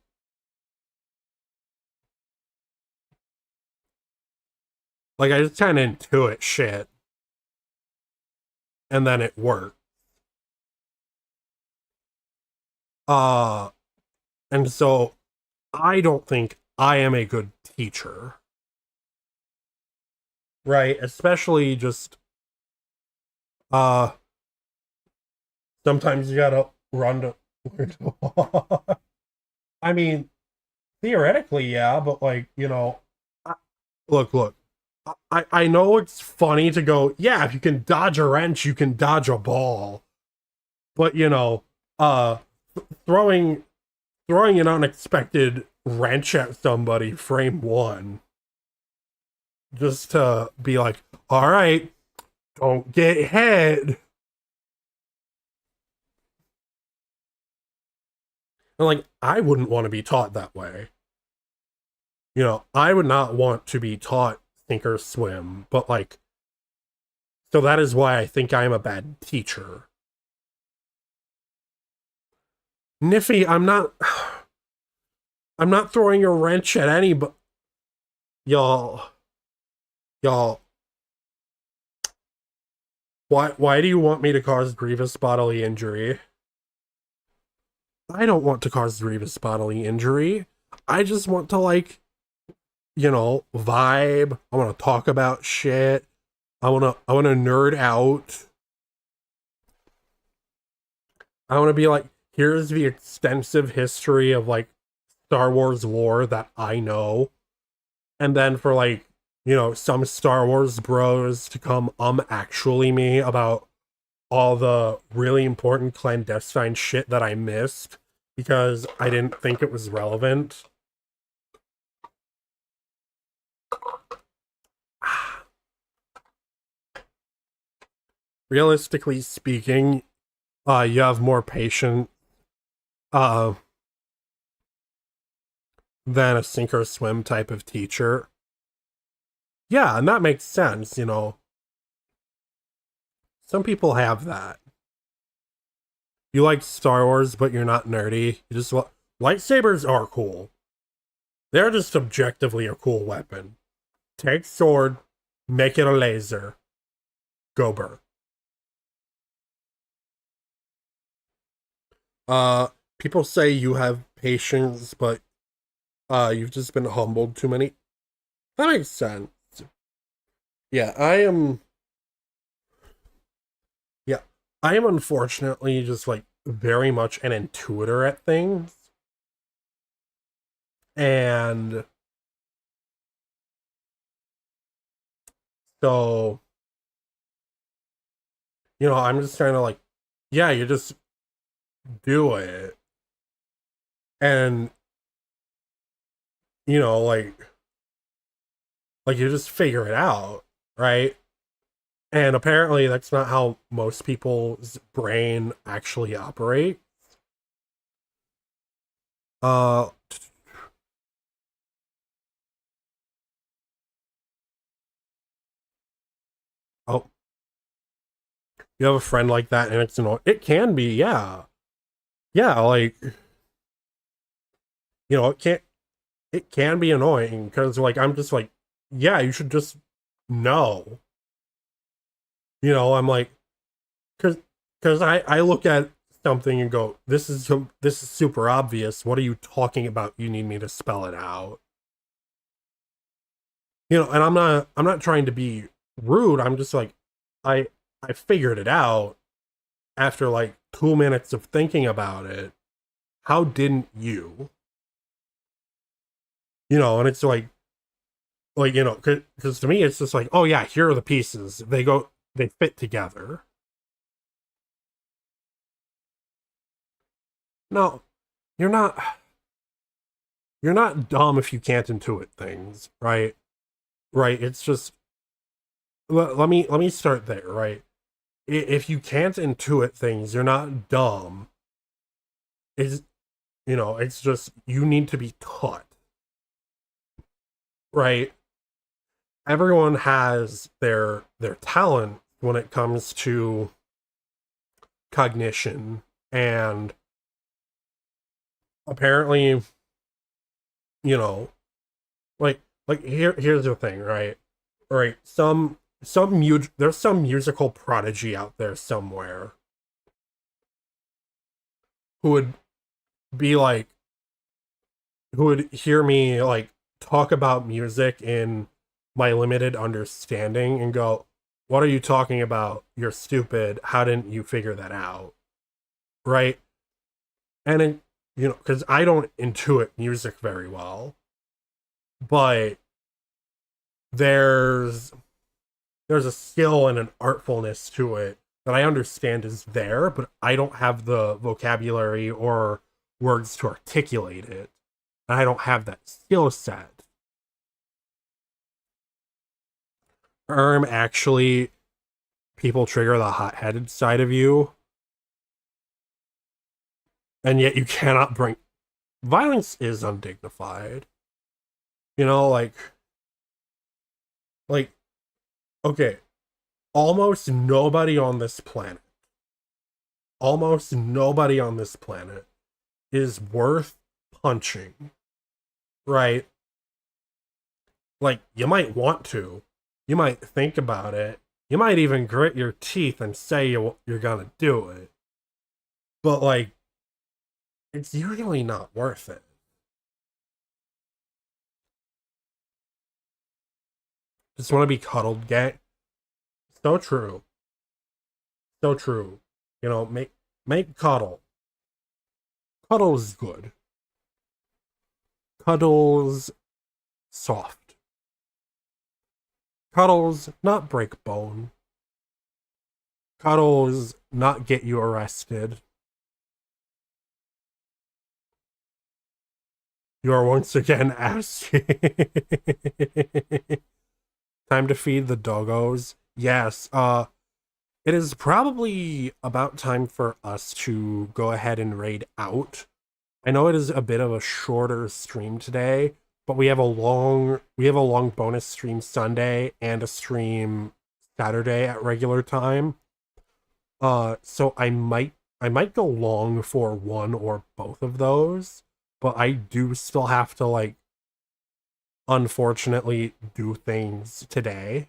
Like I just kind of intuit shit, and then it worked. Uh, and so I don't think I am a good teacher, right? Especially just uh, sometimes you gotta run to. I mean, theoretically, yeah, but like look. I know it's funny to go, yeah, if you can dodge a wrench, you can dodge a ball. But uh throwing throwing an unexpected wrench at somebody frame one just to be like, all right, don't get hit. And like I wouldn't want to be taught that way. I would not want to be taught sink or swim, but like so that is why I think I am a bad teacher. Niffy, I'm not throwing a wrench at anybody. Y'all, y'all, why do you want me to cause grievous bodily injury? I don't want to cause grievous bodily injury. I just want to vibe. I want to talk about shit. I want to nerd out. I want to be like, here's the extensive history of like Star Wars lore that I know. And then for like, some Star Wars bros to come actually me about all the really important clandestine shit that I missed because I didn't think it was relevant. Realistically speaking, you have more patience uh, than a sink or swim type of teacher. Yeah, and that makes sense. Some people have that. You like Star Wars, but you're not nerdy. You just lightsabers are cool. They're just objectively a cool weapon. Take sword, make it a laser, go burn. People say you have patience, but you've just been humbled too many. That makes sense. Yeah, I am. Yeah, I am unfortunately just like very much an intuitor at things, and so I'm just trying to like, yeah, you just do it, and like you just figure it out, right? And apparently that's not how most people's brain actually operate. Uh oh, you have a friend like that and it's annoying. It can be, yeah. Yeah, like it can be annoying because like I'm just like, yeah, you should just know. I'm like because I look at something and go, this is super obvious. What are you talking about? You need me to spell it out. And I'm not trying to be rude. I'm just like I I figured it out after like 2 minutes of thinking about it. How didn't you? And it's like because to me it's just like, oh yeah, here are the pieces. They fit together. No, you're not you're not dumb if you can't intuit things, right? Right. It's just let me start there, right? If you can't intuit things, you're not dumb. It's it's just you need to be taught, right? Everyone has their talent when it comes to cognition, and apparently, you know, like here's the thing, right? right, there's some musical prodigy out there somewhere who would be like, who would hear me like talk about music in my limited understanding and go, "What are you talking about? You're stupid. How didn't you figure that out?" Right? And it, because I don't intuit music very well, but there's there's a skill and an artfulness to it that I understand is there, but I don't have the vocabulary or words to articulate it. And I don't have that skill set. Actually, people trigger the hot-headed side of you, and yet you cannot bring violence is undignified. You know, like okay, almost nobody on this planet, almost nobody on this planet is worth punching, right? Like, you might want to, you might think about it, you might even grit your teeth and say you're gonna do it, but like, it's usually not worth it. Just want to be cuddled, gang. So true, so true. Make cuddle. Cuddle's good. Cuddle's soft. Cuddles not break bone. Cuddles not get you arrested. You are once again asking. Time to feed the doggos. Yes, it is probably about time for us to go ahead and raid out. I know it is a bit of a shorter stream today, but we have a long bonus stream Sunday and a stream Saturday at regular time. So I might go long for one or both of those, but I do still have to like unfortunately do things today.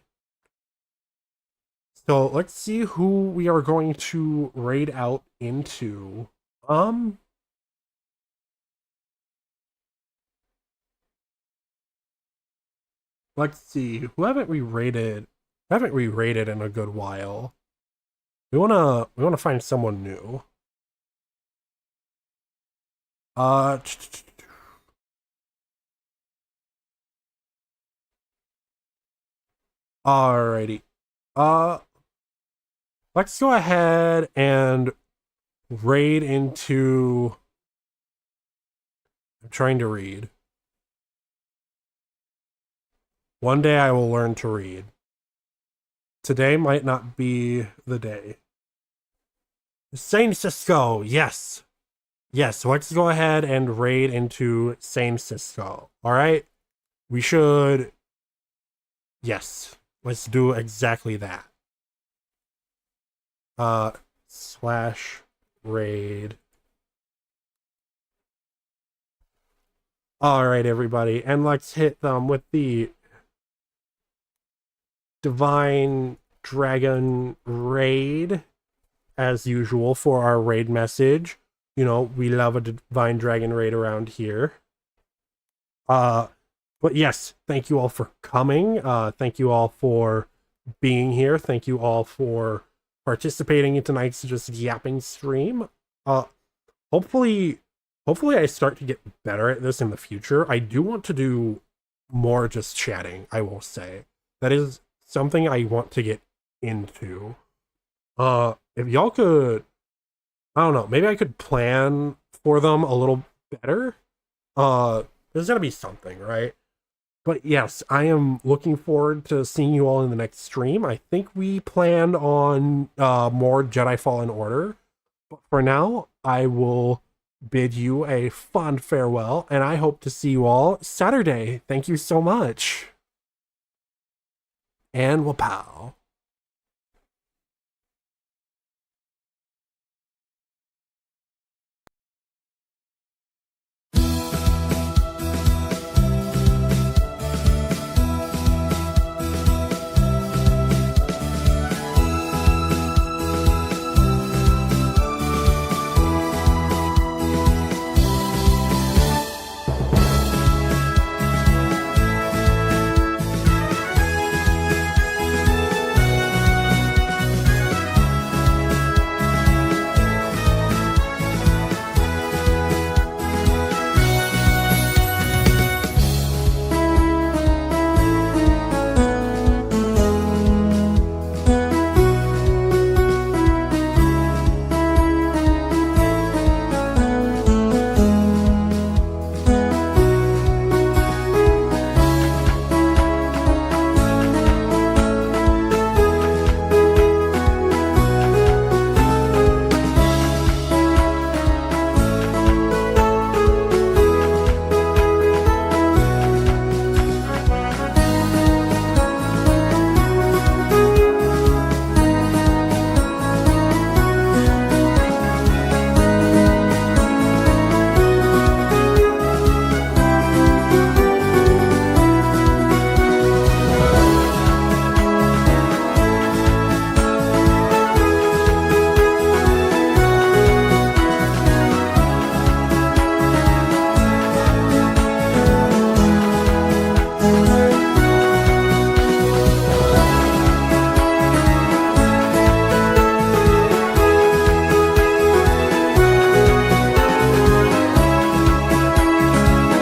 So let's see who we are going to raid out into. Um let's see. Who haven't we rated in a good while? We wanna find someone new. Uh Alrighty. Uh let's go ahead and raid into I'm trying to read. One day I will learn to read. Today might not be the day. San Cisco, yes. Yes, let's go ahead and raid into San Cisco. Alright? We should. Yes. Let's do exactly that. Slash raid. Alright, everybody. And let's hit them with the Divine Dragon raid, as usual, for our raid message. We love a Divine Dragon raid around here. But yes, thank you all for coming. Thank you all for being here. Thank you all for participating in tonight's just yapping stream. Uh, hopefully, hopefully I start to get better at this in the future. I do want to do more just chatting, I will say. That is something I want to get into. If y'all could, I don't know, maybe I could plan for them a little better. There's gonna be something, right? But yes, I am looking forward to seeing you all in the next stream. I think we planned on more Jedi Fallen Order. But for now, I will bid you a fond farewell, and I hope to see you all Saturday. Thank you so much. And we'll pow.